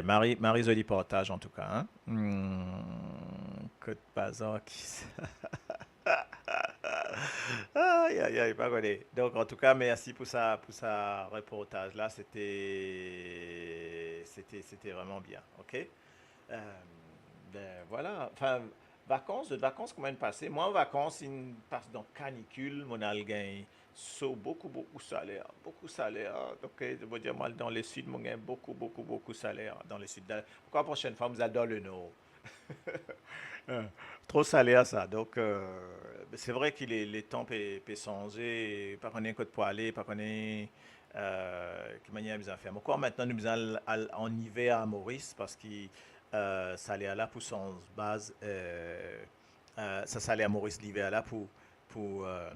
Marie Zoli partage en tout cas, hein. Côte Bazar qui. Aïe, pas connu. Donc, en tout cas, merci pour ça reportage là. C'était vraiment bien. OK? Ben, voilà. Enfin, vacances, comment passer? Moi, en vacances, une passe dans canicule, mon algain. So, beaucoup salaire. Beaucoup salaire. Donc, je veux dire, moi, dans le sud, mon gain, beaucoup salaire. Dans le sud. Pourquoi la prochaine fois, vous allez dans le nord? Euh, Trop salé à ça. Donc, c'est vrai que les temps peuvent changer. Pas qu'on ait code pour aller, pas qu'on ait qui manière bien faire. Mais encore maintenant, nous allons en hiver à Maurice parce que ça allait à là pour son base. Ça allait à Maurice l'hiver là pour, euh,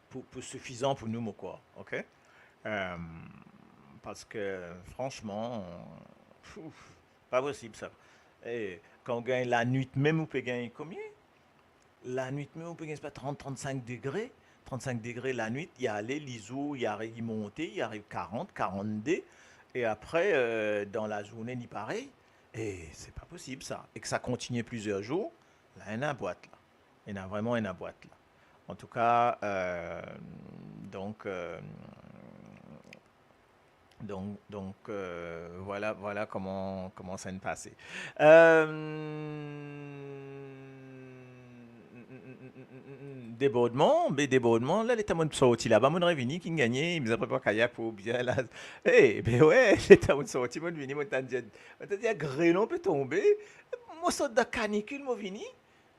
pour suffisant pour nous, quoi. OK? Euh, Parce que franchement, pas possible ça. Et quand on gagne la nuit même, on peut gagner combien? La nuit même, on peut gagner pas 30-35 degrés. 35 degrés la nuit, il y a aller, l'ISO, il y arrive il monter, il arrive 40-42. Et après, dans la journée, ni pareil. Et c'est pas possible ça. Et que ça continue plusieurs jours, là, il y en a une boîte là. Il y en a vraiment une boîte là. En tout cas, donc, voilà comment ça ne passait. Débordement, là, les tamons sortis là-bas, mon revenu qui gagnait, il me a préparé kayak pour bien là. Eh, ben ouais, les tamons sortis, mon vini, mon t'a dit, grêlon peut tomber, moi sort de canicule, mon vini.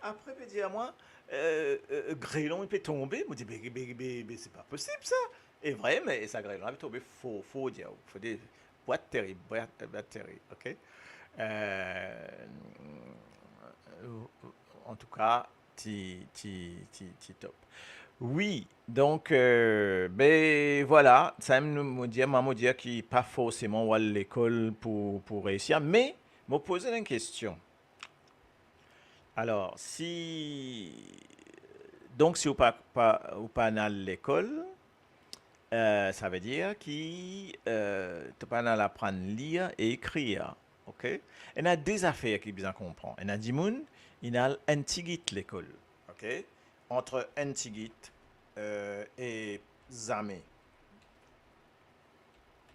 Après, peut dire à moi, grêlon, il peut tomber. Moi, dis, c'est pas possible ça. Et vrai, mais ça grêlon, il peut tomber, faut dire, faut dire, boîte terrible, ok? Euh, En tout cas, top. Oui, donc, ben voilà, ça me dire, maman dire qu'il n'est pas forcément à l'école pour réussir, mais me poser une question. Alors, si Donc, si vous ou pas à l'école, ça veut dire que tu pas apprendre à lire et écrire. OK? Il y a des affaires qui bien comprendre. Il y a des gens, il y a antigit l'école. OK? Entre antigit et zamé.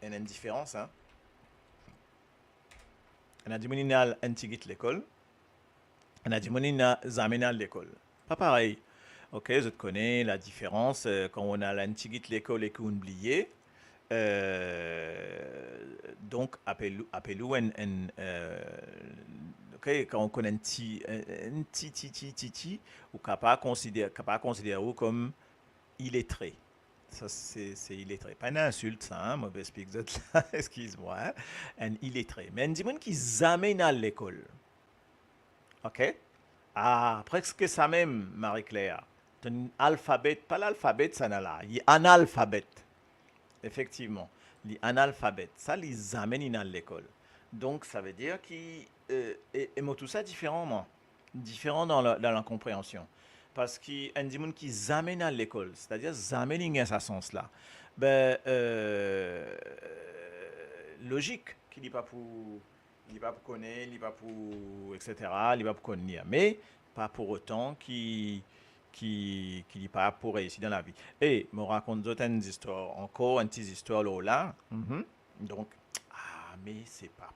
Il y a une différence. Hein? Il y a des gens qui ont antigit l'école. Il y a des gens qui ont zamé l'école. Pas pareil. Ok, je te connais la différence quand on a l'antigit l'école et qu'on oublie. Donc, appelez-nous ok, quand on connaît un petit, ou capable considérer comme illettré. Ça, c'est illettré. Pas une insulte, ça, hein, moi, je explique ça, excuse-moi. Hein, un illettré. Mais un dimanche qui amène à l'école. Ok? Ah, presque ça même, Marie-Claire. Un alphabet, pas l'alphabet, ça n'a là. Il y a un alphabet. Effectivement. Il y a un alphabet. Ça, les amène à l'école. Donc, ça veut dire qu'il et tout ça différemment. Différent dans la compréhension. Parce qu'il y a des gens qui amènent à l'école. C'est-à-dire, amènent à ce sens-là. Ben, logique qu'il n'est pas pour. Il n'est pas pour connaître, il n'est pas pour. Etc. Il n'est pas pour connaître. Mais, pas pour autant qu'il n'est pas pour réussir dans la vie. Et me raconte d'autres histoires, encore une petite histoire là. Donc, mais c'est pas.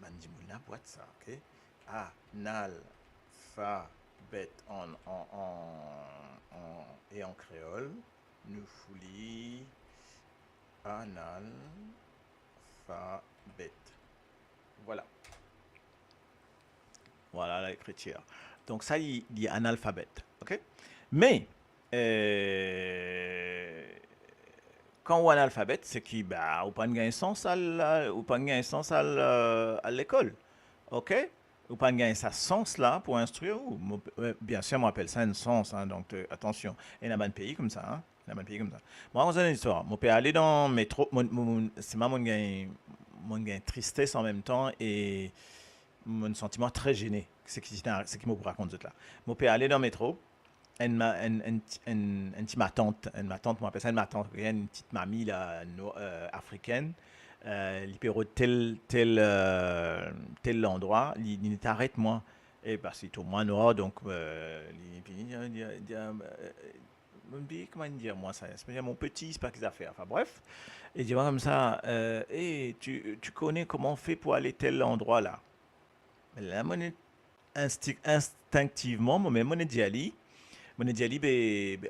Mandimoula boîte ça, ok? Nal, fa, bête et en créole. Nous fouli, anal, fa, bête. Voilà. Voilà l'écriture. Donc ça, il y a analphabète. OK? Mais, quand on a analphabète, c'est qu'il bah, ou pas de sens à l'école. OK? Ou pas de ça sens là pour instruire. Bien sûr, on appelle ça un sens. Hein, donc, attention. Il y a un pays comme ça. Hein? Il y a un pays comme ça. Moi, on a une histoire. Mon père aller dans le métro. C'est mon tristesse en même temps et mon sentiment très gêné. C'est qui me raconte là. Mon père aller dans le métro. Ma tante, on appelle ça une tante, une petite mamie là, africaine. Il peut tel endroit, il t'arrête moi. Et parce qu'il est au moins noir, donc comment dire moi ça, c'est mon petit, c'est pas qu'ils a fait. Enfin bref, et dit comme ça, hey, tu connais comment on fait pour aller tel endroit là. Mais là, mon instinctivement, mon dit Ali. Mon dit Ali,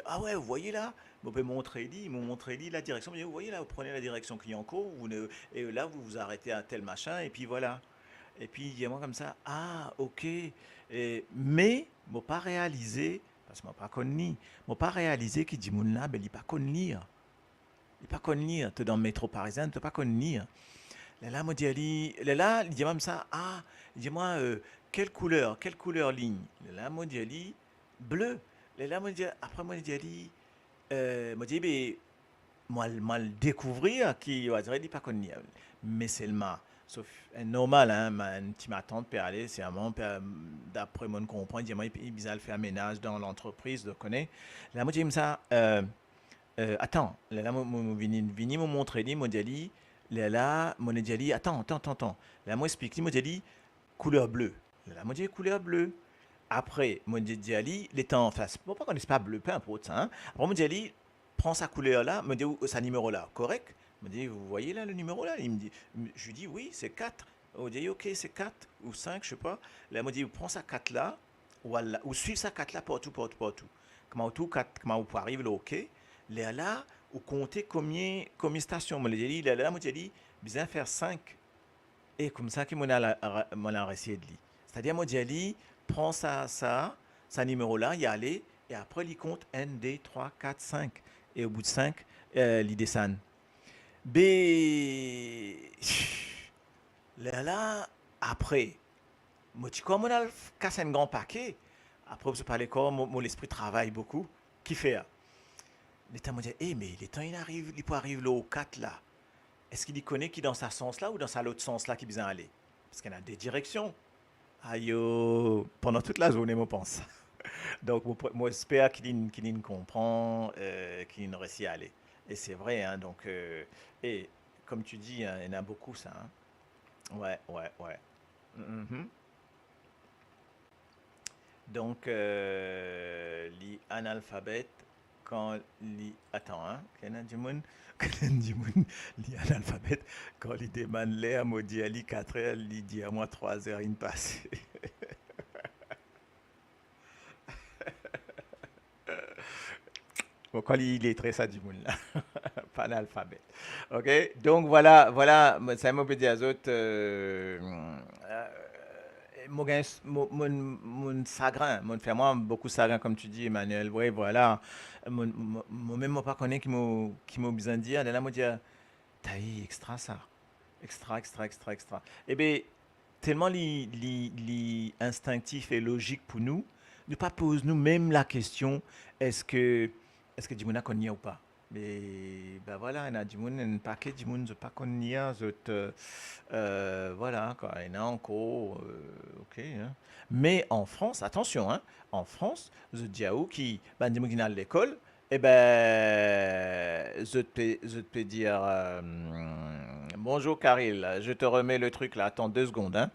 ah ouais, vous voyez là, vous pouvez montrer la direction. Vous voyez là, vous prenez la direction Clignancourt, et là vous vous arrêtez à tel machin, et puis voilà. Et puis il y a moi comme ça, ah ok. Mais je n'ai pas réalisé, parce que je n'ai pas connu, pas réalisé qu'il dit mon là, il n'est pas connu lire. Il n'est pas connu lire. Tu es dans le métro parisien, tu n'es pas connu lire. Là, moi dit Ali, là, il dit comme ça, ah, il dit moi, quelle couleur ligne. Là, moi dit Ali, bleu. Là, après, moi, je dis, moi, le découvrir qui va dire, il pas connu. Mais c'est le mal. Sauf, normal, hein, ma tante peut aller, c'est vraiment, d'après mon comprend, il dit, il fait un ménage dans l'entreprise, je connais. Là, moi, je dis, ça, attends, là, moi, vini, me montrer, moi, je dis, là, moi, je dis, attends. Là, moi, explique, moi, je dis, couleur bleue. Là, moi, je dis, couleur bleue. Après, Mondi Ali, les temps en face. Bon, pas qu'on n'est pas bleu, peu importe ça. Hein. Après, Mondi Ali prend sa couleur là, me dit sa numéro là, correct? Me dit, vous voyez là le numéro là? Il me dit, je lui dis, oui, c'est 4. On dit, ok, c'est 4 ou 5, je sais pas. Là, il me dit, prends sa 4 là, ou suivre sa 4 là partout. Comment vous arrivez là, ok? Là, vous comptez combien de stations? Me dit, là, moi, j'ai dit, bien faire 5. Et comme ça, qu'il m'a essayé de lire. C'est-à-dire, moi, j'ai dit, prend sa numéro là, y aller, et après, il compte 1, 2, 3, 4, 5. Et au bout de 5, il descend. Là, après, moi, tu comme on a cassé un grand paquet, après, je parle encore, mon esprit travaille beaucoup. Qui fait? L'État m'a dit, mais l'État, il peut arriver là au 4 là. Est-ce qu'il y connaît qui dans sa sens là ou dans sa l'autre sens là qui besoin aller? Parce qu'il y a des directions. Aïe, pendant toute la journée, je pense. Donc, moi, j'espère qu'il comprend, qu'il réussit à aller. Et c'est vrai, hein, donc, et comme tu dis, hein, il y en a beaucoup, ça. Hein. Ouais, ouais, ouais. Mhm. Donc, les analphabètes, quand les... Attends, hein, qu'il y en a du monde, qu'il y en a du monde, les analphabètes, quand les demandent l'air, moi, dit à lui 4 heures, il dit à moi 3 heures, il passe. Bon, quand il est très ça du monde là, pas l'alphabet. Ok, donc voilà, ça m'a dit à autres, mon chagrin, mon fait moi beaucoup chagrin comme tu dis, Emmanuel. Oui, voilà, moi même moi pas connais qui m'a besoin de dire, de là me dire, t'as eu extra ça, extra. Eh bien, tellement instinctif et logique pour nous, ne pas poser nous même la question, est-ce que est-ce que du monde a connu ou pas? Mais ben voilà, il y a du monde, un paquet du monde, je pas connu, voilà, quoi, il y en a encore, ok. Hein. Mais en France, attention, hein, en France, je dis à vous qui, ben, du monde qui est à l'école, eh ben, je te peux dire, bonjour Caril, je te remets le truc là, attends 2 secondes, hein.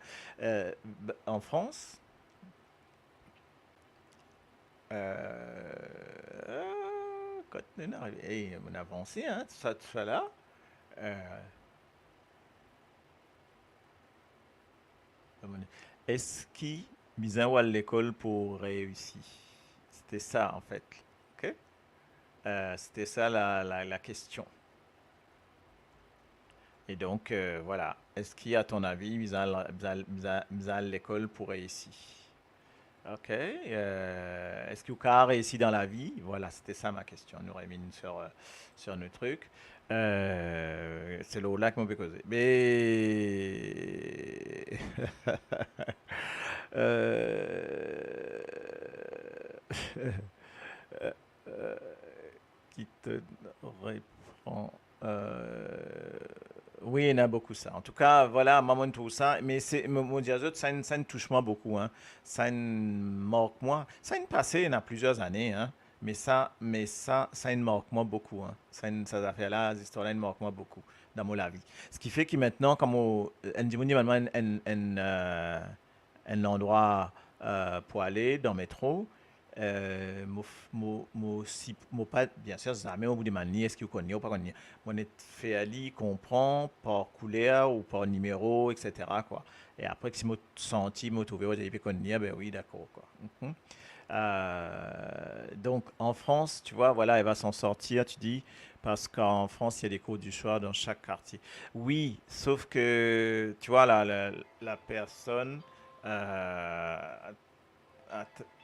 En France, quand on est arrivé, hey, on a avancé, hein, tout ça là. Euh, Est-ce qu'il besoin à l'école pour réussir? C'était ça en fait. Ok? C'était ça la question. Et donc, voilà. Est-ce qu'il, à ton avis, besoin à l'école pour réussir? Ok. Est-ce que vous avez réussi dans la vie? Voilà, c'était ça ma question. Nous remis sur nos trucs. C'est le là que m'ont causé. Mais euh, qui te reprend. Oui, il y en a beaucoup ça. En tout cas, voilà, maman tout ça. Mais c'est mon diazot, ça ne touche moi beaucoup. Hein. Ça ne marque moi. Ça ne passé il y en a plusieurs années. Hein. Ça ne marque moi beaucoup. Hein. Ces affaires-là, ces histoires-là, ne marquent moi beaucoup dans mon la vie. Ce qui fait que maintenant, comme on dit maintenant un endroit pour aller dans le métro, pas, bien sûr, ça met au bout de manière, est-ce que vous connaissez ou pas connaissez. Mon est fait ali, comprend par couleur ou par numéro, etc. Quoi. Et après, si moi senti, moi trouvé, j'ai pu connaître, ben oui, d'accord. Quoi. Mhm. Donc, en France, tu vois, voilà, elle va s'en sortir, tu dis, parce qu'en France, il y a des cours du soir dans chaque quartier. Oui, sauf que, tu vois, la personne a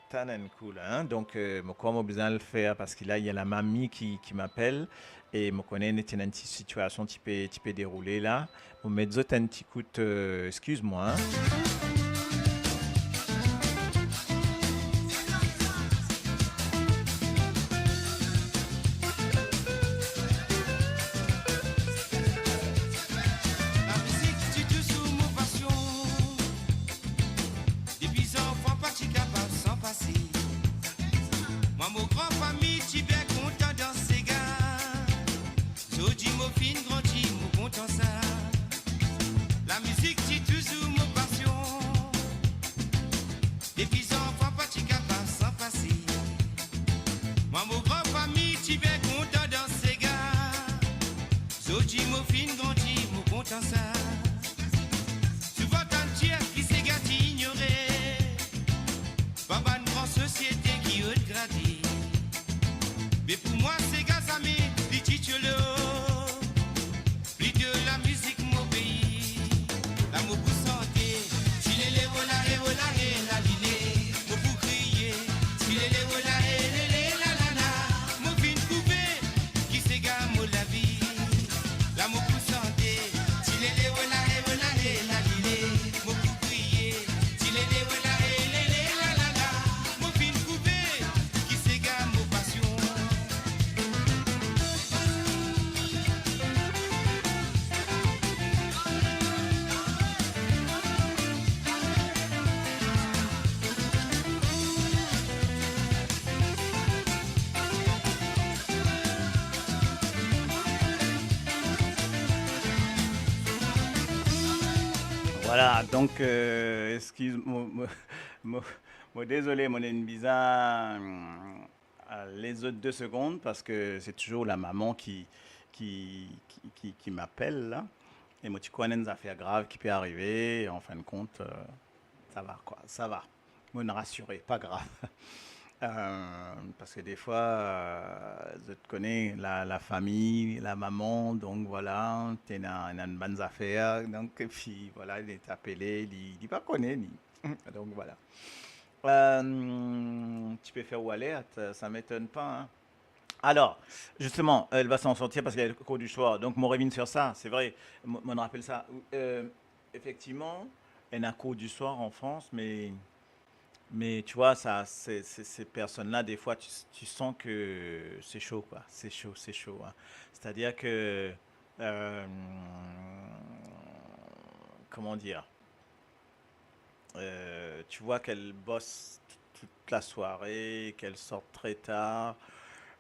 talent cool, hein? Donc, moi, comment besoin de le faire parce que là, il y a la mamie qui m'appelle et me connaît une petite situation qui peut dérouler là. Vous mettez un petit coup de, excuse-moi. Hein? La musique, tu te sous mon passion. Depuis enfant, pas tu capable sans passer. Moi, mon grand famille, tu bien content dans ces gars. Jodi, mon fin, grandi, mon content ça. La musique, tu te sous mon passion. Depuis enfant, pas tu capable sans passer. Moi, mon grand famille, tu bien content dans ces gars. Jodi, mon fin, grandi, mon content ça. Souvent, tant de qui s'est gâté, ignoré. Papa, une grande société qui veut te gratter. Mais pour moi, c'est gars, ça m'est les titules. Plus de la musique, mon pays. L'amour pour santé. Si les la lilé. Mon pour crier. Si les la la. Mon fin coupé. Qui s'est gars, mon la vie. L'amour pour santé. Si les Voilà, donc, excuse-moi, mo- désolé, mon Nbiza, les autres 2 secondes, parce que c'est toujours la maman qui m'appelle, là. Et moi, tu connais des affaires graves qui peuvent arriver, et en fin de compte, ça va, quoi, ça va. Me rassurer, pas grave. Parce que des fois, je te connais la famille, la maman, donc voilà, tu as une bonne affaire, donc et puis voilà, il est appelé, il pas connaît, donc voilà. Tu peux faire Wallet, ça m'étonne pas, hein. Alors, justement, elle va s'en sortir parce qu'elle a le cours du soir, donc mon revient sur ça, c'est vrai, on rappelle ça. Effectivement, elle a un cours du soir en France, mais tu vois, ça, ces personnes-là, des fois, tu sens que c'est chaud, quoi. C'est chaud, hein. C'est-à-dire que, euh, comment dire, tu vois qu'elle bosse toute la soirée, qu'elle sort très tard.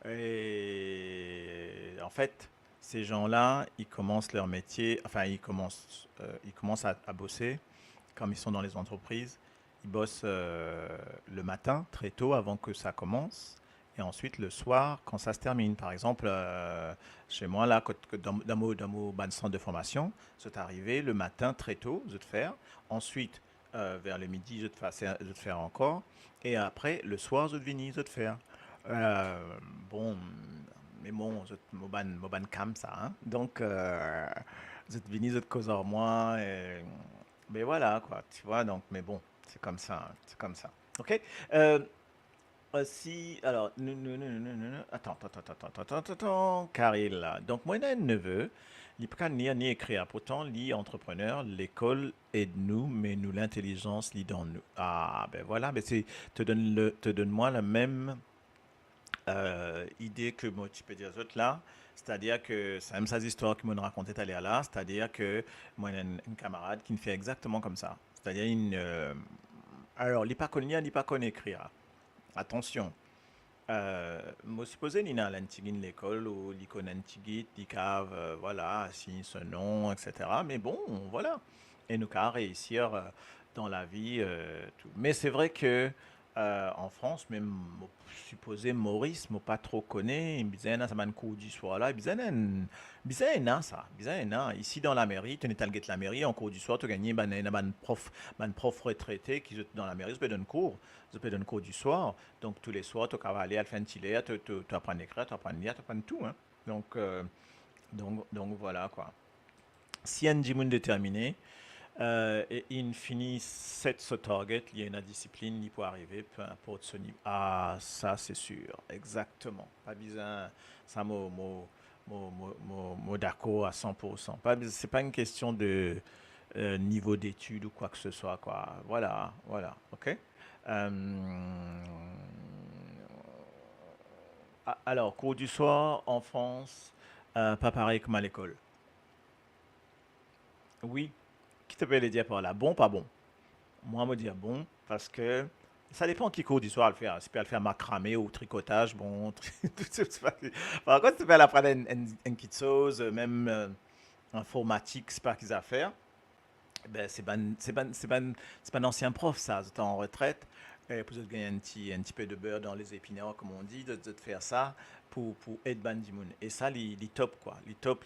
Et en fait, ces gens-là, ils commencent leur métier, enfin, ils commencent à bosser, comme ils sont dans les entreprises. Ils bossent le matin, très tôt, avant que ça commence. Et ensuite, le soir, quand ça se termine. Par exemple, chez moi, là, dans mon centre de formation, c'est arrivé le matin, très tôt, je te faire. Ensuite, vers le midi, je te faire encore. Et après, le soir, je te finis, je te faire. Euh, bon, mais bon, je ban cam ça, hein. Donc, je te finis, je te cause en moi. Mais voilà, quoi, tu vois, donc, mais bon, c'est comme ça, hein, c'est comme ça. Ok? Euh, si, alors, attends, Caril, là. Donc, moi, j'ai un neveu, il peut pas ni lire ni écrire. Pourtant, lui, entrepreneur, l'école aide nous, mais nous, l'intelligence lit dans nous. Ah, ben voilà, ben te donne-moi la même idée que moi, tu peux dire aux autres là. C'est-à-dire que c'est même ça l'histoire que m'ont raconté tout à l'heure là. C'est-à-dire que moi, j'ai une camarade qui me fait exactement comme ça. C'est-à-dire alors, il n'est pas connu écrire. Attention. Moi, supposé, il a l'antigine l'école ou l'icône antigite, l'icave, voilà, signe ce nom, etc. Mais bon, voilà. Et nous, qu'à réussir dans la vie, tout. Mais c'est vrai que en France, même, supposé Maurice, moi pas trop connaît, il disait, ça m'a un coup du soir là, il disait, ça, il disait, ici dans la mairie, tu es allé la mairie, en cours du soir, tu gagnes, ban prof retraité qui est dans la mairie, je peux donner cours du soir. Donc tous les soirs, tu vas aller à Alphantile, tu apprends à écrire, tu apprends à lire, tu apprends tout, hein. Donc, donc voilà quoi. Si un Jimoun déterminé, et il finit cette ce target, il y a une discipline, il peut arriver, peu importe ce niveau. Ah, ça c'est sûr, exactement. Pas besoin, ça d'accord à 100%. C'est pas une question de niveau d'études ou quoi que ce soit, quoi. Voilà, voilà, ok? Euh, alors, cours du soir en France, pas pareil comme à l'école. Oui, qui te peut le dire par là? Bon, pas bon. Moi, me dire bon, parce que ça dépend qui cours du soir à le faire. Si tu peux le faire macramé ou tricotage, bon, par contre, tu peux apprendre une petite chose, même informatique, c'est pas qu'ils a à faire. Ben, c'est pas un ancien prof, ça. J'étais en retraite. Et pour gagner un petit peu de beurre dans les épinards, comme on dit, de faire ça pour aider Bandimoun. Et ça, les top, quoi. Les top.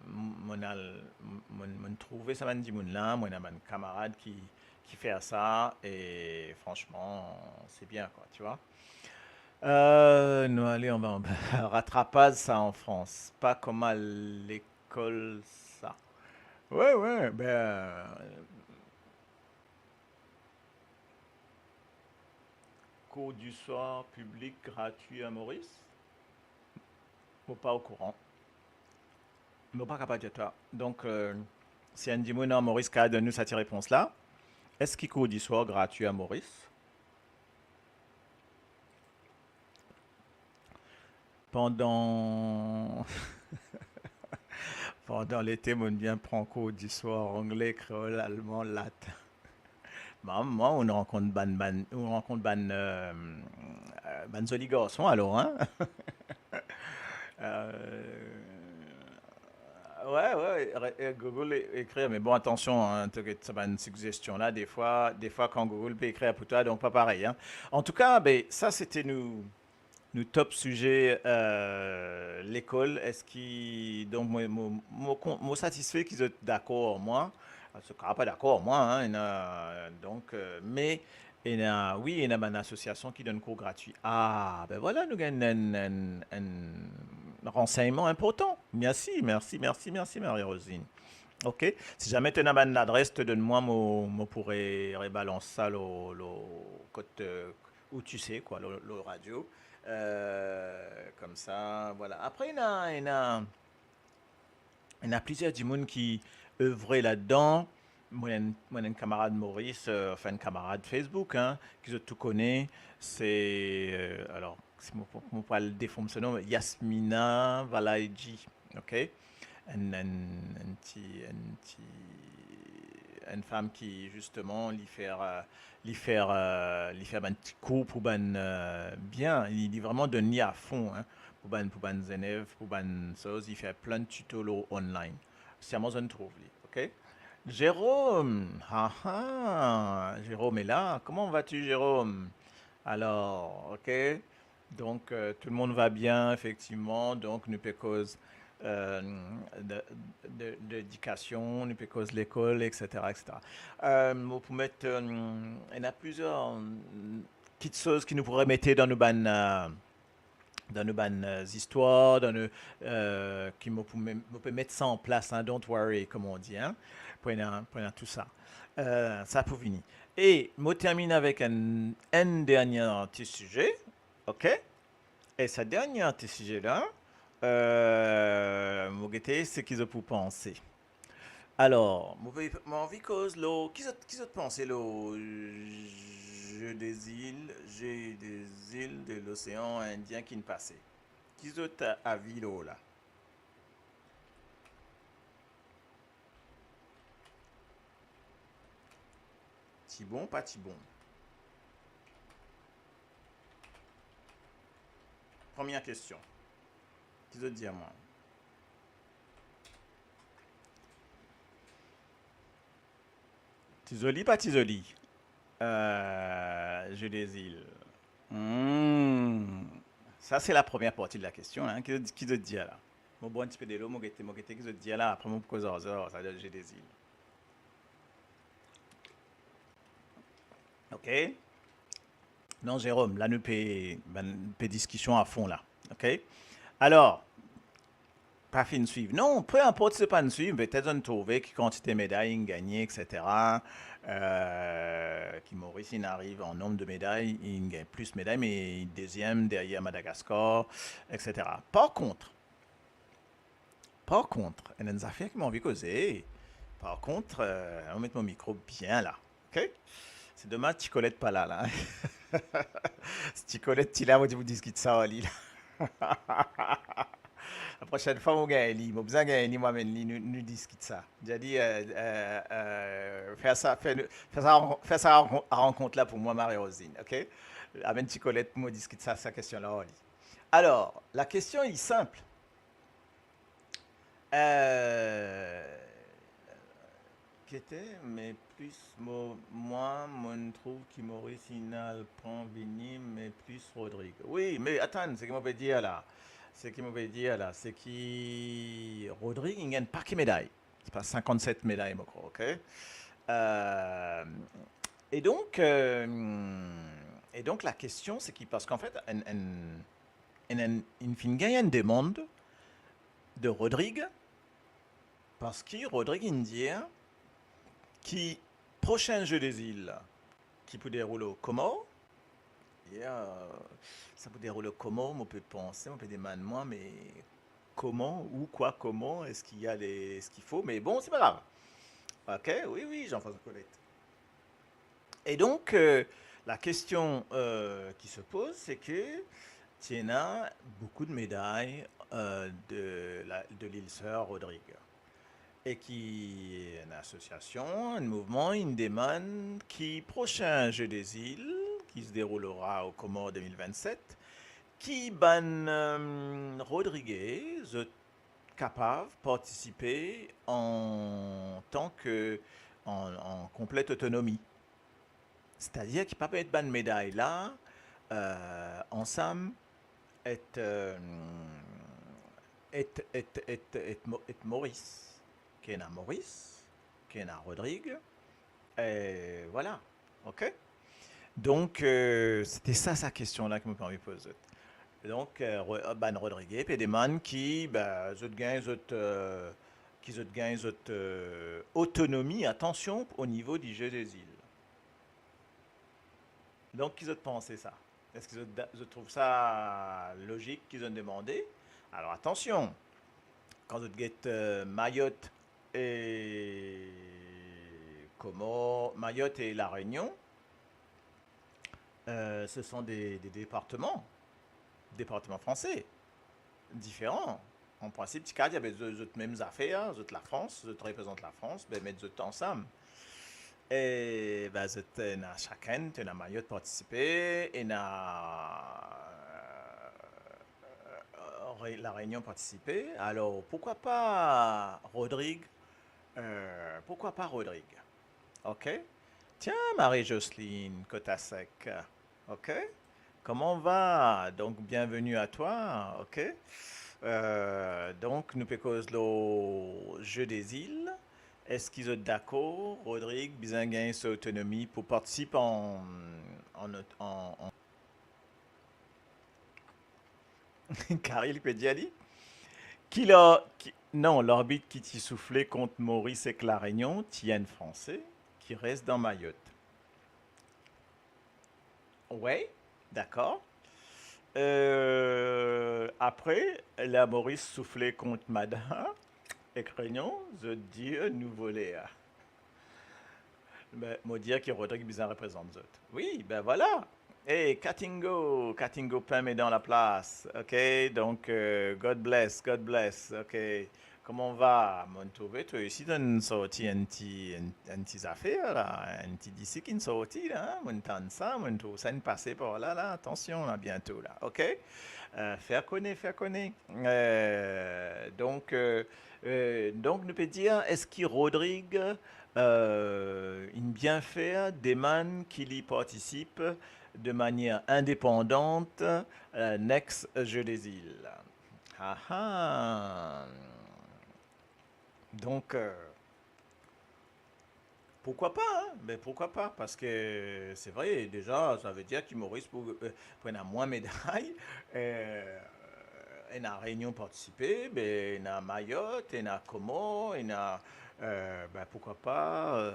Mon, al- mon trouvé ça Bandimoun là. Moi, j'ai un camarade qui fait ça. Et franchement, c'est bien, quoi, tu vois. Nous, allez, on va en rattrapage, ça, en France. Pas comme à l'école, ça. Ouais, ouais, ben, cours du soir public gratuit à Maurice? Ou pas au courant? Mais pas capable de dire toi. Donc, si Andy Mouna Maurice qui a donné cette réponse-là, est-ce qu'il cours du soir gratuit à Maurice? Pendant, pendant l'été, mon bien prend cours du soir anglais, créole, allemand, latin. Moi, on rencontre ban joli garçon alors, hein? Euh, Ouais, ouais, Google écrire, mais bon, attention, hein, ça va une suggestion là, des fois quand Google peut écrire pour toi, donc pas pareil, hein. En tout cas, ben, ça c'était nous top sujet l'école. Est-ce qui donc moi satisfait qu'ils soient d'accord moi, ce sera pas d'accord moi, hein, donc mais oui, il y a une association qui donne cours gratuits. Ah, ben voilà, nous avons un renseignement important. Merci, merci, merci, merci, Marie-Rosine. OK. Si jamais tu as une adresse, te donne-moi, moi pourrais rebalancer ça côté, où tu sais, quoi, le radio. Comme ça, voilà. Après, il y a plusieurs du monde qui œuvraient là-dedans. Moi, un camarade Maurice, enfin, un camarade Facebook, hein, qui je tout connais. C'est, alors, si moi pas le déforme ce nom, Yasmina Valaidji. OK? Une femme qui justement lui faire un petit cours pour bien, il est vraiment donné à fond, hein, pour ban élèves, pour ban choses, il fait plein de tutos online. C'est Amazon trouve lui, OK? Jérôme, Jérôme est là. Comment vas-tu, Jérôme? Alors, OK. Donc, tout le monde va bien, effectivement. Donc, nous peut cause euh, d'éducation, nous peut cause l'école, etc., etc. Pour mettre, il y a plusieurs petites choses qui nous pourraient mettre dans nos bonnes histoires, qui me peut mettre ça en place, hein, don't worry, comme on dit, hein, prenant tout ça. Ça pour finir. Et je termine avec un dernier petit sujet, ok? Et ce dernier petit sujet-là, c'est qu'ils ont pour penser. Alors, j'ai envie cause qui ont pensé jeu des îles de l'océan Indien qui ne passait. Qui ont avis là? Tibon, pas Tibon. Première question. Qui ont dit à moi? Tisoli, pas Tisoli? Jeu des îles. Hmm. Ça, c'est la première partie de la question, hein. Qui te dit là? Mon bon petit peu de l'eau, mon guetté, qui te dit là, après mon cause ça veut dire jeu des îles. OK? Non, Jérôme, là, nous peut discussion à fond, là. OK? Alors, pas fin de suivre. Non, peu importe si pas de suivre, peut-être on trouver qui quantité de médailles gagnées, etc. Qui Maurice, il arrive en nombre de médailles, il gagne plus de médailles, mais deuxième derrière Madagascar, etc. Par contre, il y a des affaires qui m'ont envie de causer. Par contre, on va mettre mon micro bien là. OK? C'est dommage, Ticolette pas là. Si Ticolette, tu là, moi, je vous discute ça, Ali. La prochaine fois, on gagne, moi, besoin gagner, moi, mais nous discute ça. J'ai dit, faire ça à rencontre là pour moi, Marie-Rosine, ok? Avec Ticolette, moi, discute ça, sa question là, Ali. Alors, la question est simple. Euh, qui était, mais plus moi, je trouve que Maurice Inal prend Vini, mais plus Rodrigue. Oui, mais attends, c'est qui m'a dire là. C'est qui Rodrigue, il gagne pas de médailles. C'est pas 57 médailles, je crois, ok? Euh, et donc, la question, c'est qui, parce qu'en fait, il finit gagner une demande de Rodrigue, parce que Rodrigue Indien, qui prochain jeu des îles qui peut dérouler au Comores. Ça peut dérouler au Comores, on peut penser, on peut demander moi, mais comment, ou quoi, comment, est-ce qu'il y a ce qu'il faut, mais bon, c'est pas grave. Ok, oui, oui, Jean-François Colette. Et donc, la question qui se pose, c'est que tu as beaucoup de médailles de l'île Sœur Rodrigue et qui est une association, un mouvement, une demande qui, prochain jeu des îles, qui se déroulera au Comores 2027, qui ban Rodriguez, capable de participer en tant que en complète autonomie. C'est-à-dire qu'il ne peut pas être ban médaille là, ensemble, être, Maurice, qui est un Maurice, qui est un Rodrigue, et voilà, ok? Donc, c'était ça sa question là que me permis de poser. Donc, ban Rodrigue, puis des man qui, ben, qui gagnent autonomie, attention, au niveau du jeu des îles. Donc, qu'ils ont pensé ça? Est-ce qu'ils ont trouvent ça logique qu'ils ont demandé? Alors, attention, quand vous êtes Mayotte et Mayotte et La Réunion, ce sont des départements français, différents. En principe, il y a les mêmes affaires, la France, vous représentez la France, ben, mettez eux ensemble. Et ben, chacun, tu as Mayotte participé, et la Réunion participé. Alors, pourquoi pas Rodrigue? OK? Tiens, Marie-Jocelyne Cotasec. OK? Comment va? Donc, bienvenue à toi. OK? Donc, nous pécose le jeu des îles. Est-ce qu'ils sont d'accord, Rodrigue, bien gagner son autonomie pour participer en Karil Pediali? Non, l'arbitre qui t'y soufflé contre Maurice et La Réunion, Tienne français, qui reste dans Mayotte. Ouais, d'accord. Après, la Maurice soufflé contre Madin et Réunion, je dis nous voler. Ben, me dire que Rodrigue Bizarre représente Zot. Oui, ben voilà. Hey, Katingo Pam est dans la place. OK, donc, God bless. OK, comment on va? Mon trouvé, toi ici, dans sorti un petit affaire, là, un petit d'ici qui est sorti, là, mon temps ça, mon tout, ça ne passait par là, attention, là, bientôt, là. OK? Faire connaître. Donc, nous peut dire, est-ce que Rodrigue, il bien faire des man qui y participent de manière indépendante next Jeu des îles. Ah ah. Donc, pourquoi pas, hein? Mais pourquoi pas? Parce que c'est vrai, déjà, ça veut dire qu'il Maurice pour avoir moins de médailles. Il a Réunion participé, mais il a Mayotte, il a Como, il a ben, pourquoi pas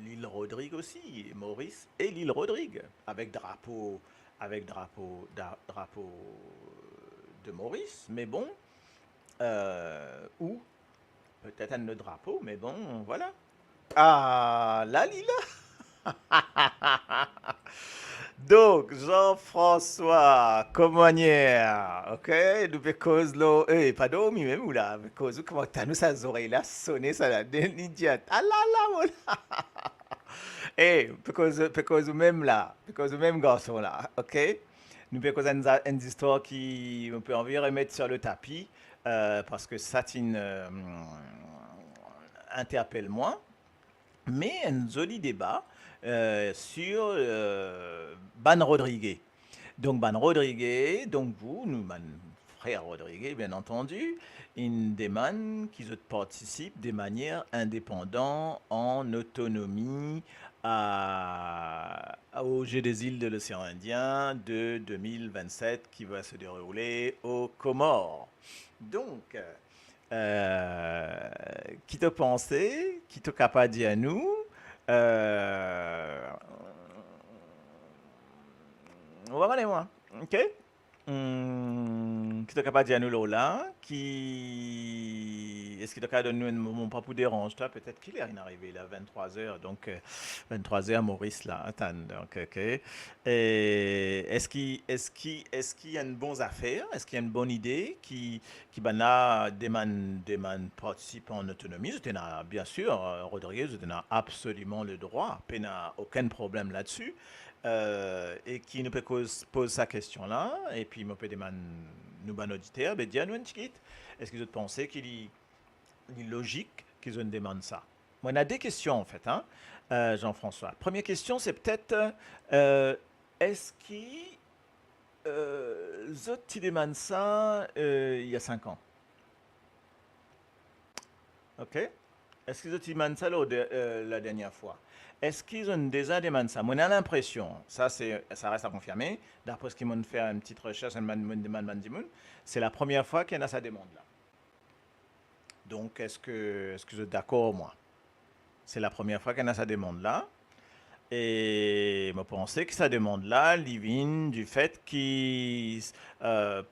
l'île Rodrigue aussi, Maurice et l'île Rodrigue, avec drapeau de Maurice, mais bon, ou peut-être un autre drapeau, mais bon, voilà. Ah, la Lila. Donc, Jean-François Comonière, ok, nous cause l'eau, pas d'homme même ou là, cause comment t'as nous ça oreilles là sonné ça là, l'idiote, ah là là, voilà. Parce que même garçon là, ok, nous cause une histoire qui on peut envie remettre sur le tapis, parce que ça interpelle moi, mais un joli débat. Sur Ban Rodrigue. Donc Ban Rodrigue, donc vous, nous, mon frère Rodrigue, bien entendu, une demande qui participe de manière indépendante, en autonomie, au Jeu des îles de l'océan Indien de 2027 qui va se dérouler aux Comores. Donc, qui te pensait, qui te capable de dire à nous, on va regarder moi, ok? Qui est capable de dire à nous là, est-ce qu'il est capable de nous mon pas pour dérange toi peut-être qu'il est arrivé là 23h donc 23h Maurice là attends donc ok et est-ce qu'il y a une bonne affaire, est-ce qu'il y a une bonne idée qui ben là demande participe en autonomie, je t'en a bien sûr Rodriguez, je t'en a absolument le droit, il n'y a aucun problème là-dessus. Et qui nous pose sa question là, et puis il me peut demander nous ban auditeurs, ben dis-nous un petit est-ce que vous pensez qu'il est logique qu'ils ont demandé ça? Moi, on a des questions en fait, hein, Jean-François. Première question, c'est peut-être est-ce qu'ils ont demandé ça il y a 5 ans? Ok? Est-ce qu'ils ont demandé ça la dernière fois? Est-ce qu'ils ont déjà demandé ça? Moi, on a l'impression, ça reste à confirmer, d'après ce qu'ils m'ont fait une petite recherche, c'est la première fois qu'il y en a sa demande là. Donc, est-ce que vous êtes d'accord, moi? C'est la première fois qu'il y en a sa demande là. Et je pense que sa demande là, vient du fait qu'ils, parce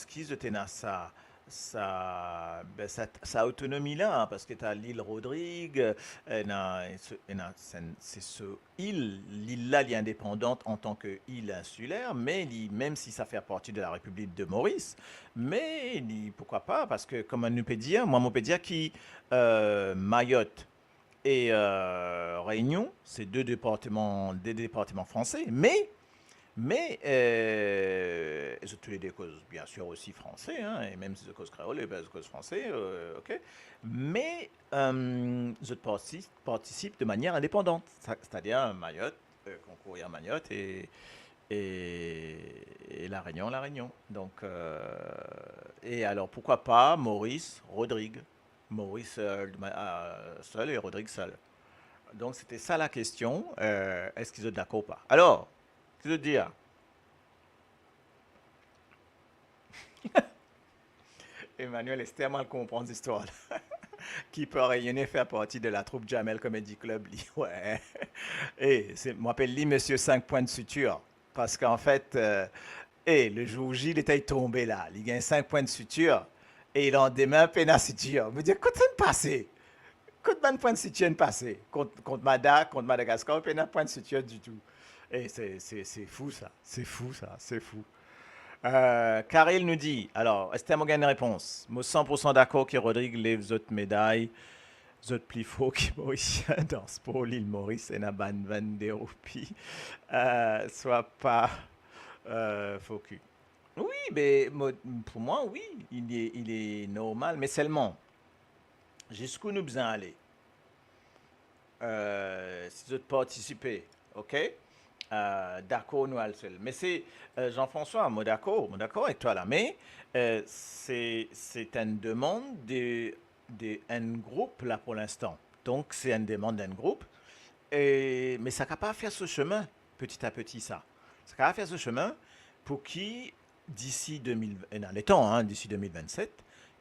qu'ils étaient dans sa autonomie là, hein, parce que tu as l'île Rodrigue, c'est ce l'île là, elle est indépendante en tant qu'île insulaire, mais même si ça fait partie de la République de Maurice, mais pourquoi pas, parce que comme on peut dire, moi, on peut dire qui Mayotte et Réunion, c'est deux départements français, mais c'est tous les deux causes, bien sûr, aussi français, hein, et même si c'est cause créole, et bien c'est cause français, ok. Mais je participe de manière indépendante, c'est-à-dire Mayotte, concourir à Mayotte et la Réunion. Donc, et alors pourquoi pas Maurice, Rodrigue, Maurice seul et Rodrigue seul. Donc c'était ça la question, est-ce qu'ils sont d'accord ou pas? Alors, je veux dire, Emmanuel est tellement comprendre cette histoire qui peut rayonner faire partie de la troupe Jamel Comedy Club. Ouais. Et moi, appelle lui Monsieur 5 points de suture. Parce qu'en fait, le jour J, il était tombé là. Il gagne 5 points de suture. Et il en demain, peine à suture. Je me dis, qu'est-ce qui passé? Qu'est-ce point de suture passé? Contre Madagascar, peine à point de suture du tout. Et c'est fou ça. C'est fou ça. C'est fou. Karel nous dit, alors, est-ce que tu as une réponse? Moi, 100% d'accord que Rodrigue lève les autres médailles, les autres plus faux qui Mauricien dans ce sport, l'île Maurice et la ban des roupies, soit pas faux cul. Oui, mais pour moi, oui, il est normal, mais seulement, jusqu'où nous besoin aller? Si vous participez, ok? D'accord, nous, seul. Mais c'est, Jean-François, moi d'accord avec toi là, mais c'est une demande d'un groupe là pour l'instant. Donc, c'est une demande d'un groupe, mais ça ne va pas faire ce chemin petit à petit, ça. Ça va faire ce chemin pour qui, d'ici 2000, dans les temps, hein, d'ici 2027,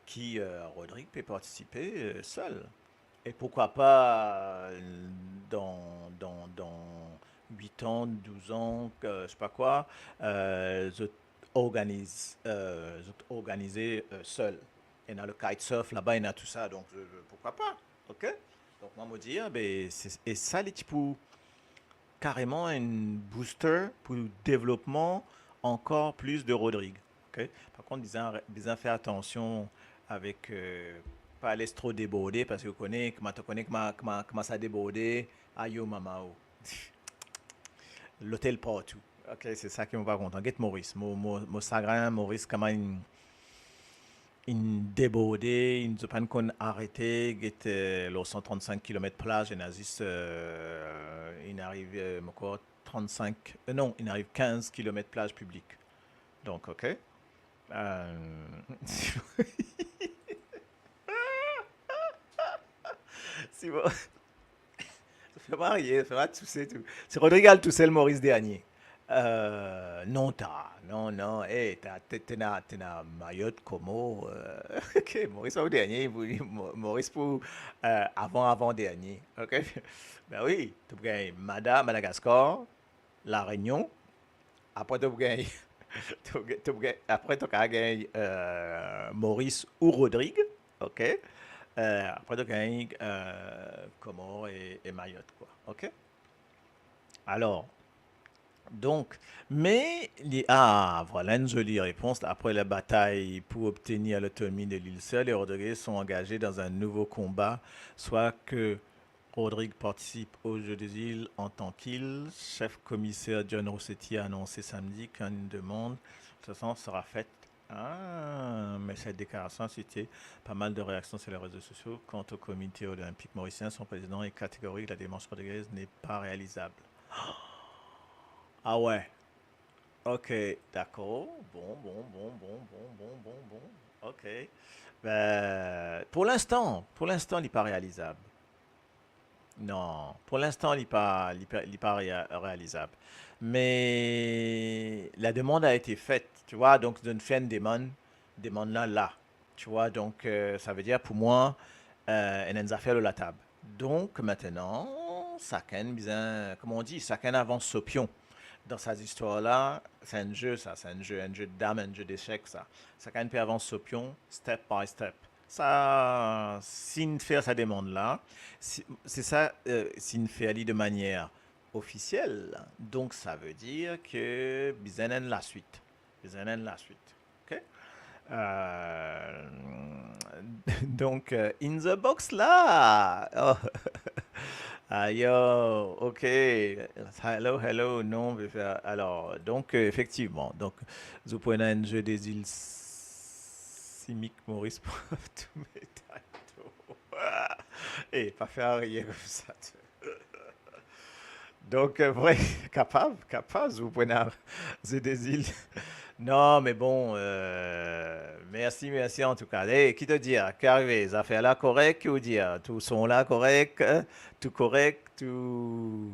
qui Rodrigue peut participer seul. Et pourquoi pas dans 8 ans, 12 ans, je sais pas quoi, je organiser seul. Et dans le kitesurf, là-bas, il y a tout ça, donc pourquoi pas, ok? Donc moi, me dire, ben, et ça, les types pour carrément un booster pour le développement encore plus de Rodrigue, ok? Par contre, disons faire attention avec pas laisser trop déborder, parce que vous connaissez, comment ça débordé, aïe, maman. L'hôtel partout. Ok, c'est ça qui me va content. Get Maurice. Mon sagrin, Maurice, comment il débordé, il ne pas qu'on arrêté, get le 135 km plage, et nazis, il arrive encore 35, non, il arrive 15 km plage publique. Donc, ok. Si bon. Ça fait marier, ça fait tousser tout. C'est Rodrigue Toussel, Maurice Dernier. Non, non, t'es na Mayotte, Como. Ok, Maurice au dernier, Maurice pour avant dernier. Ok, ben oui, tu gagnes Madagascar, La Réunion. Après tu gagnes, après tu gagnes Maurice ou Rodrigue. Ok. Après tu gagnes Comores et Mayotte, quoi. Ok. Alors, donc, mais voilà une jolie réponse. Après la bataille pour obtenir l'autonomie de l'île seule, les Rodriguez sont engagés dans un nouveau combat, soit que Rodrigue participe aux Jeux des îles en tant qu'île. Chef commissaire John Rossetti a annoncé samedi qu'une demande toute façon, sera faite. Ah, mais cette déclaration a suscité pas mal de réactions sur les réseaux sociaux. Quant au comité olympique mauricien, son président est catégorique, la démarche Rodriguez n'est pas réalisable. Ah ouais, ok, d'accord. Bon. Ok. Ben, pour l'instant, il n'est pas réalisable. Non, pour l'instant, il n'est pas réalisable. Mais la demande a été faite, tu vois, donc d'une fait une demande là. Tu vois, donc ça veut dire pour moi, elle nous a fait la table. Donc maintenant, chacun, bien, comme on dit, chacun avance au pion. Dans ces histoires-là, c'est un jeu, ça, c'est un jeu de dames, un jeu d'échecs, ça. Chacun peut avancer au pion, step by step. Ça, s'il fait sa demande-là, c'est ça, s'il fait aller de manière officielle, donc ça veut dire que bizanen la suite. Bizanen la suite. OK? Euh, donc, in the box là. Oh. Ah, yo, ok. Hello, non, alors, donc, effectivement, donc, vous prenez un jeu des îles Simic Maurice pour tous mes tantôt. Et pas faire rien comme ça. Donc, vrai, capable, vous prenez un jeu des îles. Non, mais bon, merci en tout cas. Hey, qui te dit, qu'arrivé, les affaires là correctes, ou dire, tout son là correct, tout correct, tout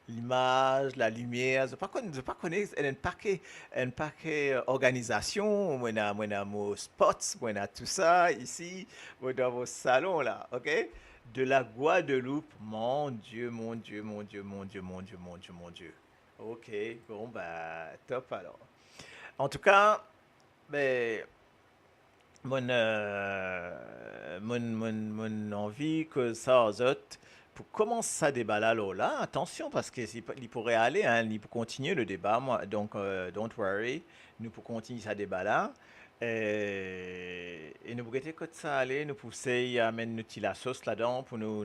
l'image, la lumière, je pas connaître un paquet organisation, moi mon spots, moi tout ça ici, moi dans vos salons là, ok? De la Guadeloupe, mon Dieu, mon Dieu, mon Dieu, mon Dieu, mon Dieu, mon Dieu, mon Dieu. Ok, bon bah top alors. En tout cas, ben, mon envie que ça aux autres, pour commencer ça débat là, attention, parce que il pourrait aller, hein, il peut continuer le débat, moi, donc don't worry, nous pour continuer ça débat là. Et nous pourrions que ça aller, nous pousser à mettre la sauce là-dedans pour nous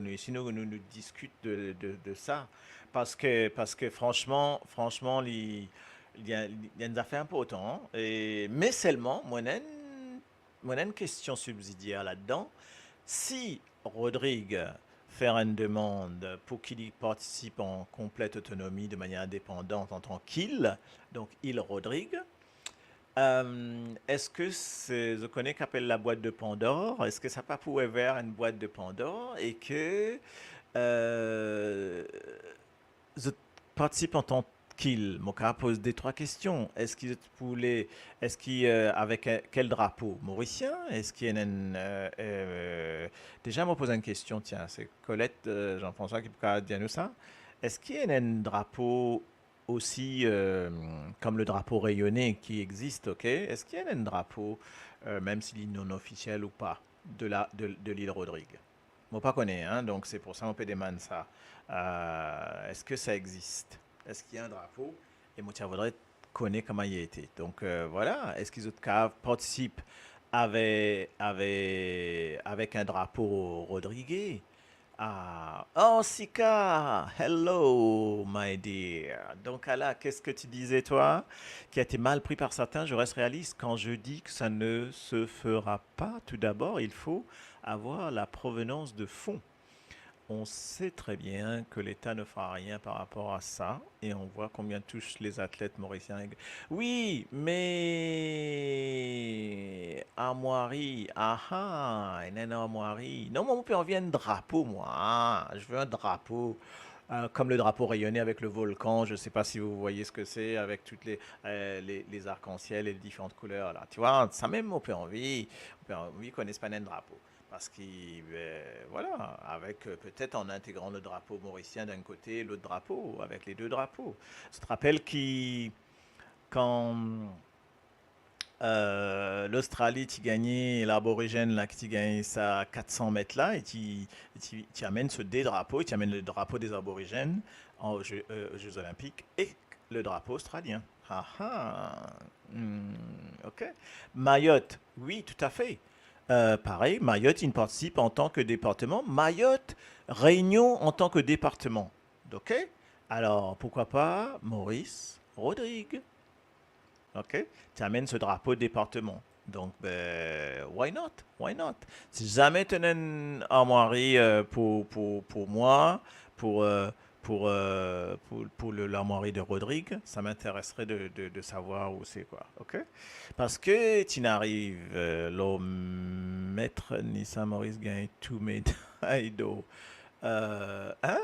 discuter de ça. Parce que franchement, il y a une affaire importante. Mais seulement, moi, une question subsidiaire là-dedans. Si Rodrigue fait une demande pour qu'il y participe en complète autonomie de manière indépendante en tant qu'il, donc il Rodrigue, est-ce que je connais qu'appelle la boîte de Pandore? Est-ce que ça pas pourrait vers une boîte de Pandore et que euh, je participe en tant qu'il, mon cas pose des trois questions. Est-ce qu'il avec quel drapeau mauricien? Est-ce qu'il y a déjà, me pose une question, tiens, c'est Colette, Jean-François qui peut dire nous ça. Est-ce qu'il y a un drapeau aussi comme le drapeau rayonné qui existe, ok? Est-ce qu'il y a un drapeau, même s'il est non officiel ou pas, de l'île Rodrigue? Moi, pas connais, hein, donc c'est pour ça qu'on peut demander ça. Est-ce que ça existe? Est-ce qu'il y a un drapeau? Et moi, tiens, voudrais connaître comment il a été. Donc voilà, est-ce qu'ils autres cas participent avec un drapeau Rodriguez? Ah, oh, Sika, hello, my dear. Donc, là, qu'est-ce que tu disais, toi, qui a été mal pris par certains? Je reste réaliste quand je dis que ça ne se fera pas. Tout d'abord, il faut avoir la provenance de fonds. On sait très bien que l'État ne fera rien par rapport à ça et on voit combien touchent les athlètes mauriciens. Oui, mais armoirie, une armoirie. Non, mon père vient un drapeau, moi. Je veux un drapeau. Comme le drapeau rayonné avec le volcan, je ne sais pas si vous voyez ce que c'est, avec toutes les arcs-en-ciel et les différentes couleurs là. Tu vois, ça même mon père envie qu'on n'ait pas un drapeau. Parce qu'il, voilà, avec peut-être en intégrant le drapeau mauricien d'un côté, l'autre drapeau, avec les deux drapeaux. Je te rappelle quand l'Australie, tu gagnais, l'aborigène là, qui gagnait ça à 400 mètres là, et tu amènes ce des drapeaux, tu amènes le drapeau des aborigènes aux Jeux Olympiques et le drapeau australien. Ah ah, ok. Mayotte, oui, tout à fait. Pareil, Mayotte, il participe en tant que département. Mayotte, Réunion en tant que département. OK? Alors, pourquoi pas Maurice Rodrigue? OK? Tu amènes ce drapeau de département. Donc, ben, why not? Why not? Si jamais tu as une armoirie pour moi, pour, euh, pour l'armoirie de Rodrigue, ça m'intéresserait de savoir où c'est quoi. OK? Parce que tu n'arrives, le maître Nissan Maurice gagne tout médailles d'eau. Hein?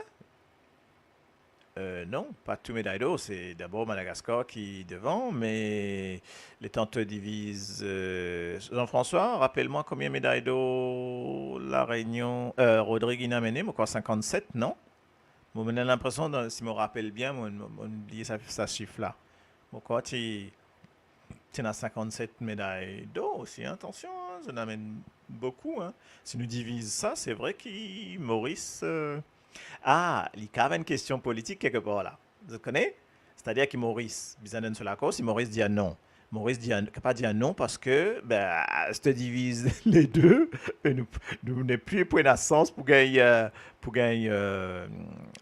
Non, pas tous médailles d'or. C'est d'abord Madagascar qui est devant, mais les temps te divisent. Jean-François, rappelle-moi combien de médailles d'or la Réunion, Rodrigue a mené, moi, quoi, 57, non? Moi, j'ai l'impression, si je me rappelle bien, on oublie ça chiffre-là. Moi, quoi, tu as 57 médailles d'or aussi, hein, attention, hein, ça en amène beaucoup. Hein. Si nous divisons ça, c'est vrai que Maurice. Ah, il y a une question politique quelque part là. Vous connaissez? C'est-à-dire que Maurice, bizarre sur la cause, si Maurice dit non. Maurice dit pas dire non parce que ben, se divise les deux et nous n'avons plus point d'essence pour gagner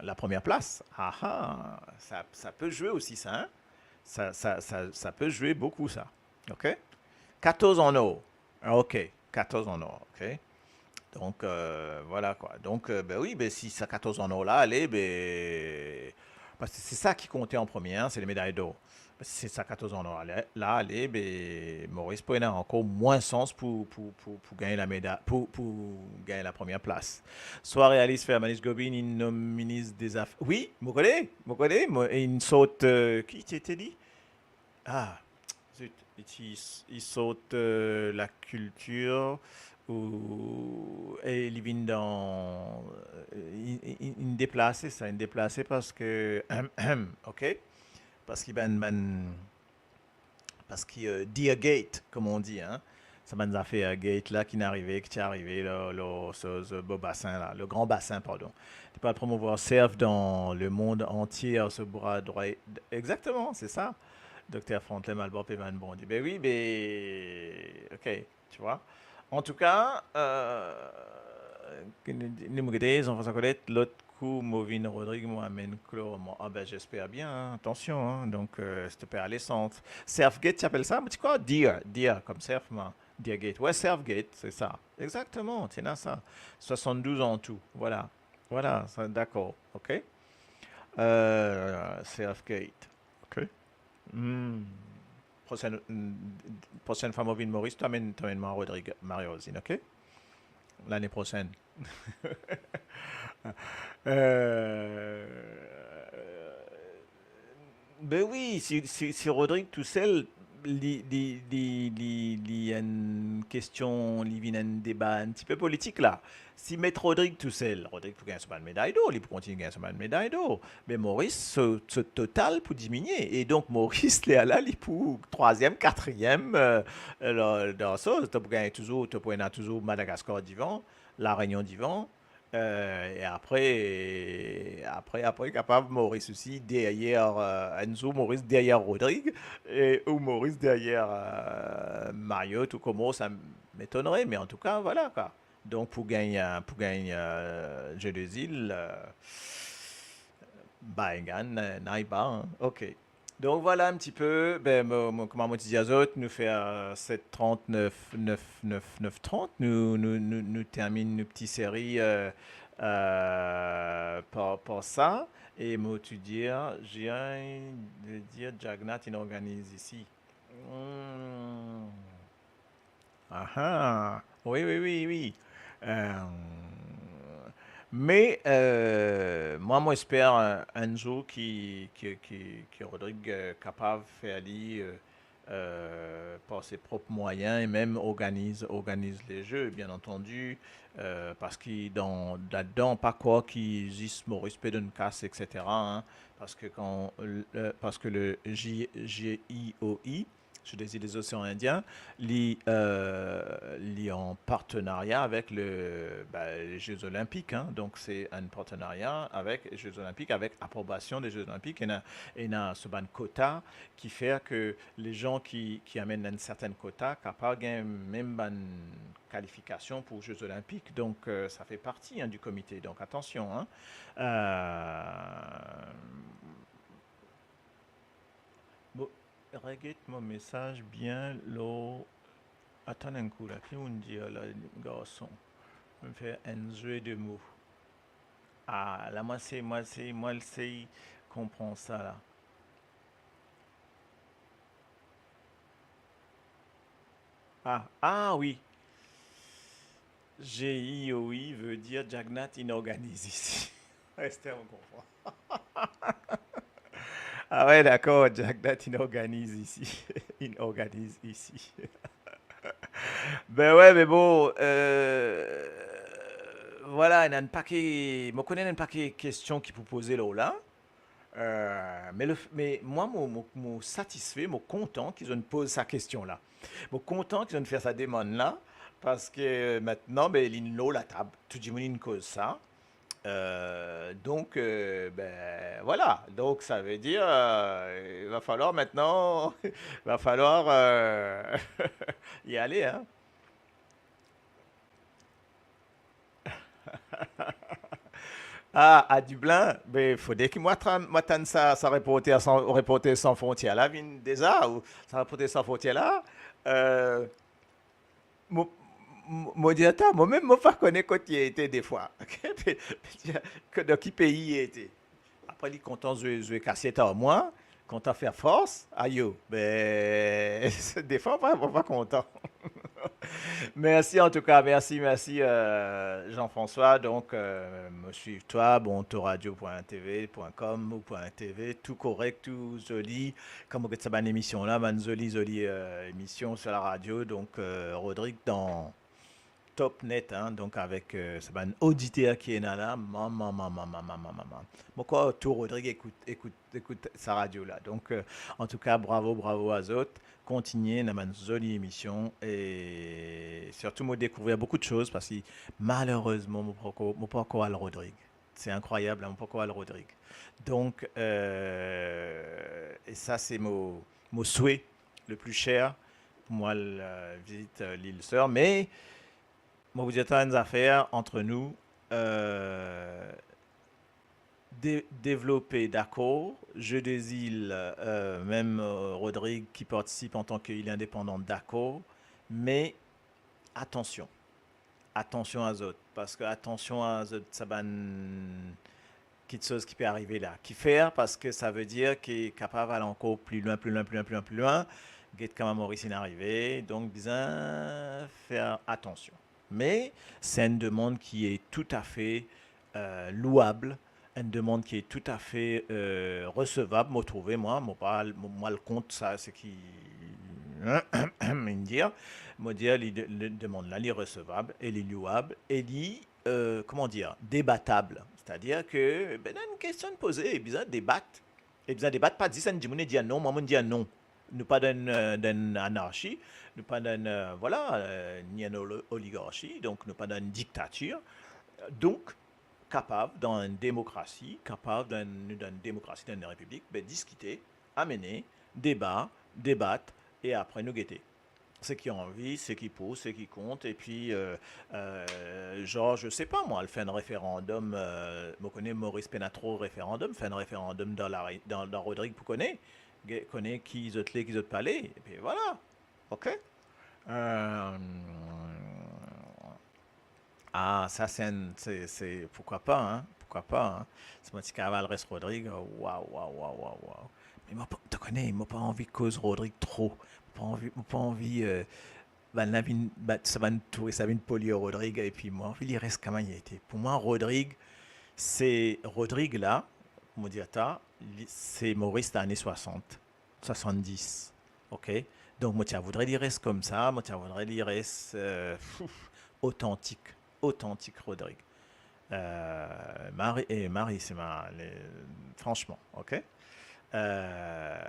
la première place. Ah ah, ça peut jouer aussi ça. Hein? Ça peut jouer beaucoup ça. OK? 14 en or. Ah, OK. 14 en or. OK? Donc, voilà quoi. Donc, ben oui, ben, si ça 14 en or là, allez, ben, parce que c'est ça qui comptait en premier, hein, c'est les médailles d'or. Ben, si c'est ça 14 en or là, allez, ben, Maurice Poena a encore moins sens pour gagner la médaille, pour gagner la première place. Soit réaliste, faire Manish Gobin, il nomme ministre des Affaires. Oui, vous connaissez, il saute, qui t'était dit? Ah, zut, il saute la culture et il vient dans une déplacé ça une déplacé parce que ok parce qu'il parce qu'il Deer Gate comme on dit hein ça m'a a fait Gate là qui est arrivé là, ce beau bassin là le grand bassin pardon tu peux promouvoir surf dans le monde entier ce bras droit exactement c'est ça docteur Franklin Malbor Péman Bondi ben oui ben ok tu vois en tout cas, nous me regardez, Jean-François Colette, l'autre coup, Movin Rodrigue, Mohamed Clo, ah ben j'espère bien, hein, attention, hein, donc s'il te plaît, à l'essence. Surfgate, tu appelles ça? Mais tu quoi? Deer, comme surf, Deergate. Ouais, Surfgate, c'est ça. Exactement, c'est là ça. 72 en tout, voilà. Voilà, d'accord, ok. Surfgate, ok. Hmm. Prochaine fois, Movin Maurice, tu amènes moi Rodrigue Mario-Rosine, ok? L'année prochaine. Euh, Ben oui, si Rodrigue tout seul, il y a une question, il y a un débat un petit peu politique là. Si mettre Rodrigue tout seul, Rodrigue pour gagner une médaille d'or, il peut continuer à gagner une médaille d'or. Mais Maurice, ce total pour diminuer. Et donc Maurice, là, il pour troisième, quatrième dans ça. Tu peux gagner toujours, tu peux gagner toujours Madagascar d'Ivan, La Réunion d'Ivan. Et après, capable Maurice aussi derrière Enzo, Maurice derrière Rodrigue, ou Maurice derrière Mario, tout comme ça m'étonnerait, mais en tout cas, voilà quoi. Donc pour gagner Jeu des îles, Baïgan, Naïba, hein. Ok. Donc voilà un petit peu, ben, comment on dit autres, nous fait 7h30, 9h30, nous terminons une petite série par ça. Et moi, tu dire, j'ai envie de dire, Jagnat, il organise ici. Hmm. Ah ah. Oui, oui, oui, oui. Mais moi, j'espère un jour qui Rodrigue capable de faire aller par ses propres moyens et même organise les jeux, bien entendu, parce qu'il là-dedans, pas quoi qui existe mon respect d'une casse, etc. Hein, parce que le JIOI, je désire des océans Indiens, est en partenariat avec les Jeux Olympiques. Hein. Donc, c'est un partenariat avec les Jeux Olympiques, avec approbation des Jeux Olympiques. Il y a ce ban quota qui fait que les gens qui amènent un certain quota, capables gagnent même une qualification pour les Jeux Olympiques. Donc, ça fait partie hein, du comité. Donc, attention. Hein. Bon, regarde mon message bien, là. Attends un coup, là. Qui on dit, là, garçon? Je vais faire un jeu de mots. Ah, là, moi, c'est, comprends ça, là. Oui. GIOI veut dire Jagnat inorganisé ici. Esther, on comprend. Ah ouais, d'accord, Jagnat inorganise ici. Inorganise ici. Ben ouais, mais bon, voilà, il y a un paquet, je connais un paquet de questions qui vous poser là. Mais moi, je satisfait, je content qu'ils ont posé sa question-là. Je content qu'ils ont fait sa demande-là, parce que maintenant, ben, ils ont la table. Tout le monde cause ça. Ben voilà. Donc, ça veut dire, il va falloir maintenant, il va falloir y aller, hein. Ah, à Dublin, ben, il faudrait que moi, ça reporter sans frontières là, vin déjà, ou ça reporter sans frontières là. Euh, mo- Moi, dis, attends, moi-même, moi, pas connais quand il était des fois. Ok? Que dans quel pays il était. Après, il est content de jouer cassette à moi, content faire force, aïe, yo, ben, des fois, pas content. Merci en tout cas, merci Jean-François. Donc, me suivre toi, bontoradio.tv.com ou .tv, tout correct, tout joli. Comme vous avez cette émission là, une jolie émission sur la radio. Donc, Rodrigue dans Top Net, hein, donc avec un auditeur qui est là, maman. Bon, quoi, tout Rodrigue écoute sa radio là. Donc, en tout cas, bravo à Zot. Continuez dans une jolie émission et surtout, me découvrir beaucoup de choses parce que malheureusement, je pas encore à le Rodrigue. C'est incroyable, je pas encore à le Rodrigue. Donc, et ça, c'est mon souhait le plus cher pour moi, la visite l'île Sœur. Mais moi, vous dites une affaire entre nous. Développer, d'accord. Jeu des îles, même Rodrigue qui participe en tant qu'île indépendante, d'accord. Mais attention, attention à Zot. Parce que attention à Zot, ça va quelque chose qui peut arriver là. Qui faire parce que ça veut dire qu'il est capable d'aller encore plus loin, plus loin, plus loin, plus loin, plus loin. Get comme Maurice est arrivé. Donc, bien faire attention. Mais c'est une demande qui est tout à fait louable, une demande qui est tout à fait recevable. Moi, trouvé, moi, le compte, ça, c'est qui me dire, moi dire, les demandes là, les recevables, et les louables, et les, comment dire, débattables. C'est-à-dire que, ben, une question posée, et bien débattre. Et bien débattre, pas dire ça, dire non, moi, dire non. Nous pas d'une anarchie, nous pas d'une, voilà, ni une oligarchie, donc nous pas d'une dictature. Donc, capable dans une démocratie, dans une république, ben, discuter, amener, débattre, et après nous guetter. Ce qui ont envie, ce qui pousse, ce qui compte, et puis, genre, je sais pas, moi, elle fait un référendum, je connais Maurice Penatro, référendum, fait un référendum dans Rodrigue, vous connaît qui ils autres qui autres palais, et puis voilà, ok? Euh, ça c'est pourquoi pas, hein? Pourquoi pas, hein? C'est mon petit cavale reste Rodrigue. Waouh. Mais moi, tu connais, moi pas envie de cause Rodrigue trop. Pas envie. Ça va nous tourer, ça va nous polir Rodrigue. Et puis moi, il reste comme il était. Pour moi, Rodrigue, c'est Rodrigue là, on dit c'est Maurice des années 60, 70. Ok? Donc, moi, tiens, voudrais dire reste comme ça. Moi, tiens, voudrais dire reste authentique. Authentique Rodrigue. Marie, c'est franchement, ok? Euh,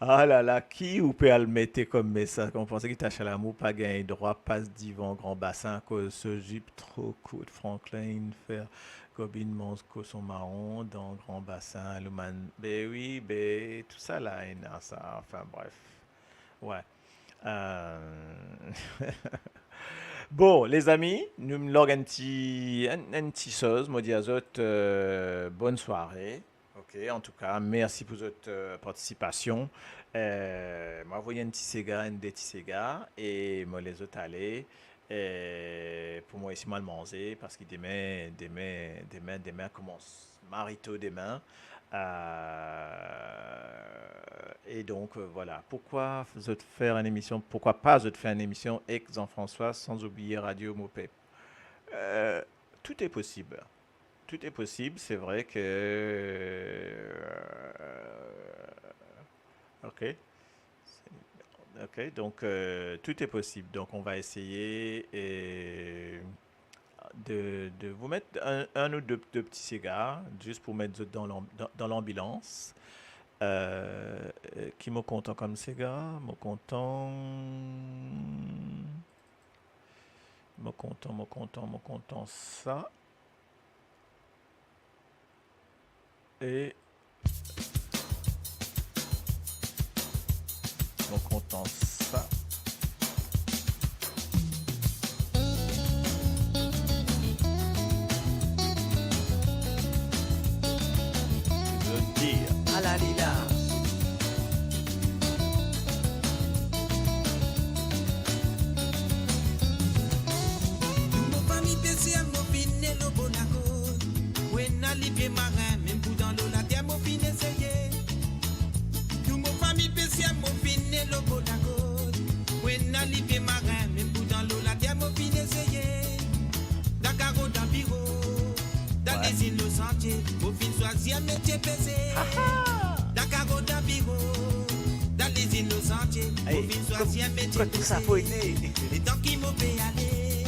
Ah là là, qui ou peut le mettre comme message? On pensait qu'il tâchait l'amour, pas gagné droit, passe divan, grand bassin, cause ce jupe trop court, Franklin, faire Gobin, Monsco, son marron, dans grand bassin, Luman. Ben oui, ben tout ça là, et non, ça, enfin bref. Ouais. Euh, Bon, les amis, nous me log un petit chose, moi dis à zot, bonne soirée, ok? Ok, en tout cas, merci pour votre participation. Moi, voyais un petit cigare, un des petits cigares, et moi, les autres allaient. Pour moi, ici, moi, le manger, parce que demain commence marito demain. Et donc, voilà. Pourquoi vous autres faire une émission, pourquoi pas vous autres faire une émission avec Jean-François sans oublier Radio Mopé? Euh, Tout est possible. Tout est possible, c'est vrai que... ok. Ok, donc tout est possible. Donc on va essayer de vous mettre un ou deux petits cigares, juste pour mettre dans l'ambulance. Qui me content comme cigare? Me content ça. Et me content ça. Je veux dire, à la lila. Mon famille PCM, mon finé, le bonaco. When I live marin, même pour dans l'eau, la terre, mon finé, essayé. Tout mon famille PCM, mon finé, le bonaco. When I live marin, même pour dans l'eau, la terre, mon finé, essayé. Dakar, dans bureau, dans les îles, le sentier, mon fin choisir, métier PC. Dakar, dans bureau, dans les îles, le sentier, mon fin choisir, métier PC. Et tant qu'il m'a fait aller,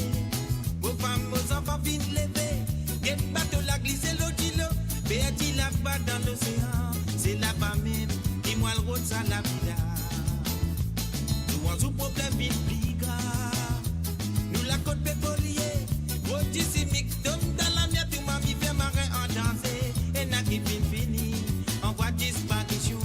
vos femmes, vos enfants viennent lever. Get bateau la glisse l'eau d'îlot, Béati là-bas dans l'océan. C'est là-bas même, dis-moi le rôle, ça la vida. Nous avons un problème bien plus grave. Nous la côte pétrolier, rôti simique, tombe dans la mer, tout m'a mis fait marin en danser. Et n'a qui fini, en voie disparition.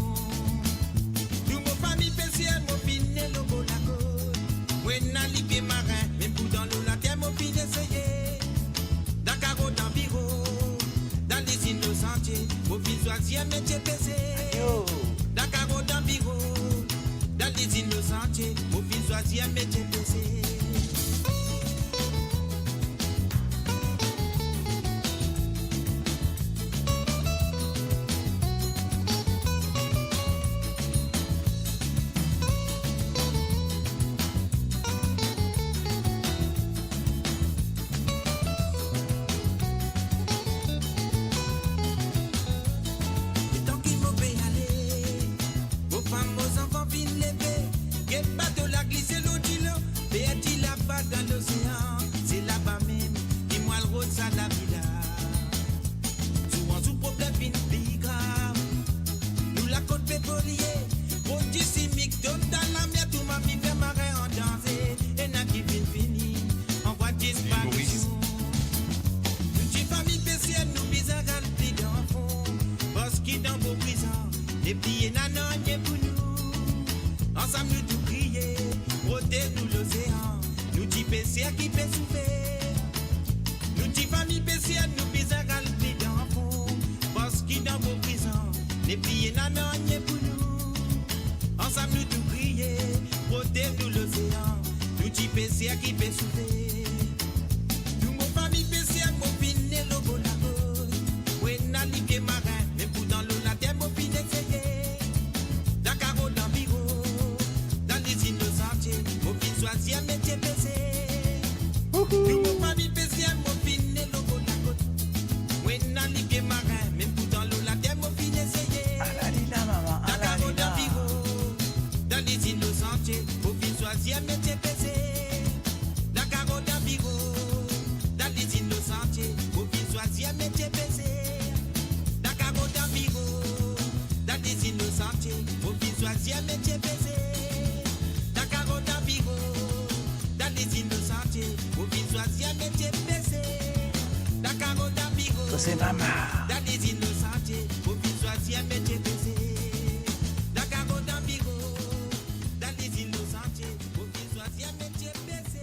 Nous mon famille PCL, mon finé, le beau la côte. Ouais, n'a livré marin, même pour dans l'eau, la terre, mon finé, essayé. Dakar dans bureau, dans les îles de sentier, au fil choisir métier PC. Dakar dans bureau, dans les îles de sentier, au fil choisir métier PC. Et tant qu'il m'a fait aller, vos femmes, vos enfants viennent lever. Get bateau la glisse l'eau d'îlot, Béati là-bas dans l'océan. C'est là-bas même, dis-moi le rôle, ça la vida. Souvent sous problème vient plus grave. Nous la côte pétrolier, rôti simique, tombe dans la mer, tout m'a mis fait marin en danger. Et n'a qui fini, en voie disparition. Une petite famille PCN, nous bizarres plus d'enfants. Parce qu'il dans vos prisons, les pieds nanonniers pour nous. Ensemble nous tout crier, protège-nous l'océan. Nous dit PCN qui fait souffrir. Nous dit famille PCN, nous bizarres plus d'enfants. Parce qu'il dans vos prisons, les pieds nanonniers pour nous. Ensemble nous tout crier, protège-nous l'océan. Nous dit PCN qui fait souffrir. Nous mon famille PCN, mon finé, le beau la cause. Ouais, n'a livré marin, même pour dans l'eau, la terre, mon finé, essayé. Dakar dans bureau, dans les îles de sentier, mon fin choisir métier PC. Nous mon famille PCN, mon finé, le beau la côte. Ouais, n'a livré marin, même pour dans l'eau, la terre, mon finé, essayé. Dakar dans bureau, dans les îles de sentier, mon fin choisir métier PC. Dakar dans bureau, dans les îles de sentier, mon fin choisir métier PC. Dakar dans bureau, dans les îles de sentier, mon fin choisir métier PC. Dakar dans bureau, dans les îles de sentier, mon fin choisir métier PC. Dakar dans bureau, C'est maman. dans les îles de sentier, mon fin choisir métier PC. Dakar dans bureau, dans les îles de sentier, mon fin choisir métier PC.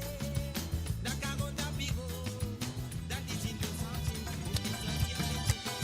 Dakar dans bureau, dans les îles de sentier, mon fin choisir métier PC.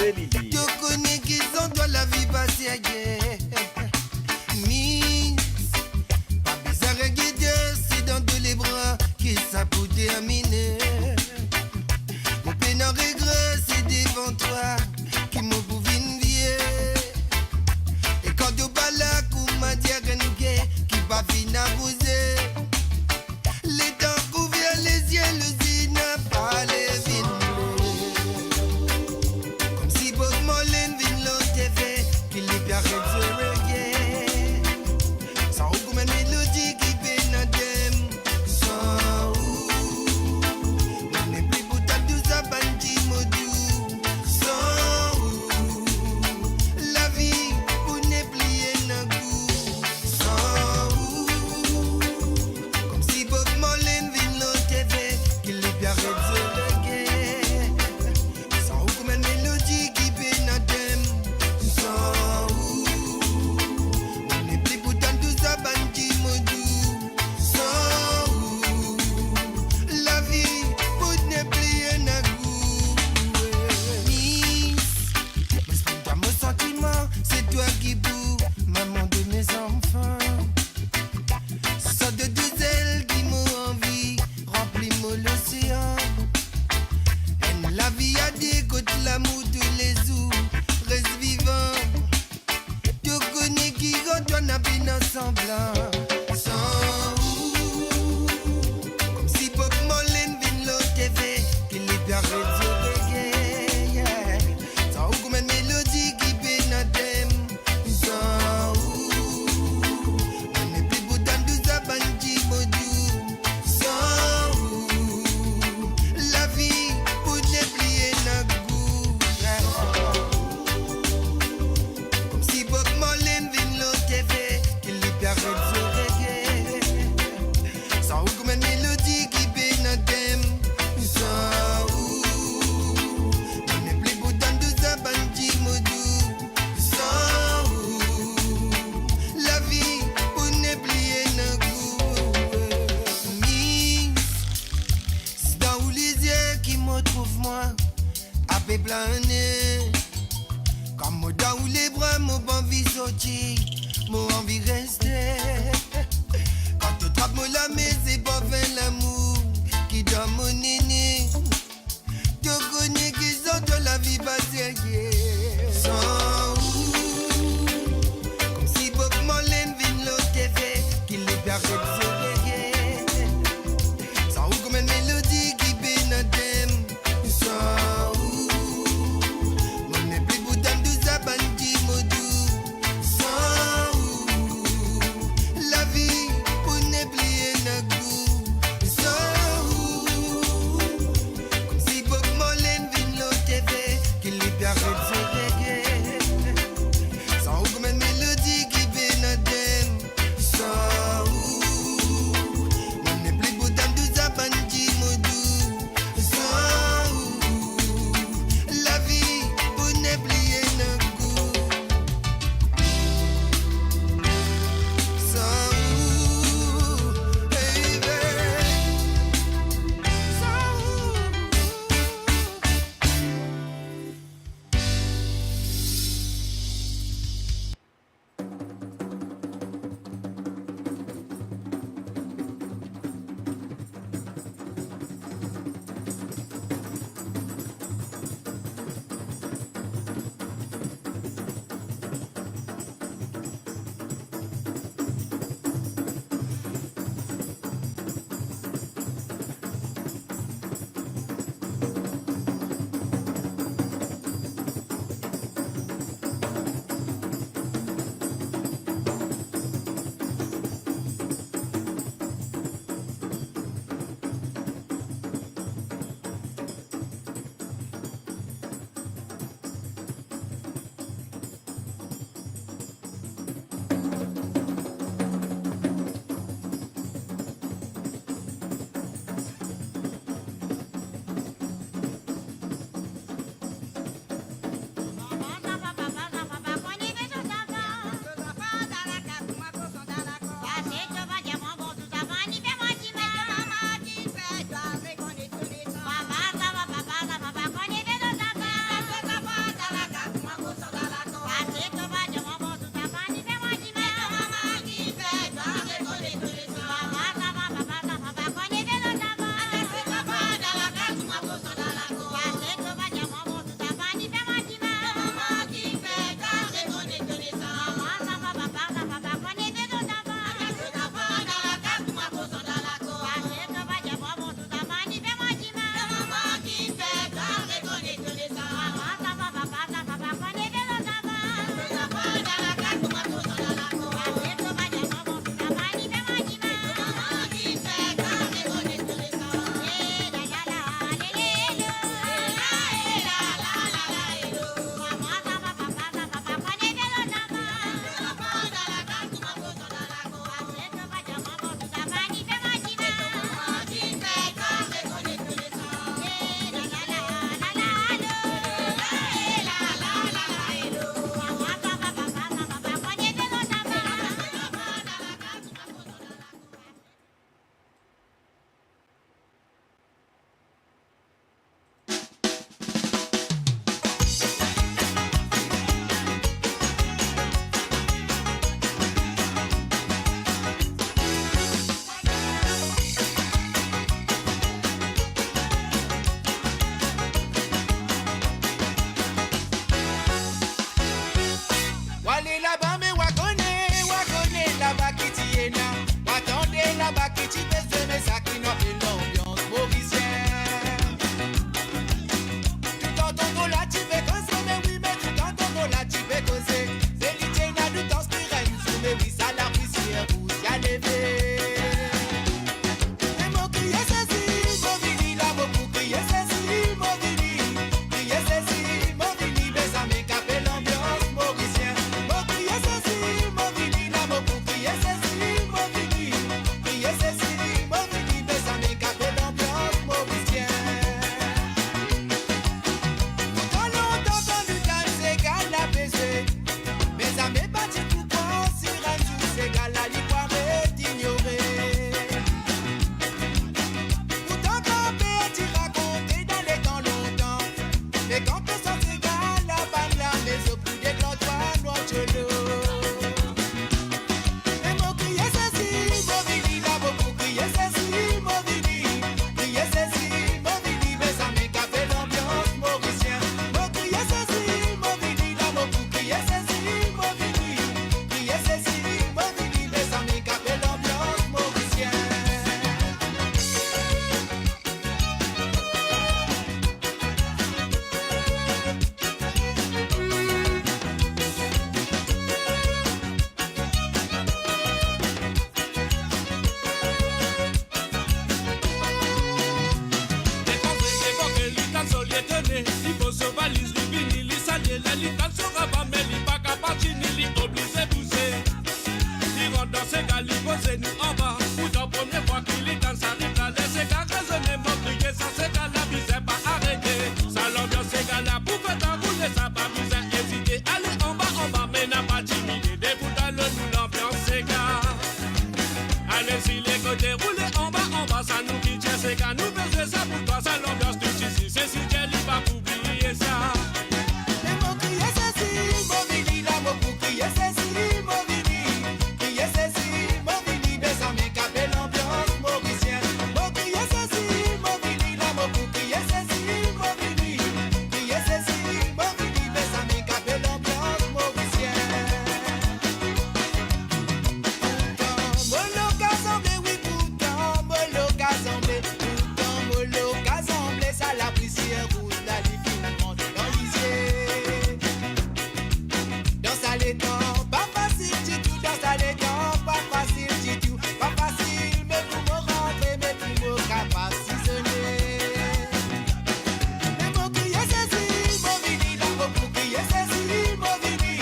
Bébé Lily. Tu connais qu'ils ont dans la vie passée ailleurs. Miss, pas besoin de regarder, c'est dans tous les bras que ça peut terminer. Mon peine en regret, c'est devant toi qui me pouvait envier. Et quand tu parles là, comme m'a dit qui va finir à poser. Les temps couverts, les yeux, le zine n'a pas les vignes. Comme si Bob Marley vient l'autre TV, qu'il est bien arrête de reggae. Sans aucune mélodie qui pénadème. Sans ou, on n'est plus pour ta douce à bandit modou. Sans ou, la vie pour ne plier d'un coup. Sans ou, comme si Bob Marley vient l'autre TV, qu'il est bien arrête de reggae. Sans aucune mélodie qui pénadème. Sans ou, on n'est plus pour ta douce à bandit modou. Sans ou, la vie pour ne plier d'un coup. Miss, m'exprime-toi mon sentiment, c'est toi qui boue, maman de mes enfants. Ce sont de deux ailes qui m'ont envie, remplis-moi l'océan. Et la vie a des côtes, l'amour, tous les jours, reste vivant. Tu connais qui retourne à bien ensemble. Sans ou, comme si Bob Marley vient l'autre TV, qu'il est bien arrête de reggae. Sans aucune mélodie qui pénadème. Sans ou, on n'est plus pour dans douze à bandit modou. Sans ou, la vie pour ne plier d'un coup. Comme si Bob Marley vient l'autre TV, qu'il est bien arrête de reggae. Sans aucune mélodie qui pénadème. Sans ou, on n'est plus pour dans douze à bandit modou. Sans ou, la vie pour ne plier d'un coup. Miss, c'est dans où les yeux qui me trouvent moi, à peu planer. Comme moi dans où les bras, mon envie sortir, mon envie rester. Quand tu trappes moi la main, c'est pas fin l'amour qui donne mon néné. Tu connais qu'ils ont dans la vie passée. Sans ou, comme si Bob Marley vient l'autre TV, qu'il est bien arrête de reggae. Sans aucune mélodie qui pénadème. Sans ou, on n'est plus pour dans douze à bandit modou. Sans ou, la vie pour ne plier d'un coup. Sans ou, comme si Bob Marley vient l'autre TV, qu'il et ça pas besoin hésiter. Allez en bas, mais n'a pas timidé. Déboutons le nous l'ambiance s'égare. Allez-y les côtés, roulez en bas, ça nous dit tiens c'est qu'à nous baiser ça pour toi, ça l'ambiance de ici. C'est si Jelly va oublier ça. Les mots crier Cécile, Movini, la mot pour crier Cécile, Movini. Crier Cécile, Movini, mais ça m'écape l'ambiance mauricienne. Mot crier Cécile, Movini, la mot pour crier Cécile, Movini. Crier Cécile, Movini, mais ça m'écape l'ambiance mauricienne. Molo Kazamblé, oui, pourtant, Molo Kazamblé, Molo Kazamblé, ça la poussière rouge, la diffuse monte dans l'isier. Dans sa l'étang, pas facile du tout, dans sa l'étang, pas facile du tout, pas facile, mais pour me rentrer, mais pour me capaciter. Les mots crier Cécile, Movini, la mot pour crier Cécile, Movini.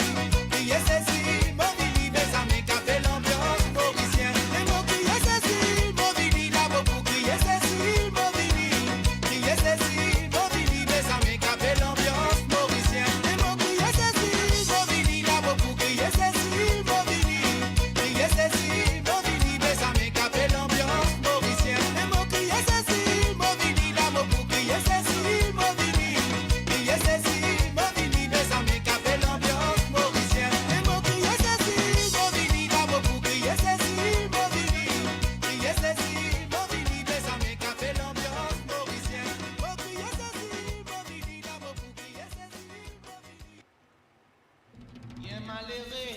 Crier Cécile, Movini, mais ça m'écape l'ambiance mauricienne. Les mots crier Cécile, Movini, la mot pour crier Cécile, Movini. Crier Cécile, Movini, mais ça m'écape l'ambiance mauricienne. Les mots crier Cécile, Movini, la mot pour crier Cécile, Movini. Crier Cécile, Movini, mais ça m'écape l'ambiance mauricienne. Les mots crier Cécile, Movini, la mot pour crier Cécile, Movini. Crier Cécile, Movini, mais ça m'écape l'ambiance mauricienne. Les mots crier Cécile, Movini, la mot pour crier Cécile, Movini. Crier Cécile, Movini, mais ça m'écape l'ambiance mauricienne. Mot crier Cécile, Movini, la mot pour crier Cécile, Movini. Bien malheureux.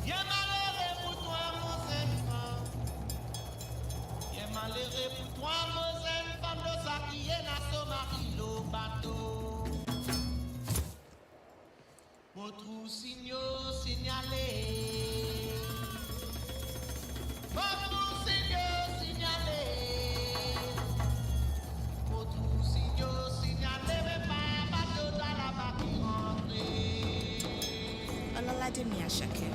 Bien malheureux pour toi, mon enfant. Bien malheureux pour toi, mon enfant, de ça qui est dans son mari, le bateau. Votre signaux signalé. Votre signaux signalé. Votre signaux signalé, mais pas un bateau dans la barque rentrée. Ọlọ́ládé mi Àṣàkẹ́.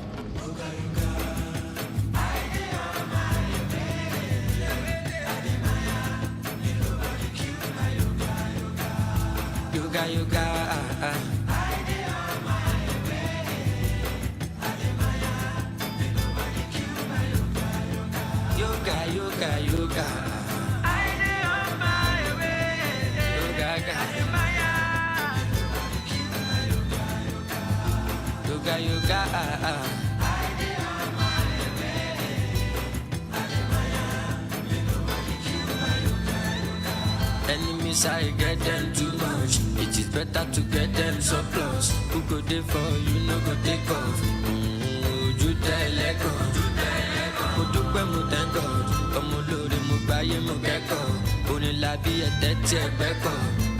Yoga, yoga, yoga, yoga, yoga. Yoga, yoga, enemies, I get them too much. It is better to get them surplus. Who go there for you, no go take off. You tell God. Mo dúpẹ́ mo thank God. Ọmọ olóore mo gbáyé mo kẹ́kọ̀ọ́. Orin làbí ẹ̀tẹ́ tí ẹgbẹ́ kọ̀.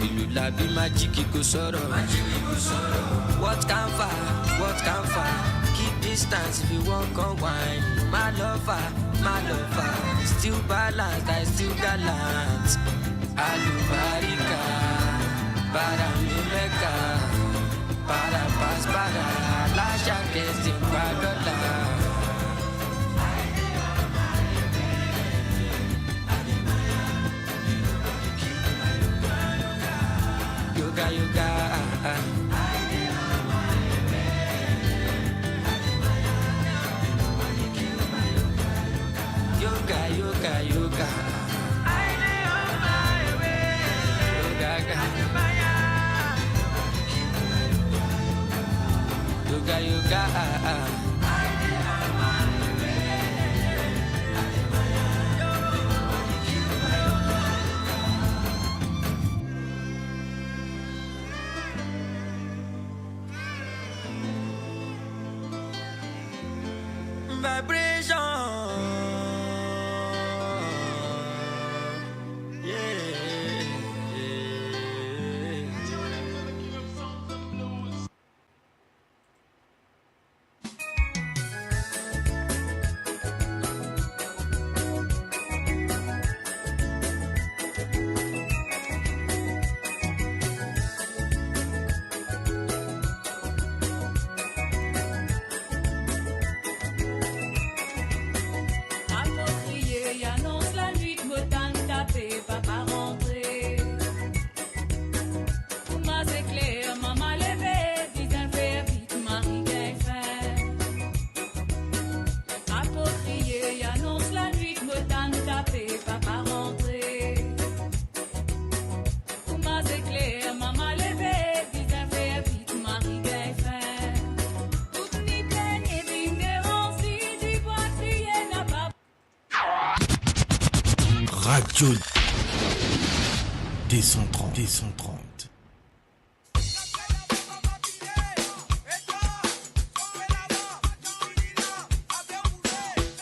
Ìlú làbí májíkì kò sọ̀rọ̀. What can far? What can far? Keep distance if you wan come wine. My lover, still balanced, I still gallant. Alubarika, para mi Mecca, para paz, para la chaque sin pagola. Yoga, yoga, yoga, yoga, yoga. Yoga, yoga, vibration. Radio Décentrante.